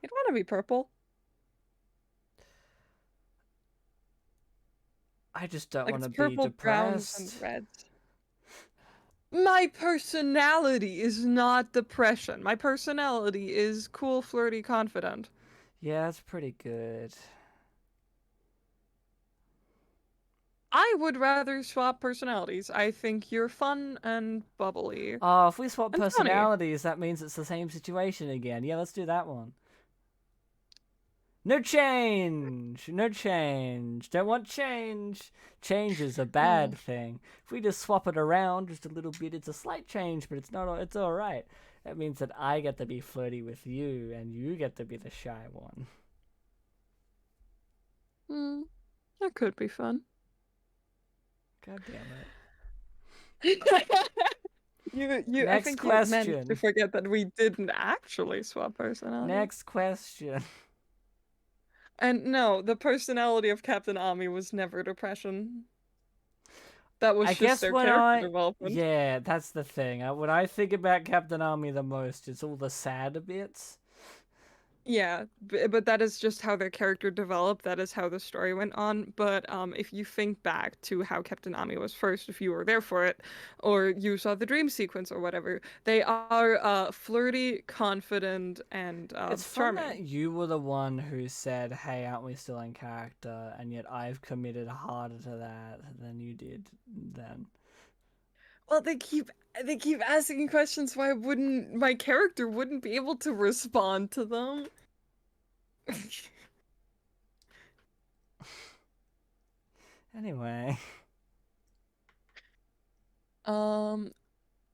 You'd want to be purple. I just don't Like, want it's to be purple, browns, and depressed. reds. My personality is not depression. My personality is cool, flirty, confident. Yeah, that's pretty good. I would rather swap personalities. I think you're fun and bubbly. Oh, if we swap And funny. personalities, that means it's the same situation again. Yeah, let's do that one. No change! No change. Don't want change. Change is a Mm. bad thing. If we just swap it around just a little bit, it's a slight change, but it's alright. That means that I get to be flirty with you, and you get to be the shy one. Mm. That could be fun. God damn it. I Next think you meant to question. forget that we didn't actually swap personalities. Next question. And no, the personality of Captain Ami was never depression. That was I just guess their when character I. development. Yeah, that's the thing. When I think about Captain Army the most, it's all the sad bits. Yeah, but that is just how their character developed. That is how the story went on. But if you think back to how Captain Ami was first, if you were there for it, or you saw the dream sequence or whatever, they are flirty, confident, and It's fun that charming. you were the one who said, "Hey, aren't we still in character?" And yet I've committed harder to that than you did then. Well, they keep asking questions why wouldn't my character wouldn't be able to respond to them. Anyway, Um,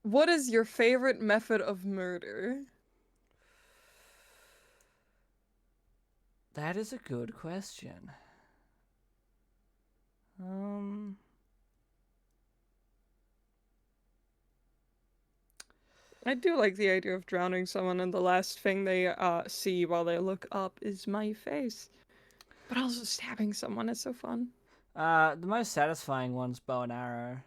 what is your favorite method of murder? that is a good question. Um, I do like the idea of drowning someone and the last thing they see while they look up is my face. But also stabbing someone is so fun. The most satisfying one's bow and arrow.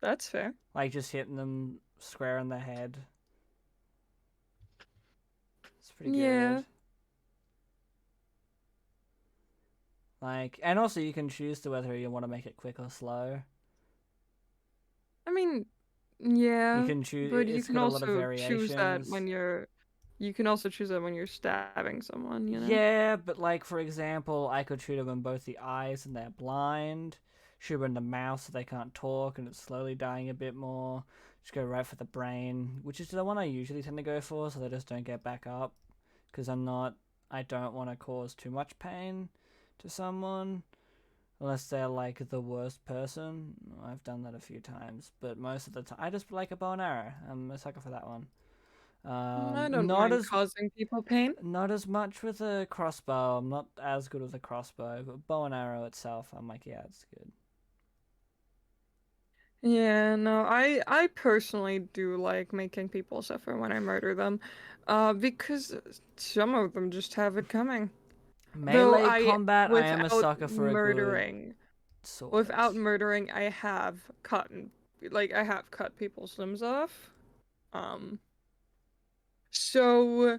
That's fair. Like just hitting them square in the head. It's pretty Yeah. good. Like, and also you can choose to whether you want to make it quick or slow. I mean, You yeah, can choose. but you It's can got a lot of also choose that variations. when you're you can also choose that when you're stabbing someone, you know? Yeah, but like for example, I could shoot them in both the eyes and they're blind. Shoot them in the mouth so they can't talk and it's slowly dying a bit more. Just go right for the brain, which is the one I usually tend to go for, so they just don't get back up. Because I don't want to cause too much pain to someone. Unless they're like the worst person. I've done that a few times, but most of the time I just like a bow and arrow. I'm a sucker for that one. I don't Not mind as causing people pain. not as much with a crossbow. I'm not as good with a crossbow, but bow and arrow itself, I'm like, yeah, it's good. Yeah, no, I personally do like making people suffer when I murder them, because some of them just have it coming. Though Melee I, combat, I am a without sucker for a good murdering, sword. I have I have cut people's limbs off. Um, so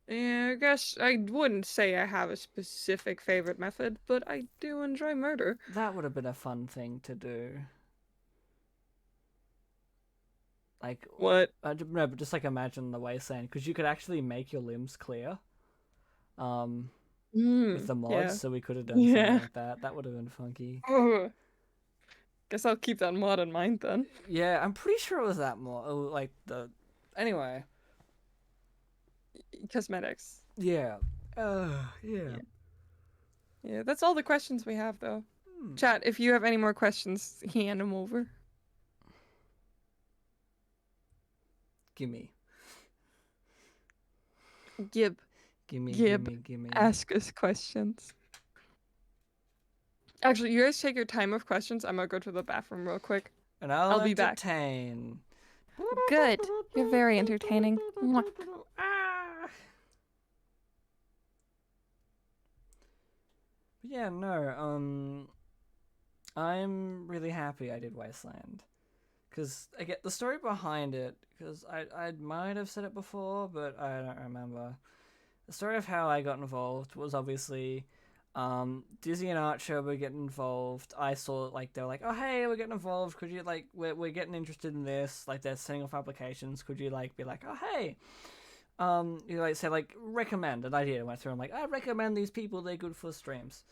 yeah, I guess I wouldn't say I have a specific favorite method, but I do enjoy murder. That would have been a fun thing to do. Like, What? no, but just like imagine the Wasteland, because you could actually make your limbs clear. Um, with the mods, Yeah. so we could have done something Yeah. like that. That would have been funky. Oh, guess I'll keep that mod in mind then. Yeah, I'm pretty sure it was that mod. Like the. Anyway. Cosmetics. Yeah. Yeah. Yeah. Yeah, that's all the questions we have though. Hmm. Chat, if you have any more questions, hand them over. Gimme. Gib, Gimme, Gib, gimme, gimme. ask us questions. Actually, you guys take your time with questions. I'm gonna go to the bathroom real quick. And I'll I'll be back. entertain. Good. You're very entertaining. Mwah. Ah. But yeah, no, I'm really happy I did Wasteland. Because I get the story behind it, because I might have said it before, but I don't remember. The story of how I got involved was obviously Dizzy and Archer were getting involved. I saw like they were like, oh hey, we're getting involved. Could you like we're getting interested in this? Like they're sending off applications. Could you like be like, oh hey, you like say like recommend an idea went through. I'm like, I recommend these people. They're good for streams.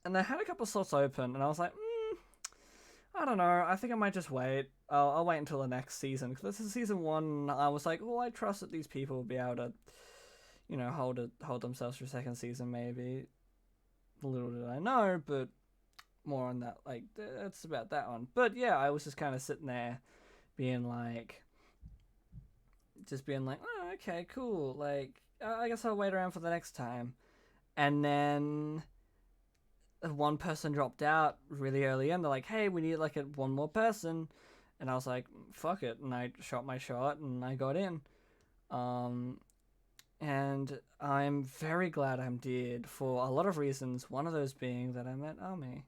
And they had a couple slots open, and I was like, I don't know. I think I might just wait. I'll wait until the next season because this is season one. I was like, well, I trust that these people will be able to, hold themselves for a second season maybe. Little did I know, but more on that. Like that's about that one. But yeah, I was just kind of sitting there, being like, oh, okay, cool. Like I guess I'll wait around for the next time. And then one person dropped out really early in. They're like, hey, we need like one more person. And I was like, fuck it. And I shot my shot and I got in. And I'm very glad I did for a lot of reasons. One of those being that I met Ami.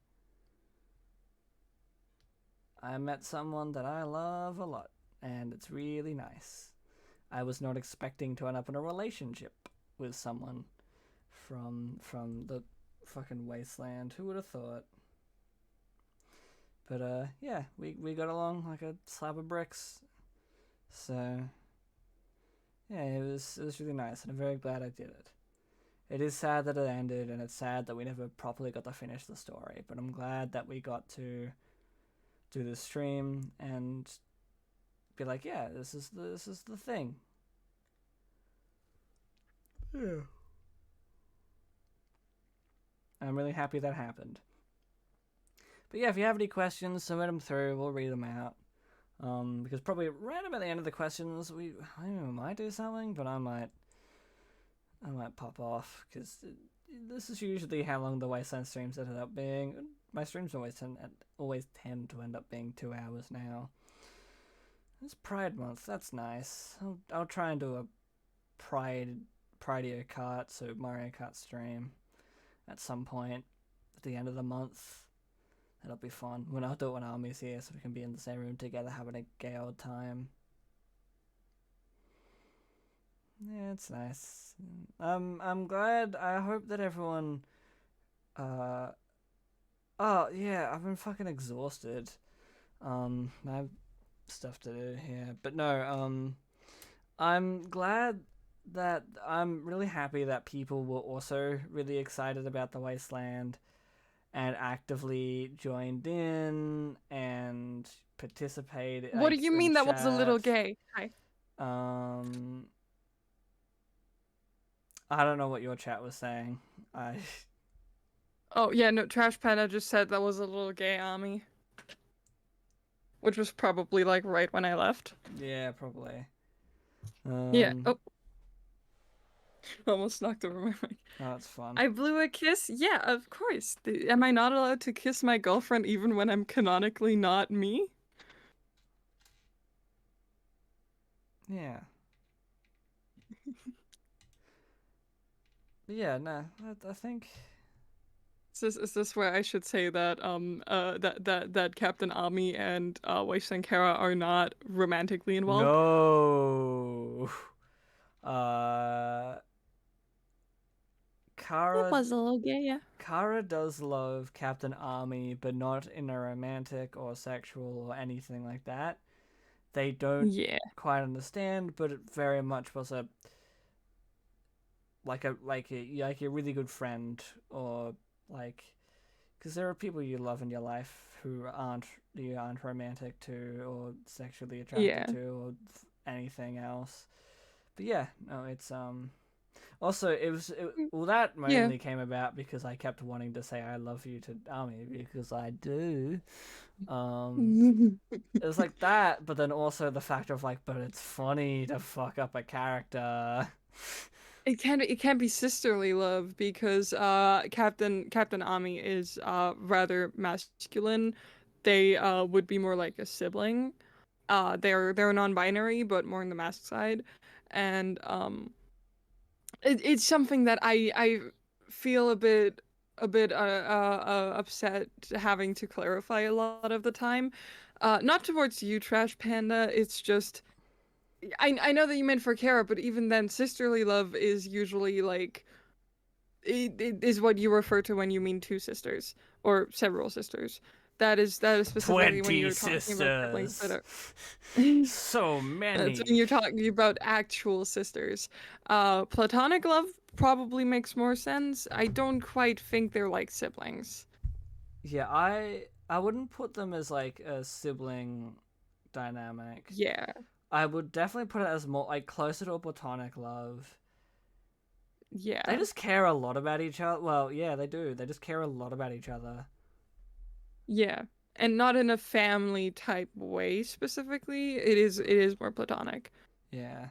I met someone that I love a lot, and it's really nice. I was not expecting to end up in a relationship with someone from the fucking Wasteland. Who would have thought? But yeah, we got along like a slab of bricks. So yeah, it was really nice, and I'm very glad I did it. It is sad that it ended, and it's sad that we never properly got to finish the story. But I'm glad that we got to do the stream and be like, yeah, this is the thing. Yeah. I'm really happy that happened. But yeah, if you have any questions, submit them through. We'll read them out. Because probably right about the end of the questions, we might do something, but I might pop off because this is usually how long the Wasteland streams ended up being. my streams always tend to end up being 2 hours now. It's Pride Month. That's nice. I'll try and do a Prideo Kart, so Mario Kart stream at some point at the end of the month. That'll be fun. I'll do it when Army's here, so we can be in the same room together having a gay old time. Yeah, it's nice. I'm glad. I hope that everyone. Oh yeah, I've been fucking exhausted. I have stuff to do here, but no. I'm glad that I'm really happy that people were also really excited about the Wasteland and actively joined in and participated. What do Like, you in mean that was a little chat. gay? Hi. I don't know what your chat was saying. I Oh yeah, no. Trash Panda just said that was a little gay, Ami. Which was probably like right when I left. yeah, probably. Yeah. Oh. Almost knocked over my mic. Oh, that's fun. I blew a kiss? Yeah, of course. Am I not allowed to kiss my girlfriend even when I'm canonically not me? Yeah. Yeah, no, I think. Is this where I should say that that Captain Ami and Wasteland Kara are not romantically involved? No. It was a little gay, yeah. Kara does love Captain Army, but not in a romantic or sexual or anything like that. They don't quite understand, but it very much was a really good friend, or like, because there are people you love in your life who you aren't romantic to or sexually attracted to or anything else. But yeah, no, it's also that mainly came about because I kept wanting to say I love you to Army, because I do. It was like that, but then also the fact of like, but it's funny to fuck up a character. It can be sisterly love because Captain Ami is rather masculine. They would be more like a sibling. They're non-binary but more on the mask side, and it's something that I feel a bit upset having to clarify a lot of the time. Not towards you, Trash Panda. It's just I know that you meant for Kara, but even then, sisterly love is usually like it is what you refer to when you mean two sisters or several sisters. That is specifically when you're talking about siblings that are so many. That's when you're talking about actual sisters. Platonic love probably makes more sense. I don't quite think they're like siblings. Yeah, I wouldn't put them as like a sibling dynamic. Yeah. I would definitely put it as more like closer to a platonic love. Yeah. They just care a lot about each other. Well, yeah, they do. They just care a lot about each other. Yeah. And not in a family type way specifically. It is more platonic. Yeah.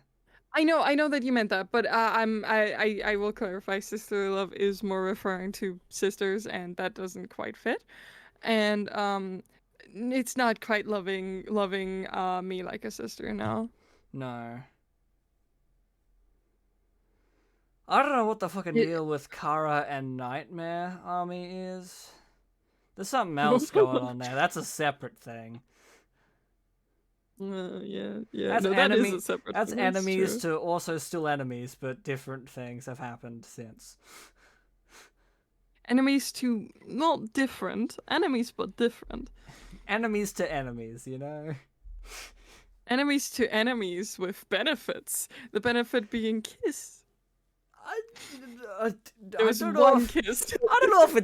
I know that you meant that, but I will clarify. Sisterly love is more referring to sisters, and that doesn't quite fit. And it's not quite loving me like a sister, no. No. I don't know what the fucking deal with Kara and Nightmare Army is. There's something else going on there. That's a separate thing. Yeah. That's No, that is a separate That's thing. enemies to also still enemies, but different things have happened since. Enemies to not different. Enemies but different. Enemies to enemies, you know? Enemies to enemies with benefits. The benefit being kiss. There was one kiss. I don't know if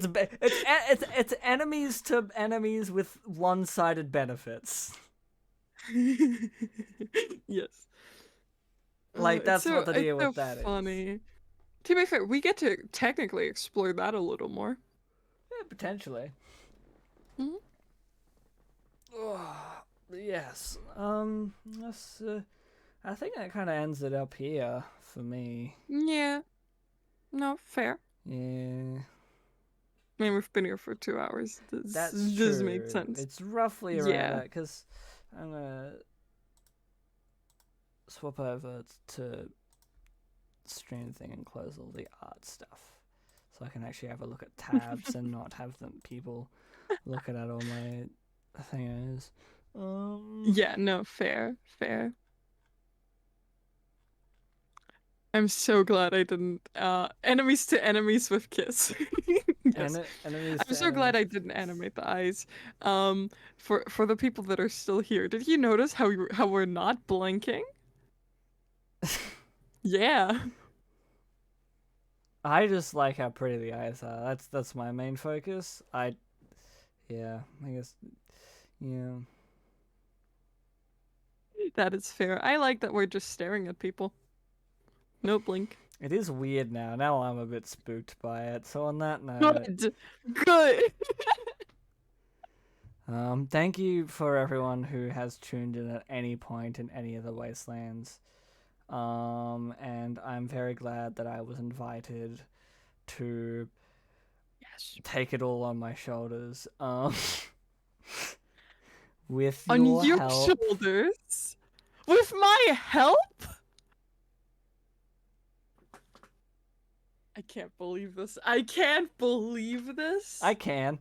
it's enemies to enemies with one-sided benefits. Yes. Like that's what the deal with that funny. is. To be fair, we get to technically explore that a little more. Yeah, potentially. Mm-hmm. Oh, yes. That's, I think that kind of ends it up here for me. Yeah. No, fair. Yeah. I mean, we've been here for 2 hours. This That's does make true. sense. It's roughly around Yeah. that, because I'm gonna swap over to stream thing and close all the art stuff, so I can actually have a look at tabs and not have them people looking at all my things. Yeah, no, fair, fair. I'm so glad I didn't enemies to enemies with kiss. Yes. Enemies I'm to so glad enemies. I didn't animate the eyes. For the people that are still here, did you notice how we're not blinking? Yeah. I just like how pretty the eyes are. That's my main focus. Yeah, I guess, yeah. That is fair. I like that we're just staring at people. No blink. It is weird now. Now I'm a bit spooked by it. So on that note, Good. Good. thank you for everyone who has tuned in at any point in any of the Wastelands. And I'm very glad that I was invited to Yes. take it all on my shoulders. With On your your help. shoulders? With my help? I can't believe this. I can't believe this. I can.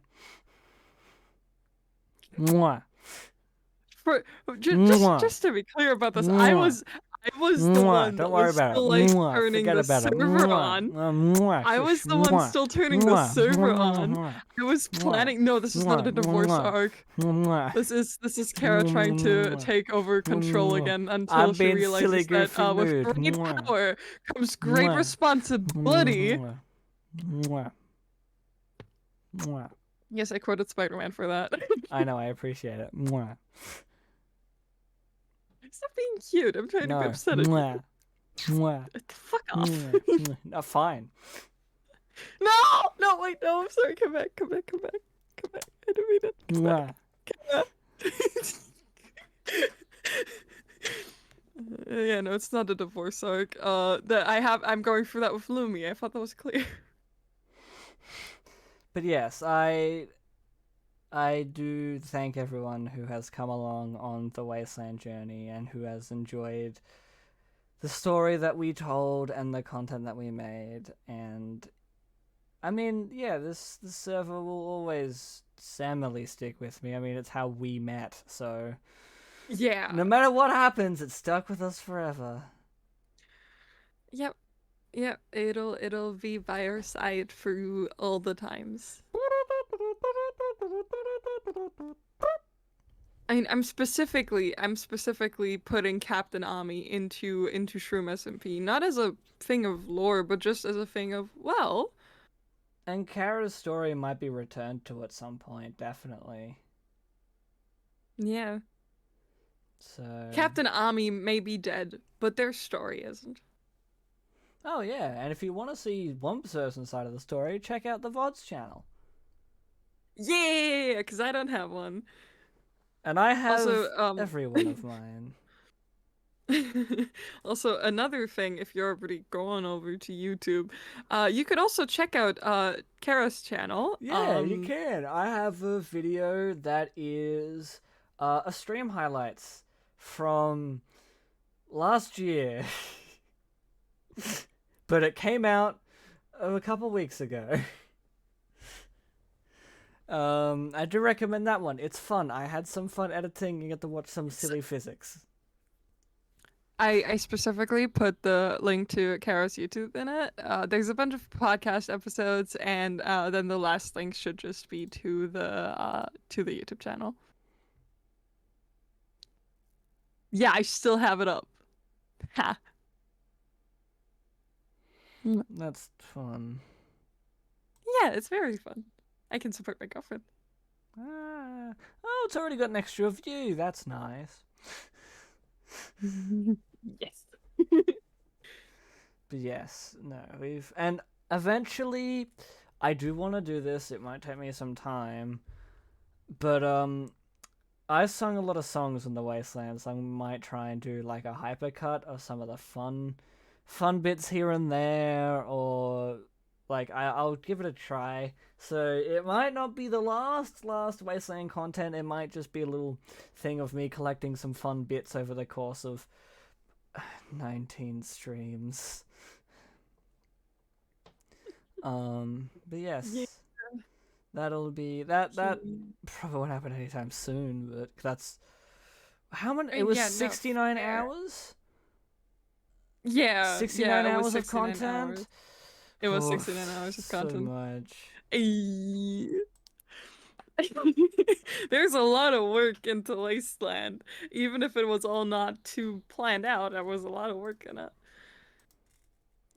Mwah. For Mwah. just to be clear about this, Mwah. I was the Mwah. one Don't that worry was about it. still like Mwah. turning Forget the about it. server Mwah. on. Mwah. I was Shush. the one Mwah. still turning the Mwah. server Mwah. on. Mwah. I was Mwah. planning. No, this is not a divorce Mwah. arc. Mwah. This is Kara trying to take over control again until I'm she being silly, realizes that goofy with mood. great Mwah. power comes great Mwah. responsibility. Mwah. Mwah. Mwah. Yes, I quoted Spider-Man for that. I know, I appreciate it. Mwah. Stop being cute. I'm trying to No. be upset at you. Mwah. Mwah. Fuck off. Mwah. No, fine. No! No, wait, no, I'm sorry. Come back. I didn't mean it. Come Mwah. back. Yeah, no, it's not a divorce arc. I'm going through that with Lumi. I thought that was clear. But yes, I do thank everyone who has come along on the Wasteland journey and who has enjoyed the story that we told and the content that we made. And I mean, yeah, this server will always sadly stick with me. I mean, it's how we met, so Yeah. no matter what happens, it's stuck with us forever. Yep. It'll be by our side through all the times. I mean, I'm specifically putting Captain Ami into Shroom SMP, not as a thing of lore, but just as a thing of, well. And Kara's story might be returned to at some point, definitely. Yeah. So Captain Ami may be dead, but their story isn't. Oh yeah, and if you want to see one person's side of the story, check out the VODs channel. Yeah, because I don't have one. And I have Also, every one of mine. Also, another thing, if you're already going over to YouTube, you could also check out Kara's channel. Yeah, you can. I have a video that is a stream highlights from last year. But it came out a couple weeks ago. I do recommend that one. It's fun. I had some fun editing. You get to watch some silly physics. I specifically put the link to Kara's YouTube in it. There's a bunch of podcast episodes, and then the last link should just be to the YouTube channel. Yeah, I still have it up. Ha. That's fun. Yeah, it's very fun. I can support my girlfriend. Oh, it's already got an extra view. That's nice. Yes. But yes, no, and eventually, I do want to do this. It might take me some time, but I sung a lot of songs in the Wasteland, so I might try and do like a hypercut of some of the fun bits here and there, or like I'll give it a try. So it might not be the last Wasteland content. It might just be a little thing of me collecting some fun bits over the course of 19 streams. But yes, Yeah. that'll be that probably won't happen anytime soon. But that's how many? It was Yeah, no, 69 fair. hours. Yeah, 69 it was hours of 69 content. hours. It was Oh, 69 hours of so content. much. There's a lot of work into Wasteland. Even if it was all not too planned out, there was a lot of work in it.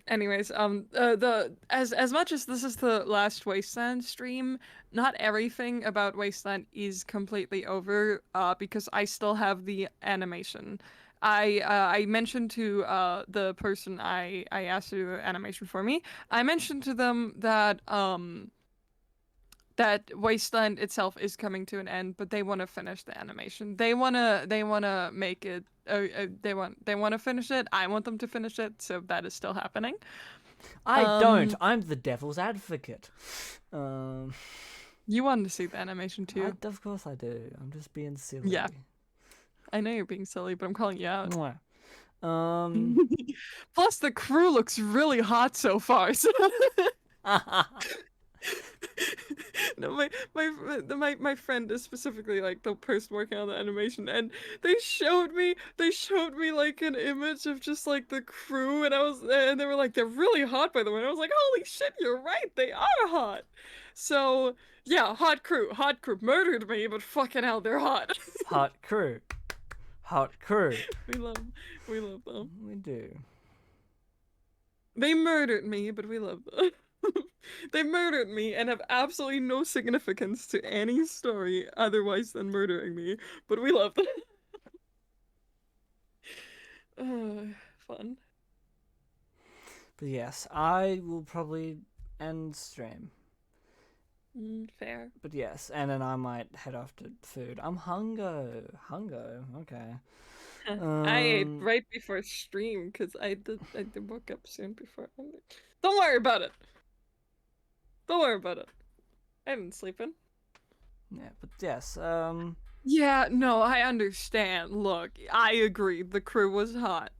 Anyways, the as much as this is the last Wasteland stream, not everything about Wasteland is completely over. Because I still have the animation. I mentioned to the person I asked to do animation for me. I mentioned to them that that Wasteland itself is coming to an end, but they want to finish the animation. They wanna make it. They want to finish it. I want them to finish it, so that is still happening. I don't. I'm the devil's advocate. You want to see the animation too. Of course I do. I'm just being silly. Yeah. I know you're being silly, but I'm calling you out. Mwah. Plus, the crew looks really hot so far. So no, my friend is specifically like the person working on the animation, and they showed me like an image of just like the crew, and they were like, they're really hot, by the way. And I was like, holy shit, you're right, they are hot. So yeah, hot crew murdered me, but fucking hell, they're hot. Hot crew. We love them. We do. They murdered me, but we love them. They murdered me and have absolutely no significance to any story otherwise than murdering me, but we love them. Fun. But yes, I will probably end stream. Fair. But yes, and then I might head off to food. I'm hungo. Okay. I ate right before stream because I did woke up soon before. Don't worry about it. Don't worry about it. I've been sleeping. Yeah, but yes, Yeah, no, I understand. Look, I agree. The crew was hot.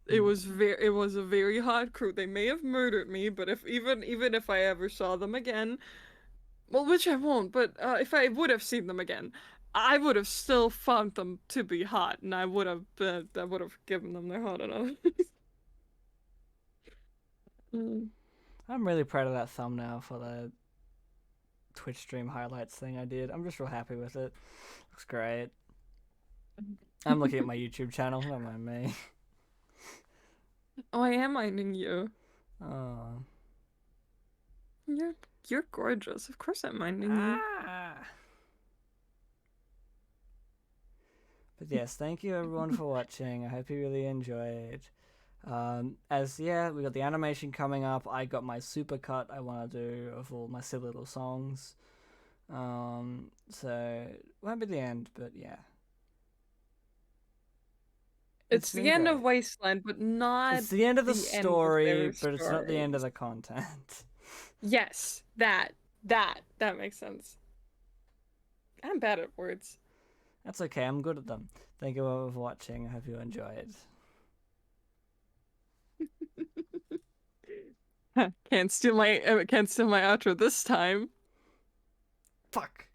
It was a very hot crew. They may have murdered me, but even if I ever saw them again, well, which I won't, but if I would have seen them again, I would have still found them to be hot, and I would have given them their hot enough. I'm really proud of that thumbnail for the Twitch stream highlights thing I did. I'm just real happy with it. Looks great. I'm looking at my YouTube channel. Don't mind me. Oh, I am minding you. Oh. You're gorgeous. Of course I'm minding you. But yes, thank you everyone for watching. I hope you really enjoyed. We got the animation coming up. I got my super cut I want to do of all my silly little songs. So it won't be the end, but yeah. It's the end of Wasteland, but not. It's the end of the story, but it's not the end of stories. the content. Yes, that makes sense. I'm bad at words. That's okay. I'm good at them. Thank you all for watching. I hope you enjoyed. Can't steal my outro this time. Fuck.